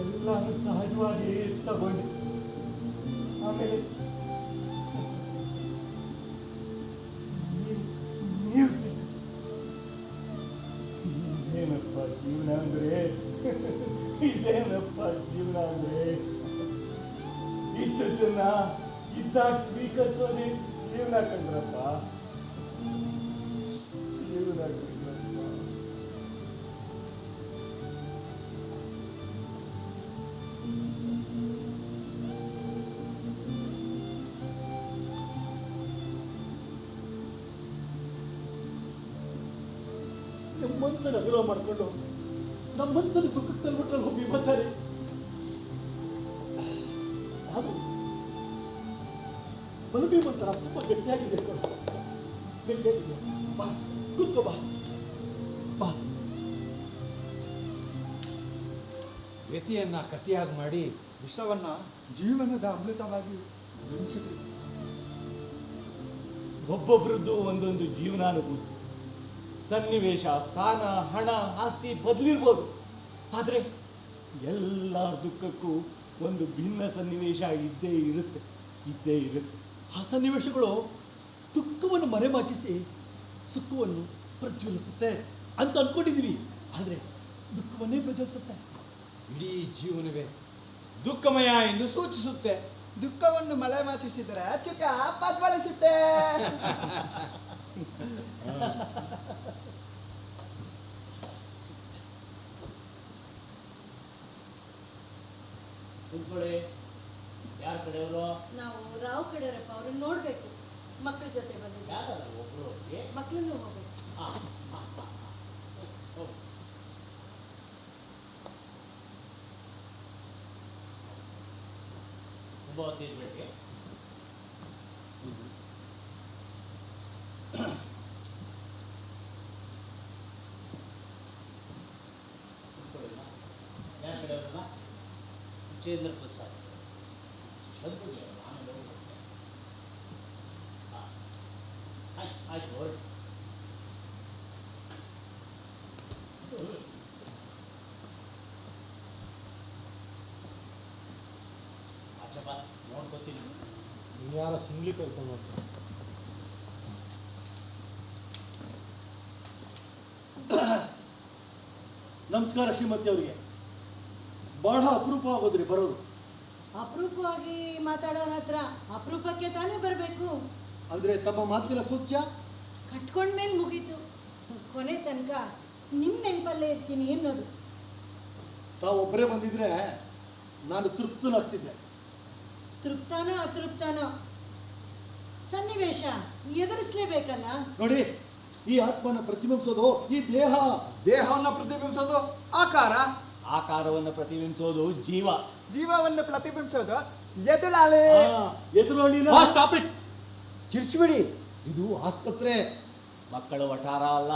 ಎಲ್ಲಾನು ಸಹಜವಾಗಿ ತಗೊಂಡೆ. ಆಮೇಲೆ ನೀವು ಇದೇನಪ್ಪ ಜೀವನ ಅಂದ್ರೆ, ಇದೇನಪ್ಪ ಜೀವನ ಅಂದ್ರೆ, ಇದ್ದದನ್ನ ಇದ್ದಾಗ ಸ್ವೀಕರಿಸೋದೇ ಜೀವನ ಕಂಡ್ರಪ್ಪ, ಜೀವನ ಕಂಡ್ರಪ್ಪ. ನಮ್ಮ ಮನಸ್ಸನ್ನು ಅಗಲ ಮಾಡಿಕೊಂಡು ನಮ್ಮ ಮನಸ್ಸನ್ನು ದುಃಖಕ್ಕೆ ತಳ್ಬಿಟ್ರಲ್ಲಿ ಒಬ್ಬ ವಿಭಚಾರಿ. ಅದು ಬಲಭೀಮಂತರ ತುಂಬ ಗಟ್ಟಿಯಾಗಿದೆ, ಗಟ್ಟಿಯಾಗಿದೆ. ಬಾ ಕೂತ್ಕೋ, ಬಾ ಬಾ. ವ್ಯತಿಯನ್ನ ಕಥೆಯಾಗಿ ಮಾಡಿ ವಿಷವನ್ನ ಜೀವನದ ಅಮೃತವಾಗಿ ಬಿಂಬಿಸಿದ್ರು. ಒಬ್ಬೊಬ್ರದ್ದು ಒಂದೊಂದು ಜೀವನಾನುಭೂತಿ, ಸನ್ನಿವೇಶ, ಸ್ಥಾನ, ಹಣ, ಆಸ್ತಿ ಬದಲಿರ್ಬೋದು. ಆದರೆ ಎಲ್ಲರ ದುಃಖಕ್ಕೂ ಒಂದು ಭಿನ್ನ ಸನ್ನಿವೇಶ ಇದ್ದೇ ಇರುತ್ತೆ. ಆ ಸನ್ನಿವೇಶಗಳು ದುಃಖವನ್ನು ಮರೆಮಾಚಿಸಿ ಸುಖವನ್ನು ಪ್ರಜ್ವಲಿಸುತ್ತೆ ಅಂತ ಅನ್ಕೊಂಡಿದೀವಿ. ಆದರೆ ದುಃಖವನ್ನೇ ಪ್ರಜ್ವಲಿಸುತ್ತೆ. ಇಡೀ ಜೀವನವೇ ದುಃಖಮಯ ಎಂದು ಸೂಚಿಸುತ್ತೆ. ದುಃಖವನ್ನು ಮಳೆ ಮಾಚಿಸಿದರೆ ಚುಕ ಪದ್ವಲಿಸುತ್ತೆ. ಕುತ್ಕೊಳ್ಳಿ. ಯಾರ ಕಡೆಯವರು? ನಾವು ರಾವ್ ಕಡೆಯವರಪ್ಪ, ಅವ್ರನ್ನ ನೋಡ್ಬೇಕು. ಮಕ್ಕಳ ಜೊತೆ ಬಂದಿದ್ದೆ. ಯಾರಲ್ಲ ಒಬ್ರು? ಮಕ್ಕಳನ್ನು ಹೋಗ್ಬೇಕು. ತುಂಬ ಹೊತ್ತಿರ್ಬೇಕು. ಯಾರ ಕಡೆಯವ್ರಲ್ಲ? ಚೇಂದ್ರ ಪ್ರಸಾದ್. ಆಯ್ತು ಹೊರಟು. ಆಚೆ ಬಾ, ನೋಡ್ಕೊತೀನಿ. ನೀನು ಯಾರ ಸಿಂಗ್ಲಿ ಕರ್ಕೊಂಡು ಹೋಗ್ತೀನಿ. ನಮಸ್ಕಾರ ಶ್ರೀಮತಿ ಅವರಿಗೆ. ಬಹಳ ಅಪರೂಪ ಆಗೋದ್ರಿ ಬರೋದು. ಅಪರೂಪವಾಗಿ ಮಾತಾಡೋರ ಹತ್ರ ಅಪರೂಪಕ್ಕೆ ತಾನೇ ಬರಬೇಕು. ಅಂದ್ರೆ ತಮ್ಮ ಮಾತಿನ ಸೂಚ್ಯ ಕಟ್ಕೊಂಡ್ಮೇಲೆ ಮುಗೀತು. ಕೊನೆ ತನಕ ನಿಮ್ಮ ನೆನಪಲ್ಲೇ ಇರ್ತೀನಿ ಅನ್ನೋದು. ತಾವೊಬ್ಬರೇ ಬಂದಿದ್ರೆ ನಾನು ತೃಪ್ತನಾಗ್ತಿದ್ದೆ. ತೃಪ್ತಾನೋ ಅತೃಪ್ತಾನೋ ಸನ್ನಿವೇಶ ಎದುರಿಸ್ಲೇಬೇಕಲ್ಲ. ನೋಡಿ, ಈ ಆತ್ಮನ ಪ್ರತಿಬಿಂಬಿಸೋದು ಈ ದೇಹ. ದೇಹವನ್ನು ಪ್ರತಿಬಿಂಬಿಸೋದು ಆಕಾರ, ಆಕಾರವನ್ನು ಪ್ರತಿಬಿಂಬಿಸೋದು ಜೀವ, ಜೀವವನ್ನು ಪ್ರತಿಬಿಂಬಿಸೋದು ಎದುರಾಳಿ. ಎದುರಾಳಿನ ಸ್ಟಾಪ್ ಇಟ್. ಕಿರ್ಚಿಬಿಡಿ. ಇದು ಆಸ್ಪತ್ರೆ, ಮಕ್ಕಳ ವಠಾರ ಅಲ್ಲ.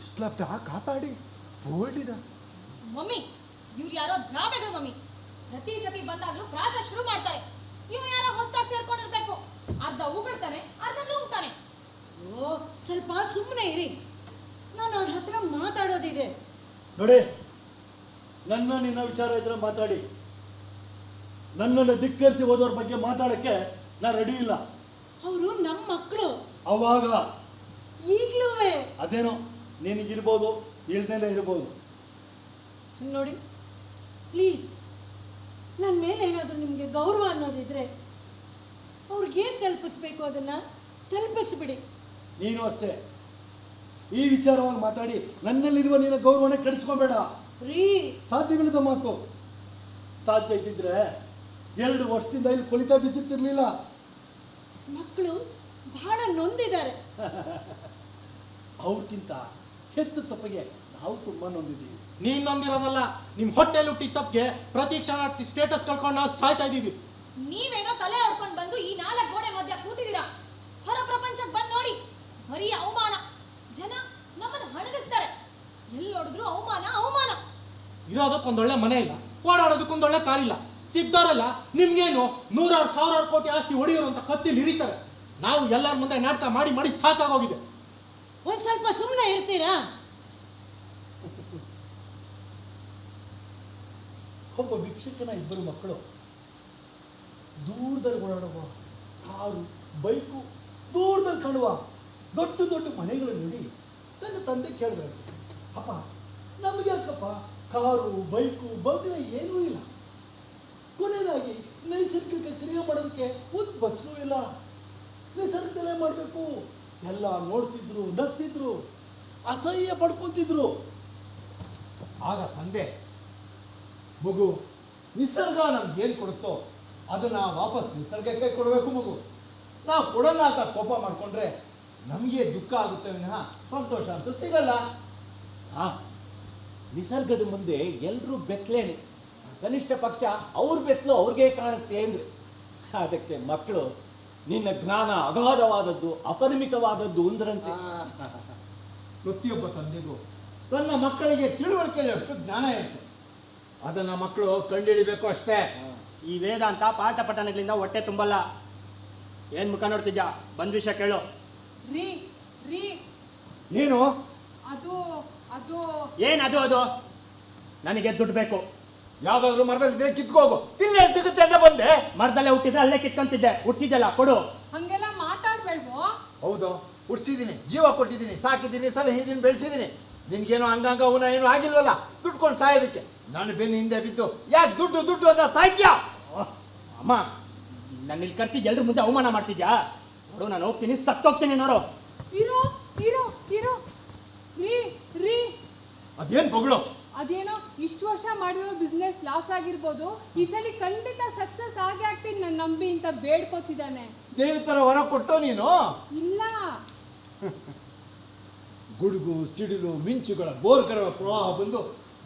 ಇಸ್ಲಾಬ್ದ ಕಾಪಾಡಿ ಬೋಲ್ಡಿದ. ಮಮ್ಮಿ, ಇವ್ರು ಯಾರೋ ದ್ರಾಮೆಗಳು ಮಮ್ಮಿ. ಪ್ರತಿ ಸತಿ ಬಂದಾಗ್ಲೂ ಪ್ರಾಸ ಶುರು ಮಾಡ್ತಾರೆ. ಇವ್ರು ಯಾರೋ ಹೊಸದಾಗಿ ಸೇರ್ಕೊಂಡಿರ್ಬೇಕು. ಅರ್ಧ ಉಗುಳ್ತಾನೆ, ಅರ್ಧ ನುಂಗ್ತಾನೆ. ಓ, ಸ್ವಲ್ಪ ಸುಮ್ಮನೆ ಇರಿ. ನಾನು ಅವ್ರ ಹತ್ರ ಮಾತಾಡೋದಿದೆ. ನೋಡಿ, ನಿನ್ನ ವಿಚಾರ ಇದ್ರೆ ಮಾತಾಡಿ. ನನ್ನನ್ನು ಧಿಕ್ಕರಿಸಿ ಹೋದವ್ರ ಬಗ್ಗೆ ಮಾತಾಡಕ್ಕೆ ನಾ ರೆಡಿ ಇಲ್ಲ. ಅವರು ನಮ್ಮ ಮಕ್ಕಳು. ಅವಾಗ ಈಗ್ಲೂ ಅದೇನೋ ನಿನಗಿರ್ಬೋದು, ಇಳ್ದೇನೆ ಇರ್ಬೋದು. ನೋಡಿ ಪ್ಲೀಸ್, ನನ್ನ ಮೇಲೆ ಏನಾದರೂ ನಿಮಗೆ ಗೌರವ ಅನ್ನೋದಿದ್ರೆ ಅವ್ರಿಗೇನು ತಲುಪಿಸ್ಬೇಕು ಅದನ್ನು ತಲುಪಿಸ್ಬಿಡಿ. ನೀನು ಅಷ್ಟೇ ಈ ವಿಚಾರವಾಗಿ ಮಾತಾಡಿ ನನ್ನಲ್ಲಿರುವ ನಿನ್ನ ಗೌರವನ ಕೆಡಿಸ್ಕೊಬೇಡ. ರೀ, ಸಾಧ್ಯವಿಲ್ಲದ ಮಾತು. ಸಾಧ್ಯ ಇದ್ದಿದ್ರೆ 2 ವರ್ಷದಿಂದ ಇಲ್ಲಿ ಕೊಳಿತಾ ಬಿದ್ದಿರ್ತಿರ್ಲಿಲ್ಲ. ಮಕ್ಕಳು ಬಹಳ ನೊಂದಿದ್ದಾರೆ. ಅವ್ರಿಗಿಂತ ಹೆತ್ತ ತಪ್ಪಿಗೆ ನಾವು ತುಂಬಾ ನೊಂದಿದ್ದೀವಿ. ನೀನ್ ನೊಂದಿರೋದಲ್ಲ, ನಿಮ್ ಹೊಟ್ಟೆಲ್ ಹುಟ್ಟಿ ತಪ್ಪಿಗೆ ಪ್ರತಿ ಕ್ಷಣ ಸ್ಟೇಟಸ್ ಕಳ್ಕೊಂಡು ನಾವು ಸಾಯ್ತಾ ಇದೀವಿ. ನೀವೇನೋ ತಲೆ ಹೊಡ್ಕೊಂಡು ಬಂದು ಈ 4 ಗೋಡೆ ಮಧ್ಯ ಕೂತಿದ್ದೀರಾ. ಹೊರ ಪ್ರಪಂಚಕ್ಕೆ ಬಂದು ನೋಡಿ, ಬರೀ ಅವಮಾನ. ಜನ ನಮ್ಮನ್ನು ಹಣಗಿಸ್ತಾರೆ. ಎಲ್ಲಿ ನೋಡಿದ್ರು ಅವಮಾನ ಅವಮಾನ. ಇರೋದಕ್ಕೊಂದೊಳ್ಳೆ ಮನೆ ಇಲ್ಲ, ಓಡಾಡೋದಕ್ಕೊಂದೊಳ್ಳೆ ಕಾರಿಲ್ಲ. ಸಿಗ್ದವರಲ್ಲ ನಿಮ್ಗೇನು 100,000 ಕೋಟಿ ಆಸ್ತಿ ಹೊಡೆಯೋರು ಅಂತ ಕತ್ತಿಲಿ ಹಿಡಿತಾರೆ. ನಾವು ಎಲ್ಲರ ಮುಂದೆ ನಾಟಕ ಮಾಡಿ ಮಾಡಿ ಸಾಕಾಗೋಗಿದೆ. ಒಂದು ಸ್ವಲ್ಪ ಸುಮ್ಮನೆ ಇರ್ತೀರಾ? ಒಬ್ಬ ಭಿಕ್ಷಕನ 2 ಮಕ್ಕಳು ದೂರದಲ್ಲಿ ಓಡಾಡುವ ಕಾರು, ಬೈಕು, ದೂರದಲ್ಲಿ ಕಾಣುವ ದೊಡ್ಡ ದೊಡ್ಡ ಮನೆಗಳನ್ನು ನೋಡಿ ತನ್ನ ತಂದೆ ಕೇಳಿದ್ರಂತೆ, ಅಪ್ಪ ನಮಗೆ ಯಾಕಪ್ಪ ಕಾರು, ಬೈಕು, ಬಂಗ್ಲೆ ಏನೂ ಇಲ್ಲ. ಕೊನೆಯದಾಗಿ ನೈಸರ್ಗಿಕ ಕ್ರಿಯೆ ಮಾಡೋದಕ್ಕೆ ಒಂದು ಬಚ್ಚಲೂ ಇಲ್ಲ. ನಿಸರ್ಗದಲ್ಲೇ ಮಾಡಬೇಕು. ಎಲ್ಲ ನೋಡ್ತಿದ್ರು, ನಗ್ತಿದ್ರು, ಅಸಹ್ಯ ಪಡ್ಕೊಂತಿದ್ರು. ಆಗ ತಂದೆ, ಮಗು, ನಿಸರ್ಗ ನಮ್ಗೆ ಏನು ಕೊಡುತ್ತೋ ಅದನ್ನ ವಾಪಸ್ ನಿಸರ್ಗಕ್ಕೆ ಕೊಡಬೇಕು ಮಗು. ನಾವು ಕೊಡೋಣ ಅಂತ ಕೋಪ ಮಾಡಿಕೊಂಡ್ರೆ ನಮಗೆ ದುಃಖ ಆಗುತ್ತೆ ವಿನಃ ಸಂತೋಷ ಅಂತೂ ಸಿಗಲ್ಲ. ನಿಸರ್ಗದ ಮುಂದೆ ಎಲ್ಲರೂ ಬೆತ್ತಲೇನೆ. ಕನಿಷ್ಠ ಪಕ್ಷ ಅವ್ರ ಬೆತ್ತಲು ಅವ್ರಿಗೆ ಕಾಣುತ್ತೆ ಅಂದ್ರೆ ಅದಕ್ಕೆ ಮಕ್ಕಳು ನಿನ್ನ ಜ್ಞಾನ ಅಗಾಧವಾದದ್ದು, ಅಪರಿಮಿತವಾದದ್ದು ಒಂದರಂತೆ. ಪ್ರತಿಯೊಬ್ಬ ತಂದೆಗೂ ತನ್ನ ಮಕ್ಕಳಿಗೆ ತಿಳುವಳಿಕೆಯಷ್ಟು ಜ್ಞಾನ ಇರುತ್ತೆ. ಅದನ್ನ ಮಕ್ಕಳು ಕಂಡುಹಿಡಿಬೇಕು ಅಷ್ಟೇ. ಈ ವೇದಾಂತ ಪಾಠ ಪಠಣಗಳಿಂದ ಹೊಟ್ಟೆ ತುಂಬಲ್ಲ. ಏನ್ ಮುಖ ನೋಡ್ತಿದ್ಯಾ? ಬಂದ್ ವಿಷಯ ಕೇಳು. ರೀ ರೀ ಏನು ಅದು ಅದು ಏನದು? ಅದು ನನಗೆ ದುಡ್ಡು ಬೇಕು. ಯಾವ್ದಾದ್ರು ಮರದಲ್ಲಿ ಇದ್ರೆ ಕಿತ್ಕೋಗು. ಇಲ್ಲಿ ಏನ್ ಸಿಗುತ್ತೆ ಅಂತ ಬಂದೆ. ಮರದಲ್ಲೇ ಹುಟ್ಟಿದ್ರೆ ಅಲ್ಲೇ ಕಿತ್ಕೊಂತಿದ್ದೆ. ಹುಡ್ಸಿದ್ದಲ್ಲ, ಕೊಡು. ಹಂಗೆಲ್ಲ ಮಾತಾಡ್ಬೇಡ್ವೋ. ಹೌದು, ಉಡ್ಸಿದ್ದೀನಿ, ಜೀವ ಕೊಟ್ಟಿದ್ದೀನಿ, ಸಾಕಿದ್ದೀನಿ, ಸಲಹಿದ್ದೀನಿ, ಬೆಳೆಸಿದ್ದೀನಿ. ನಿನ್ಗೇನು ಅಂಗಾಂಗ ಅವನ ಏನು ಆಗಿಲ್ವಲ್ಲ ದುಡ್ಕೊಂಡು ಸಾಯೋದಕ್ಕೆ. ನಾನು ಬೆನ್ನು ಹಿಂದೆ ಬಿದ್ದು ಯಾಕೆ ದುಡ್ಡು ದುಡ್ಡು ಅಂತ ಸಾಯ್ತ್ಯಾ? ಅಮ್ಮ, ನನ್ನ ಇಲ್ಲಿ ಕರ್ಸಿ ಎಲ್ರ ಮುಂದೆ ಅವಮಾನ ಮಾಡ್ತಿದ್ಯಾ? ನೋಡು, ನಾನು ಹೋಗ್ತೀನಿ, ಸತ್ತೋಗ್ತೀನಿ ನೋಡು. ಇರೋ ಇರೋ ಇರೋ ರೀ ರೀ ಅದೇನ್ ಬೊಗಳು? ಅದೇನೋ ಇಷ್ಟು ವರ್ಷ ಮಾಡಿರೋ ಬಿಸ್ನೆಸ್ ಲಾಸ್ ಆಗಿರ್ಬೋದು, ಈ ಸಲ ಖಂಡಿತ ಸಕ್ಸಸ್ ಆಗೇ ಆಗ್ತೀನಿ ನಾನು ನಂಬಿ ಅಂತ ಬೇಡ್ಕೋತಿದ್ದಾನೆ. ದೇವಿ ತರ ಹೊರ ಕೊಟ್ಟು ನೀನು ಇಲ್ಲ, ಗುಡುಗು, ಸಿಡಿಲು, ಮಿಂಚುಗಳ ಬೋರ್ಗರ ಪ್ರವಾಹ ಬಂದು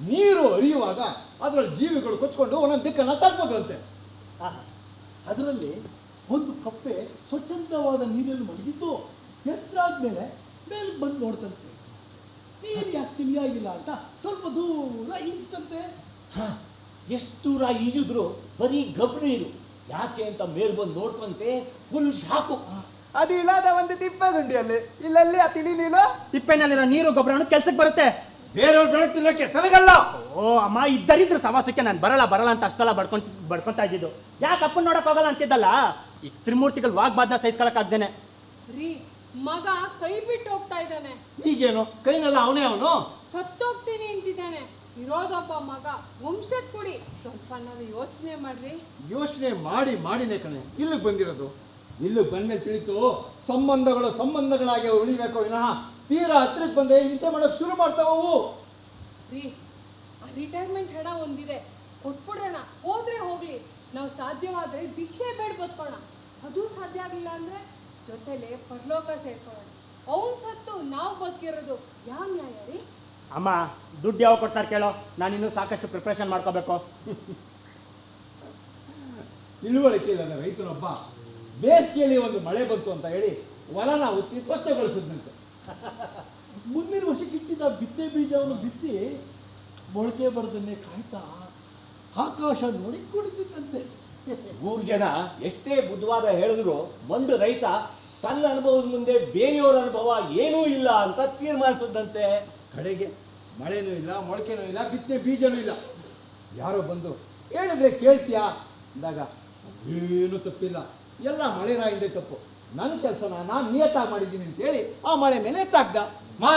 ನೀರು ಹರಿಯುವಾಗ ಅದರಲ್ಲಿ ಜೀವಿಗಳು ಕೊಚ್ಕೊಂಡು ಒಂದೊಂದು ದಿಕ್ಕನ್ನ ತಲುಪೋದಂತೆ. ಅದರಲ್ಲಿ ಒಂದು ಕಪ್ಪೆ ಸ್ವಚ್ಛಂದವಾದ ನೀರಲ್ಲಿ ಮಲಗಿದ್ದು ಎಚ್ಚರಾದ್ಮೇಲೆ ಮೇಲೆ ಬಂದು ನೋಡ್ತಂತೆ. ನೀರು ಯಾಕೆ ತಿಳಿಯಾಗಿಲ್ಲ ಅಂತ ಸ್ವಲ್ಪ ದೂರ ಈಜ್ತಂತೆ. ಎಷ್ಟು ದೂರ ಈಜಿದ್ರು ಬರೀ ಗಬ್ಬು ನೀರು. ಯಾಕೆ ಅಂತ ಮೇಲ್ ಬಂದು ನೋಡ್ಕೊಂತೆ, ಫುಲ್ ಶಾಕು. ಅದು ಇಲ್ಲದ ಒಂದು ತಿಪ್ಪಗುಂಡಿಯಲ್ಲಿ ಇಲ್ಲಲ್ಲಿ ಆ ತಿಳಿ ನೀನು ತಿಪ್ಪೆನಲ್ಲಿರೋ ನೀರು ಗೊಬ್ಬರ ಕೆಲ್ಸಕ್ಕೆ ಬರುತ್ತೆ. ಬೇರೆಯವ್ರು ಬೆಳಕು ತಿನ್ನಕ್ಕೆ ತನಗಲ್ಲ. ಓ ಅಮ್ಮ, ಇದ್ದರಿದ್ರ ಸವಾಸಕ್ಕೆ ನಾನು ಬರಲ್ಲ ಅಂತ ಅಷ್ಟೆಲ್ಲ ಬಡ್ಕೊಂತಾ ಇದ್ದಿದ್ದು. ಯಾಕೆ ಅಪ್ಪನ ನೋಡಕ್ ಹೋಗಲ್ಲ ಅಂತಿದ್ದಲ್ಲ? ಈ ತ್ರಿಮೂರ್ತಿಗಳು ವಾಗ್ಬಾದ್ನ ಸಹಿಸ್ಕೊಳಕ್ ಆಗ್ದೇನೆ. ರೀ ಮಗ ಕೈ ಬಿಟ್ಟು ಹೋಗ್ತಾ ಇದ್ದಾನೆ. ಈಗೇನು ಕೈನಲ್ಲ ಅವನೇ ಅವನು ಸತ್ತೋಗ್ತೀನಿ ಅಂತಿದ್ದಾನೆ. ಇರೋದೊಬ್ಬ ಮಗ, ವಂಶದ ಕುಡಿ. ಸ್ವಲ್ಪ ನಾವು ಯೋಚನೆ ಮಾಡ್ರಿ. ಯೋಚನೆ ಮಾಡಿನೇ ಕಣೆ ಇಲ್ಲಿಗೆ ಬಂದಿರೋದು. ಇಲ್ಲಿಗೆ ಬಂದ್ಮೇಲೆ ತಿಳಿತು ಸಂಬಂಧಗಳಾಗಿ ಉಳಿಬೇಕು ವಿನಃ ತೀರಾ ಹತ್ರಕ್ಕೆ ಬಂದೆ ಹಿಂಸೆ ಮಾಡೋಕೆ ಶುರು ಮಾಡ್ತಾವು. ರೀ ರಿಟೈರ್ಮೆಂಟ್ ಹಣ ಒಂದಿದೆ, ಕೊಟ್ಬಿಡೋಣ. ಹೋದ್ರೆ ಹೋಗ್ಲಿ, ನಾವು ಸಾಧ್ಯವಾದ್ರೆ ಭಿಕ್ಷೆ ಬೇಡ ಬದುಕೋಣ. ಅದು ಸಾಧ್ಯ ಆಗಲಿಲ್ಲ ಅಂದ್ರೆ ಜೊತೆಲೆ ಪರಲೋಕ ಸೇರ್ಕೊಳ್ಳೋಣ. ಅವನ್ ಸತ್ತು ನಾವು ಬದುಕಿರೋದು ಯಾವ ನ್ಯಾಯ ರೀ? ಅಮ್ಮ, ದುಡ್ಡು ಯಾವ ಕೊಡ್ತಾರೆ ಕೇಳೋ. ನಾನಿನ್ನೂ ಸಾಕಷ್ಟು ಪ್ರಿಪ್ರೇಷನ್ ಮಾಡ್ಕೋಬೇಕು. ತಿಳುವಳಿಕೆ ಇಲ್ಲದ ರೈತನೊಬ್ಬ ಬೇಸಿಗೆಯಲ್ಲಿ ಒಂದು ಮಳೆ ಬಂತು ಅಂತ ಹೇಳಿ ಹೊಲನ ಉತ್ತಿ ಸ್ವಚ್ಛಗೊಳಿಸಿದಂತೆ. ಮುಂದಿನ ವರ್ಷಕ್ಕೆ ಇಟ್ಟಿದ್ದ ಬಿತ್ತೆ ಬೀಜವನ್ನು ಬಿತ್ತಿ ಮೊಳಕೆ ಬರೋದನ್ನೇ ಕಾಯ್ತಾ ಆಕಾಶ ನೋಡಿ ಕುಡಿತಿದ್ದಂತೆ. ಮೂರು ಜನ ಎಷ್ಟೇ ಬುದ್ಧವಾದ ಹೇಳಿದ್ರು ಮಂಡು ರೈತ ತನ್ನ ಅನುಭವದ ಮುಂದೆ ಬೇರೆಯವರ ಅನುಭವ ಏನೂ ಇಲ್ಲ ಅಂತ ತೀರ್ಮಾನಿಸಿದಂತೆ. ಕಡೆಗೆ ಮಳೆನೂ ಇಲ್ಲ, ಮೊಳಕೆನೂ ಇಲ್ಲ, ಬಿತ್ತನೆ ಬೀಜನೂ ಇಲ್ಲ. ಯಾರೋ ಬಂದು ಹೇಳಿದ್ರೆ ಕೇಳ್ತೀಯಾ ಅಂದಾಗ ಏನು ತಪ್ಪಿಲ್ಲ, ಎಲ್ಲ ಮಳೆ ರಾಯಿಂದೇ ತಪ್ಪು. ನನ್ನ ಕೆಲಸನ ನಾನು ನಿಯತ್ತಾಗಿ ಮಾಡಿದ್ದೀನಿ ಅಂತೇಳಿ ಆ ಮಳೆ ಮೇಲೆ ಎತ್ತಾಗ್ದ. ಮಾ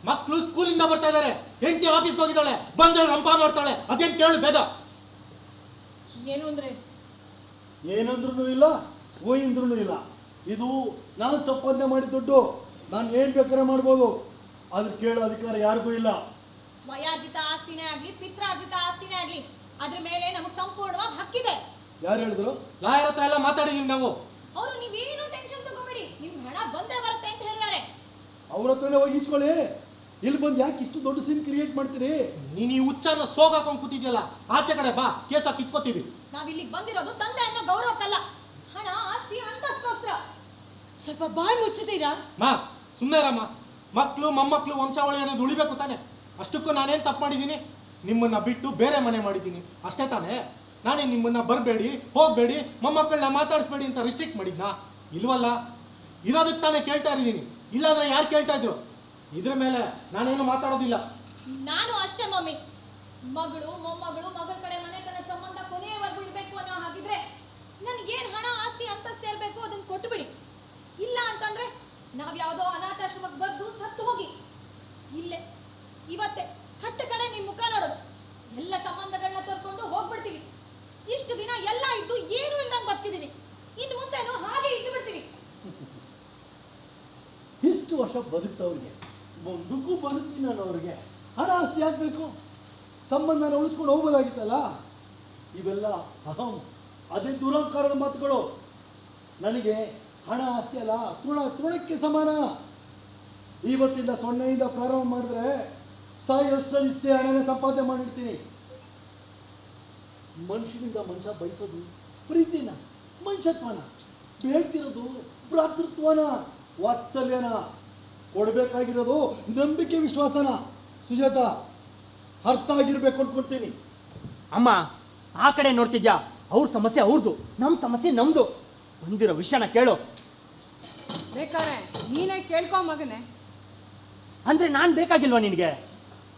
ಮಕ್ಕಳು ಸ್ಕೂಲಿಂದ ಬರ್ತಾ ಇದಾರೆ, ಹೆಂಡತಿ ಆಫೀಸ್ಗೆ ಹೋಗಿದ್ದಾಳೆ, ಬಂದ್ರೆ ರಂಪ ಮಾಡ್ತಾಳೆ, ಅದೇನ್ ಕೇಳು ಬೇಗ. ಏನು ಅಂದ್ರೆ ಏನಂದ್ರೂ ಇಲ್ಲ, ಓಯಿಂದ್ರೂ ಇಲ್ಲ. ಇದು ನಾನು ಸಂಪಾದನೆ ಮಾಡಿದ ದುಡ್ಡು, ನಾನು ಏನು ಬೇಕಾದ್ರೆ ಮಾಡ್ಬೋದು. ಅದು ಕೇಳೋ ಅಧಿಕಾರ ಯಾರಿಗೂ ಇಲ್ಲ. ಸ್ವಯಾರ್ಜಿತ ಆಸ್ತಿನೇ ಆಗ್ಲಿ ಪಿತ್ರಾರ್ಜಿತ ಆಸ್ತಿನೇ ಆಗ್ಲಿ ಅದ್ರ ಮೇಲೆ ನಮಗ್ ಸಂಪೂರ್ಣವಾಗಿ ಹಕ್ಕಿದೆ. ಯಾರು ಹೇಳಿದ್ರು? ಲಾಯರ್ ಹತ್ರ ಎಲ್ಲ ಮಾತಾಡಿದೀವಿ ನಾವು. ಅವರು ನೀವೇನು ಟೆನ್ಷನ್ ತಗೋಬೇಡಿ, ನಿಮ್ ಹಣ ಬಂದೇ ಬರುತ್ತೆ ಅಂತ ಹೇಳಿದ್ದಾರೆ. ಅವ್ರ ಹತ್ರನೇ ಹೋಗಿ ಇಸ್ಕೊಳ್ಳಿ. ಇಲ್ಲಿ ಬಂದು ಯಾಕೆ ಇಷ್ಟು ದೊಡ್ಡ ಸೀನ್ ಕ್ರಿಯೇಟ್ ಮಾಡ್ತೀರಿ? ನೀನ್ ಈ ಹುಚ್ಚನ್ನ ಸೋಗಾಕೊಂಡ್ ಕೂತಿದ್ಯಲ್ಲ, ಆಚೆ ಕಡೆ ಬಾ, ಕೇಸ ಕಿತ್ಕೋತೀವಿ. ನಾವ್ ಇಲ್ಲಿಗೆ ಬಂದಿರೋದು ತಂದೆ ಅನ್ನೋ ಗೌರವಕ್ಕಲ್ಲ, ಹಣ ಆಸ್ತಿ ಅಂತಸ್ಕೋಸ್ಕರ. ಸ್ವಲ್ಪ ಬಾಯಿ ಮುಚ್ಚುತ್ತೀರಾ? ಮಾ ಸುಮ್ಮನೆ ರಮ್ಮ, ಮಕ್ಕಳು ಮೊಮ್ಮಕ್ಕಳು ವಂಶಾವಳಿ ಅನ್ನೋದು ಉಳಿಬೇಕು ತಾನೆ. ಅಷ್ಟಕ್ಕೂ ನಾನೇನು ತಪ್ಪು ಮಾಡಿದ್ದೀನಿ? ನಿಮ್ಮನ್ನ ಬಿಟ್ಟು ಬೇರೆ ಮನೆ ಮಾಡಿದ್ದೀನಿ ಅಷ್ಟೇ ತಾನೇ. ನಾನೇ ನಿಮ್ಮನ್ನ ಬರಬೇಡಿ ಹೋಗಬೇಡಿ ಮೊಮ್ಮಕ್ಕಳನ್ನ ಮಾತಾಡಿಸ್ಬೇಡಿ ಅಂತ ರಿಸ್ಟ್ರಿಕ್ಟ್ ಮಾಡಿದ್ನಾ? ಇಲ್ವಲ್ಲ, ಇರೋದಕ್ಕೆ ತಾನೇ ಕೇಳ್ತಾ ಇದ್ದೀನಿ. ಇಲ್ಲಾಂದ್ರೆ ಯಾರು ಕೇಳ್ತಾ ಇದ್ರು? ಇದ್ರ ಮೇಲೆ ನಾನೇನು ಮಾತಾಡೋದಿಲ್ಲ. ನಾನು ಅಷ್ಟೇ ಮಮ್ಮಿ, ಮಗಳು ಮೊಮ್ಮಗಳು ಮಗಳ ಕಡೆ ಮನೆತನ ಸಂಬಂಧ ಕೊನೆಯವರೆಗೂ ಇರ್ಬೇಕು ಅನ್ನೋ ಹಾಗಿದ್ರೆ ನನ್ಗೇನ್ ಹಣ ಆಸ್ತಿ ಅಂತ ಸೇರ್ಬೇಕು ಅದನ್ನ ಕೊಟ್ಟುಬಿಡಿ. ಇಲ್ಲ ಅಂತಂದ್ರೆ ನಾವ್ ಯಾವ್ದೋ ಅನಾಥಾಶ್ರಮಕ್ಕೆ ಬಂದು ಸತ್ತು ಹೋಗಿ ಇಲ್ಲೇ ಇವತ್ತೇ ಕಟ್ಟ ಕಡೆ ನಿಮ್ ಮುಖ ನೋಡೋದು, ಎಲ್ಲ ಸಂಬಂಧಗಳನ್ನ ತರ್ಕೊಂಡು ಹೋಗ್ಬಿಡ್ತೀವಿ. ಇಷ್ಟು ದಿನ ಎಲ್ಲ ಇದ್ದು ಏನು ಇಲ್ದಂಗ್ ಬದುಕಿದೀನಿ, ಇನ್ನು ಮುಂದೆನೂ ಹಾಗೆ ಇದ್ದು ಬಿಡ್ತೀವಿ. ಇಷ್ಟು ವರ್ಷ ಬದುಕ್ತವ್ರಿಗೆ ಮುಂದಕ್ಕೂ ಬದುಕ್ತೀನಿ ನಾನು. ಅವ್ರಿಗೆ ಹಣ ಆಸ್ತಿ ಹಾಕಬೇಕು, ಸಂಬಂಧನ ಉಳಿಸ್ಕೊಂಡು ಹೋಗ್ಬೋದಾಗಿತ್ತಲ್ಲ. ಇವೆಲ್ಲ ಅಹಂ, ಅದೇ ದುರಹಂಕಾರದ ಮಾತುಗಳು. ನನಗೆ ಹಣ ಆಸ್ತಿ ಅಲ್ಲ, ತೃಣಕ್ಕೆ ಸಮಾನ. ಇವತ್ತಿಂದ ಸೊನ್ನೆಯಿಂದ ಪ್ರಾರಂಭ ಮಾಡಿದ್ರೆ ಸಾಯೋಷ್ಟರಲ್ಲಿ ಇಷ್ಟೇ ಹಣನ ಸಂಪಾದನೆ ಮಾಡಿರ್ತೀನಿ. ಮನುಷ್ಯನಿಂದ ಮನುಷ್ಯ ಬಯಸೋದು ಪ್ರೀತಿನ, ಮನುಷ್ಯತ್ವನ, ಬೇಡ್ತಿರೋದು ಭ್ರಾತೃತ್ವನ, ವಾತ್ಸಲ್ಯನ, ಕೊಡಬೇಕಾಗಿರೋದು ನಂಬಿಕೆ ವಿಶ್ವಾಸನ. ಸುಜಾತ, ಅರ್ಥ ಆಗಿರ್ಬೇಕು ಅನ್ಕೊಳ್ತೀನಿ. ಅಮ್ಮ ಆ ಕಡೆ ನೋಡ್ತಿದ್ಯಾ? ಅವ್ರ ಸಮಸ್ಯೆ ಅವ್ರದ್ದು, ನಮ್ಮ ಸಮಸ್ಯೆ ನಮ್ದು. ಬಂದಿರೋ ವಿಷಯನ ಕೇಳು. ಬೇಕಾರೆ ನೀನೇ ಕೇಳ್ಕೊ ಮಗನೇ. ಅಂದ್ರೆ ನಾನ್ ಬೇಕಾಗಿಲ್ವಾ ನಿನಗೆ?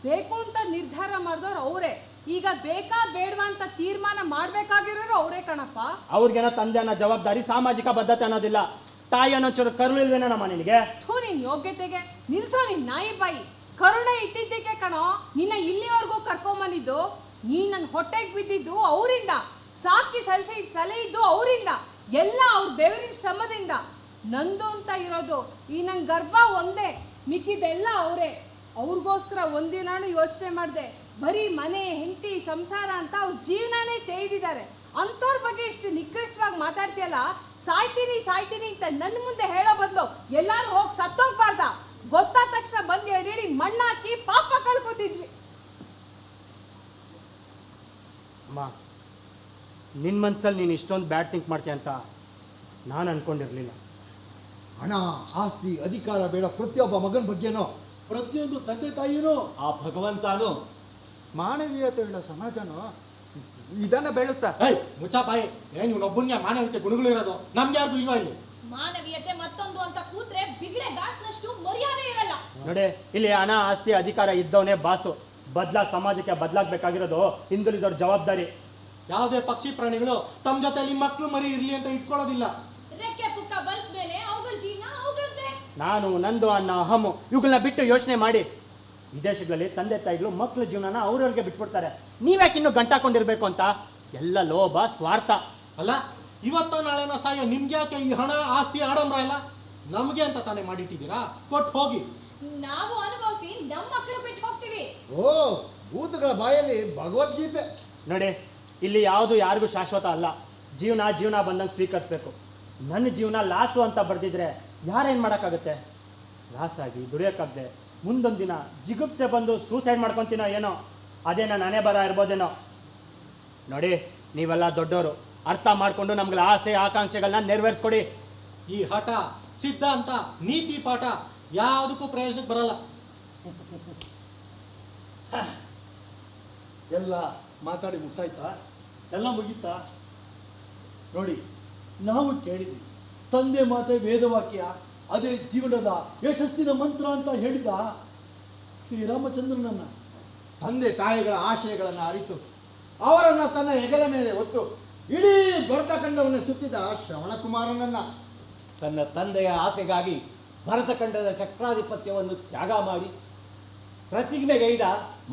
ಬೇಕು ಅಂತ ನಿರ್ಧಾರ ಮಾಡಿದವ್ರು ಅವರೇ, ಈಗ ಬೇಕಾ ಬೇಡವಾ ಅಂತ ತೀರ್ಮಾನ ಮಾಡ್ಬೇಕಾಗಿರೋರು ಅವರೇ ಕಣಪ್ಪ. ಅವ್ರಿಗೇನೋ ತಂದೆ ಅನ್ನೋ ಜವಾಬ್ದಾರಿ, ಸಾಮಾಜಿಕ ಬದ್ಧತೆ ಅನ್ನೋದಿಲ್ಲ. ತಾಯಿ ಅನ್ನೋ ಚೂರು ಕರುಳಿಲ್ವೇನಮ್ಮ ನಿನಗೆ? ಥೂ, ನಿನ್ ಯೋಗ್ಯತೆಗೆ ನಿಲ್ಸೋ ನಿನ್ ನಾಯಿ ಬಾಯಿ. ಕರುಣೆ ಇದ್ದಿದ್ದಕ್ಕೆ ಕಣೋ ನಿನ್ನ ಇಲ್ಲಿವರೆಗೂ ಕರ್ಕೊಂಬಂದಿದ್ದು. ನೀ ನನ್ನ ಹೊಟ್ಟೆಗೆ ಬಿದ್ದಿದ್ದು ಅವರಿಂದ, ಸಾಕಿ ಸಲಹಿದ್ದು ಅವರಿಂದ, ಎಲ್ಲ ಅವ್ರ ಬೆವರಿನ ಶ್ರಮದಿಂದ. ನಂದು ಅಂತ ಇರೋದು ಈ ನನ್ನ ಗರ್ಭ ಒಂದೇ, ಮಿಕ್ಕಿದೆಲ್ಲ ಅವರೇ. ಅವ್ರಿಗೋಸ್ಕರ ಒಂದಿನಾನು ಯೋಚನೆ ಮಾಡಿದೆ. ಬರೀ ಮನೆ ಹೆಂಡತಿ ಸಂಸಾರ ಅಂತ ಅವ್ರ ಜೀವನನೇ ತೆಗೆದಿದ್ದಾರೆ. ಅಂಥವ್ರ ಬಗ್ಗೆ ಇಷ್ಟು ನಿಕೃಷ್ಟವಾಗಿ ಮಾತಾಡ್ತೀಯಲ್ಲ. ಸಾಯ್ತೀನಿ ಅಂತ ನನ್ನ ಮುಂದೆ ಹೇಳೋ ಬದಲು ಎಲ್ಲಾರು ಹೋಗಿ ಸತ್ತೋಗ್ಬಾರ್ದ? ಗೊತ್ತಾದ ತಕ್ಷಣ ಬಂದು ಎರಡಿ ಮಣ್ಣಾಕಿ ಪಾಪ ಕಳ್ಕೊತಿದ್ವಿ. ಅಮ್ಮ, ನಿನ್ನ ಮನ್ಸಲ್ಲಿ ನೀನು ಇಷ್ಟೊಂದು ಬ್ಯಾಡ್ ಥಿಂಕ್ ಮಾಡ್ತೀಯ ಅಂತ ನಾನು ಅನ್ಕೊಂಡಿರ್ಲಿಲ್ಲ. ಹಣ ಆಸ್ತಿ ಅಧಿಕಾರ ಬೇಡ ಪ್ರತಿಯೊಬ್ಬ ಮಗನ ಬಗ್ಗೆನೋ, ಪ್ರತಿಯೊಂದು ತಂದೆ ತಾಯಿನೂ, ಆ ಭಗವಂತನು ಮಾನವೀಯತೆ ಉಳ್ಳ ಸಮಾಜನೋ ಇದನ್ನ ಬೆಳುತ್ತಾ. ಮುಚ್ಚಾ ಬಾಯಿ, ಏನ್ ಇವನೊಬ್ಬನ್ಯ ಮಾನವೀಯತೆ ಗುಣಗಳಿರೋದು? ನಮ್ಗೆ ಯಾರಿಗೂ ಇಲ್ವಾ ಇಲ್ಲಿ? ಮಾನವೀಯತೆ ಮತ್ತೊಂದು ಅಂತ ಕೂತ್ರೆ ಬಿಗಡೆ ಗಾಸ್ನಷ್ಟು ಮರ್ಯಾದೆ ಇರಲ್ಲ. ನೋಡಿ, ಇಲ್ಲಿ ಹಣ ಆಸ್ತಿ ಅಧಿಕಾರ ಇದ್ದವನೇ ಬಾಸು. ಸಮಾಜಕ್ಕೆ ಬದಲಾಗಬೇಕಾಗಿರೋದು ಹಿಂದುಳಿದವ್ರ ಜವಾಬ್ದಾರಿ. ಯಾವುದೇ ಪಕ್ಷಿ ಪ್ರಾಣಿಗಳು ತಮ್ಮ ಜೊತೆಲಿ ಮಕ್ಕಳು ಮರಿ ಇರ್ಲಿ ಅಂತ ಇಟ್ಕೊಳ್ಳೋದಿಲ್ಲ. ರೆಕ್ಕೆ ಪುಕ್ಕ ಬಲ್ತ್ ಮೇಲೆ ಅವುಗಳ ಜೀವನ ಅವುಗಳದ್ದೇ. ನಾನು ನಂದು ಅನ್ನೋ ಅಹಮು ಇವುಗಳನ್ನ ಬಿಟ್ಟು ಯೋಚನೆ ಮಾಡಿ. ವಿದೇಶಗಳಲ್ಲಿ ತಂದೆ ತಾಯಿಗಳು ಮಕ್ಕಳ ಜೀವನನ ಅವ್ರವ್ರಿಗೆ ಬಿಟ್ಬಿಡ್ತಾರೆ. ನೀವ್ಯಾಕೆ ಇನ್ನೂ ಗಂಟಾಕೊಂಡಿರ್ಬೇಕು ಅಂತ? ಎಲ್ಲ ಲೋಭ ಸ್ವಾರ್ಥ. ಅಲ್ಲ, ಇವತ್ತೋ ನಾಳೆನೋ ಸಾಯೋ ನಿಮ್ಗೆ ಯಾಕೆ ಈ ಹಣ ಆಸ್ತಿ ಆಡಂಬರ ಇಲ್ಲ? ನಮ್ಗೆ ಅಂತ ತಾನೇ ಮಾಡಿಟ್ಟಿದ್ದೀರಾ? ಕೊಟ್ಟು ಹೋಗಿ. ನಾವು ಅನುಭವಿಸಿ ನಮ್ಮ ಮಕ್ಕಳು ಬಿಟ್ಟು ಹೋಗ್ತೀವಿ. ಓ, ಭೂತಗಳ ಬಾಯಲ್ಲಿ ಭಗವದ್ಗೀತೆ. ನೋಡಿ, ಇಲ್ಲಿ ಯಾವುದು ಯಾರಿಗೂ ಶಾಶ್ವತ ಅಲ್ಲ. ಜೀವನ ಬಂದಂಗೆ ಸ್ವೀಕರಿಸ್ಬೇಕು. ನನ್ನ ಜೀವನ ಲಾಸು ಅಂತ ಬರ್ದಿದ್ರೆ ಯಾರೇನು ಮಾಡೋಕ್ಕಾಗುತ್ತೆ? ಲಾಸಾಗಿ ದುಡಿಯೋಕ್ಕಾಗದೆ ಮುಂದೊಂದು ದಿನ ಜಿಗುಪ್ಸೆ ಬಂದು ಸೂಸೈಡ್ ಮಾಡ್ಕೊತೀನೋ ಏನೋ, ಅದೇನೋ ನಾನೇ ಬರ ಇರ್ಬೋದೇನೋ. ನೋಡಿ, ನೀವೆಲ್ಲ ದೊಡ್ಡವರು, ಅರ್ಥ ಮಾಡಿಕೊಂಡು ನಮ್ಗಳ ಆಸೆ ಆಕಾಂಕ್ಷೆಗಳನ್ನ ನೆರವೇರಿಸ್ಕೊಡಿ. ಈ ಹಠ ಸಿದ್ಧಾಂತ ನೀತಿ ಪಾಠ ಯಾವುದಕ್ಕೂ ಪ್ರಯೋಜನಕ್ಕೆ ಬರಲ್ಲ. ಎಲ್ಲ ಮಾತಾಡಿ ಮುಗಿಸಾಯ್ತಾ? ಎಲ್ಲ ಮುಗೀತಾ? ನೋಡಿ, ನಾವು ಕೇಳಿದ್ವಿ ತಂದೆ ಮಾತೆ ವೇದವಾಕ್ಯ, ಅದೇ ಜೀವನದ ಯಶಸ್ಸಿನ ಮಂತ್ರ ಅಂತ ಹೇಳಿದ ಶ್ರೀರಾಮಚಂದ್ರನನ್ನ. ತಂದೆ ತಾಯಿಗಳ ಆಶಯಗಳನ್ನು ಅರಿತು ಅವರನ್ನ ತನ್ನ ಹೆಗಲ ಮೇಲೆ ಹೊತ್ತು ಇಡೀ ಭರತಖಂಡವನ್ನು ಸುತ್ತಿದ ಶ್ರವಣಕುಮಾರನನ್ನ ತನ್ನ ತಂದೆಯ ಆಸೆಗಾಗಿ ಭರತಖಂಡದ ಚಕ್ರಾಧಿಪತ್ಯವನ್ನು ತ್ಯಾಗ ಮಾಡಿ ಪ್ರತಿಜ್ಞೆಗೈದ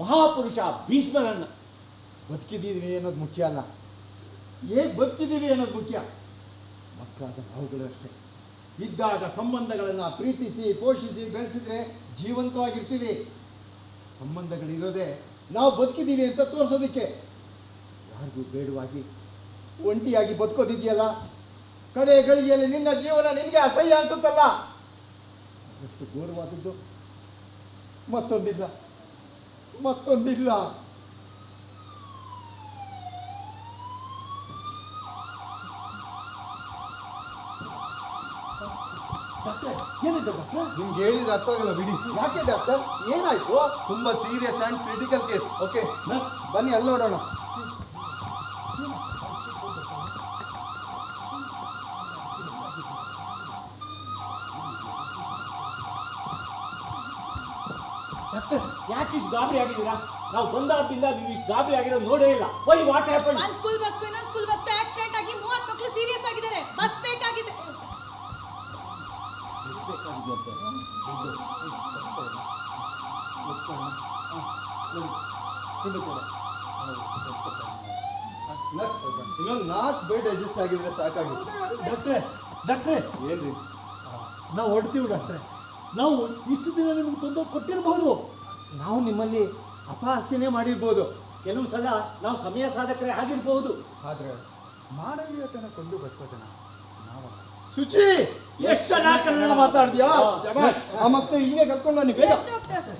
ಮಹಾಪುರುಷ ಭೀಷ್ಮನನ್ನು ಬದುಕಿದ್ದೀವಿ ಅನ್ನೋದು ಮುಖ್ಯ ಅಲ್ಲ, ಹೇಗೆ ಬದುಕಿದ್ದೀವಿ ಅನ್ನೋದು ಮುಖ್ಯ. ಮಕ್ಕಳಾದ ನಾವುಗಳು ಅಷ್ಟೇ. ಇದ್ದಾಗ ಸಂಬಂಧಗಳನ್ನು ಪ್ರೀತಿಸಿ ಪೋಷಿಸಿ ಬೆಳೆಸಿದ್ರೆ ಜೀವಂತವಾಗಿರ್ತೀವಿ. ಸಂಬಂಧಗಳಿರೋದೇ ನಾವು ಬದುಕಿದ್ದೀವಿ ಅಂತ ತೋರಿಸೋದಕ್ಕೆ. ಯಾರಿಗೂ ಬೇಡವಾಗಿ ಒಂಟಿಯಾಗಿ ಬದುಕೋದಿದೆಯಲ್ಲ, ಕಡೆ ಗಳಿಗೆಯಲ್ಲಿ ನಿನ್ನ ಜೀವನ ನಿನಗೆ ಅಸಹ್ಯ ಅನ್ಸುತ್ತಲ್ಲ, ಅದಷ್ಟು ಘೋರವಾದದ್ದು ಮತ್ತೊಂದಿಲ್ಲ. ಏನಿದೆ ಡಾಕ್ಟರ್? ನಿಮ್ಗೆ ಹೇಳಿದ್ರೆ ಅರ್ಥ ಆಗಲ್ಲ ಬಿಡಿ. ಯಾಕೆ ಡಾಕ್ಟರ್, ಏನಾಯ್ತು? ತುಂಬಾ serious and critical case. Okay nurse ಬನ್ನಿ ಅಲ್ಲಿ ನೋಡೋಣ. ಡಾಕ್ಟರ್, ಯಾಕೆ ಇಷ್ಟು ಗಾಬರಿ ಆಗಿದ್ದೀರಾ? ನಾವು ಬಂದಾಗಿಂದ ನೀವು ಇಷ್ಟು ಗಾಬರಿ ಆಗಿರೋದು ನೋಡೇ ಇಲ್ಲ. Why what happen? ಒಂದ್ ಸ್ಕೂಲ್ ಬಸ್ಗೂ ಇನ್ನೊಂದು ಸ್ಕೂಲ್ ಬಸ್ಗೂ ಆಕ್ಸಿಡೆಂಟ್ ಆಗಿ 30 ಮಕ್ಕಳು ಸೀರಿಯಸ್ ಆಗಿದ್ದಾರೆ. ಬಸ್ ಬೇಕಾಗಿದೆ. ನರ್ಸ್ ಇನ್ನೊಂದು 4 ಬೆಡ್ ಅಡ್ಜಸ್ಟ್ ಆಗಿದ್ರೆ ಸಾಕಾಗಿತ್ತು. ಡಾಕ್ಟ್ರೆ ಏನ್ರಿ? ನಾವು ಹೊಡ್ತೀವಿ ಡಾಕ್ಟ್ರೆ. ನಾವು ಇಷ್ಟು ದಿನ ನಿಮ್ಗೆ ತೊಂದರೆ ಕೊಟ್ಟಿರಬಹುದು. ನಾವು ನಿಮ್ಮಲ್ಲಿ ಅಪಹಾಸ್ಯನೇ ಮಾಡಿರ್ಬೋದು. ಕೆಲವು ಸಲ ನಾವು ಸಮಯ ಸಾಧಕರೇ ಆಗಿರ್ಬೋದು. ಆದ್ರೆ ಮಾನವೀಯತೆನ ಕೊಂಡು ಬದುಕೋ ಜನ ನಾವಲ್ಲ. ಶುಚಿ, ಎಷ್ಟು ಚೆನ್ನಾಗಿ ಕನ್ನಡ ಮಾತಾಡ್ತೀಯಾ? ಆ ಮಕ್ಕಳು ಹಿಂಗೆ ಕರ್ಕೊಂಡು ಬನ್ನಿ ಬೇಗ. Yes, doctor.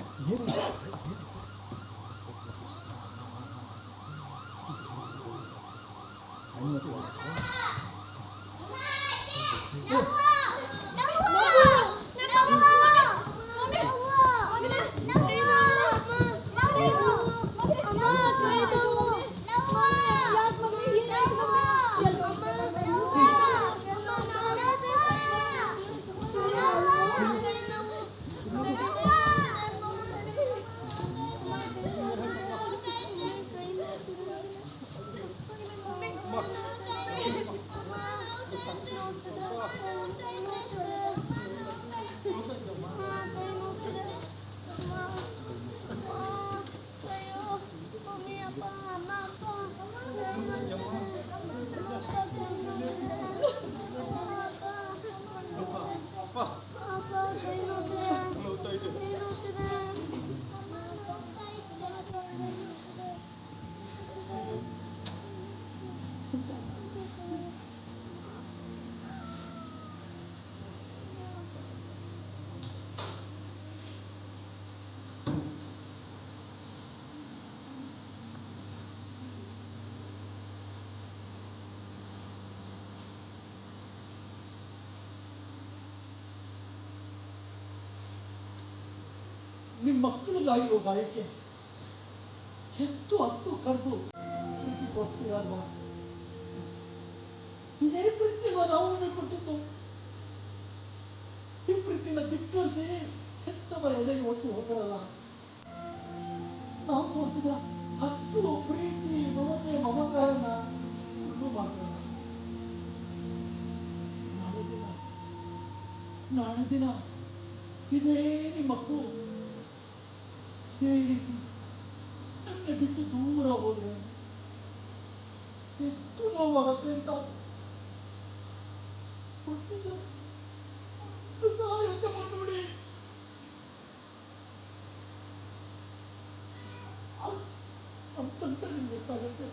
ನಿಮ್ಮ ಮಕ್ಕಳಿಗಾಗಿರೋ ಗಾಯಕ್ಕೆ ಎಷ್ಟು ಹತ್ತು ಕರೆದು ಪ್ರೀತಿ ತೋರಿಸ್ತೀರ ಅಲ್ವಾ? ಇದೇ ಪ್ರೀತಿನ ನಾವು ಕೊಟ್ಟಿದ್ದು. ಈ ಪ್ರೀತಿನ ಧಿಕ್ಕರಿಸಿ ಹೆತ್ತವರ ಎದೆಗೆ ಒಟ್ಟು ಹೋಗಲ್ಲ. ನಾವು ತೋರಿಸಿದ ಅಷ್ಟು ಪ್ರೀತಿ ಮಮತೆ ಮಮಕಾರನ ಸುಳ್ಳು ಮಾಡೋಣ. ನಾಳೆ ದಿನ ಇದೇ ನಿಮ್ಮ ಮಕ್ಕಳು ಇದೇ ರೀತಿ ನನ್ನ ಬಿಟ್ಟು ದೂರ ಹೋದ್ರೆ ಎಷ್ಟು ನೋವಾಗುತ್ತೆ ಅಂತ ಒಂದು ಸಲ ಯೋಚನೆ ಮಾಡಿ ನೋಡಿ. ಅಂತಂತ ನಿಮ್ಗೆ ಗೊತ್ತಾಗುತ್ತೆ.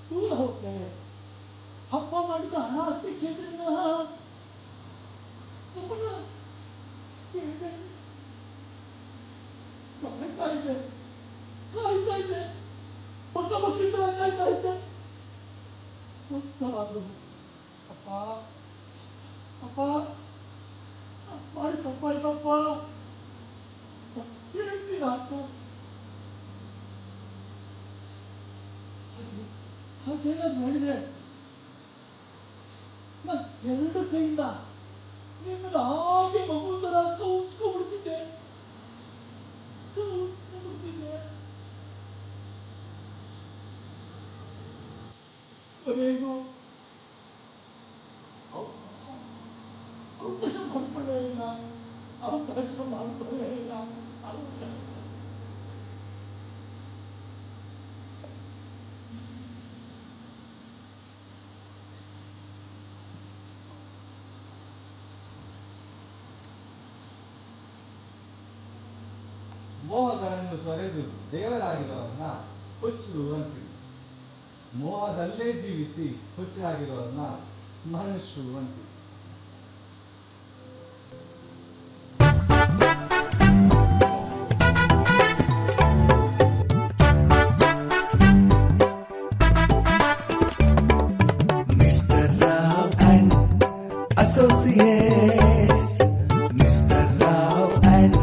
ದೂರ ಹೋಗ್ತೇವೆ. ಹಬ್ಬ ಮಾಡಿದ ಹಣ ಅಷ್ಟೇ ಕೇಳಿದ್ರೆ ನಮ್ಮನ್ನ ಕೇಳಿದೆ ಕಾಯ್ತಾ ಇದೆ ಮಕ್ಕ ಮಕ್ಕಳಿಂದ ಕಾಯ್ತಾ ಇದ್ದೆ. ಒಂದ್ಸಲ ಆದ್ರು ಅಪ್ಪ ಅಪ್ಪ ಮಾಡಿ ತಪ್ಪಾಯ್ತಪ್ಪ ಹೇಳ್ತೀರಾ ಅಂತ ಹಾಗೇನಾದ್ರು ಮಾಡಿದ್ರೆ ನಾನು 2 ಕೈಯಿಂದ ನಿಮ್ಮನ್ನ ಹಾಗೆ ಮಗುಂದರ ಕೌಚ್ಕೊಂಡ್ಬಿಡ್ತಿದ್ದೆ. ಕೊನೆಗೂ ಅವಕಾಶ ಮಾಡ್ಕೊಳ್ಳೇ ಇಲ್ಲ, ಅವಕಾಶ ಮಾಡ್ಕೊಳ್ಳೇ ಇಲ್ಲ. ಮೋಹಗಳನ್ನು ತೊರೆದು ದೇವರಾಗಿರೋರನ್ನ ಹುಚ್ಚು ಅಂತೀವಿ. ಮೋಹದಲ್ಲೇ ಜೀವಿಸಿ ಹುಚ್ಚರಾಗಿರೋರನ್ನ ಮನುಷ್ಯರು ಅಂತೀವಿ. Mr. Rao and Associates. Mr. Rao and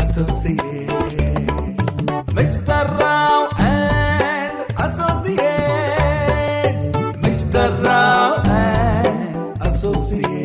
Associates. Mr. Rao and Associates. Mr. Rao and Associates.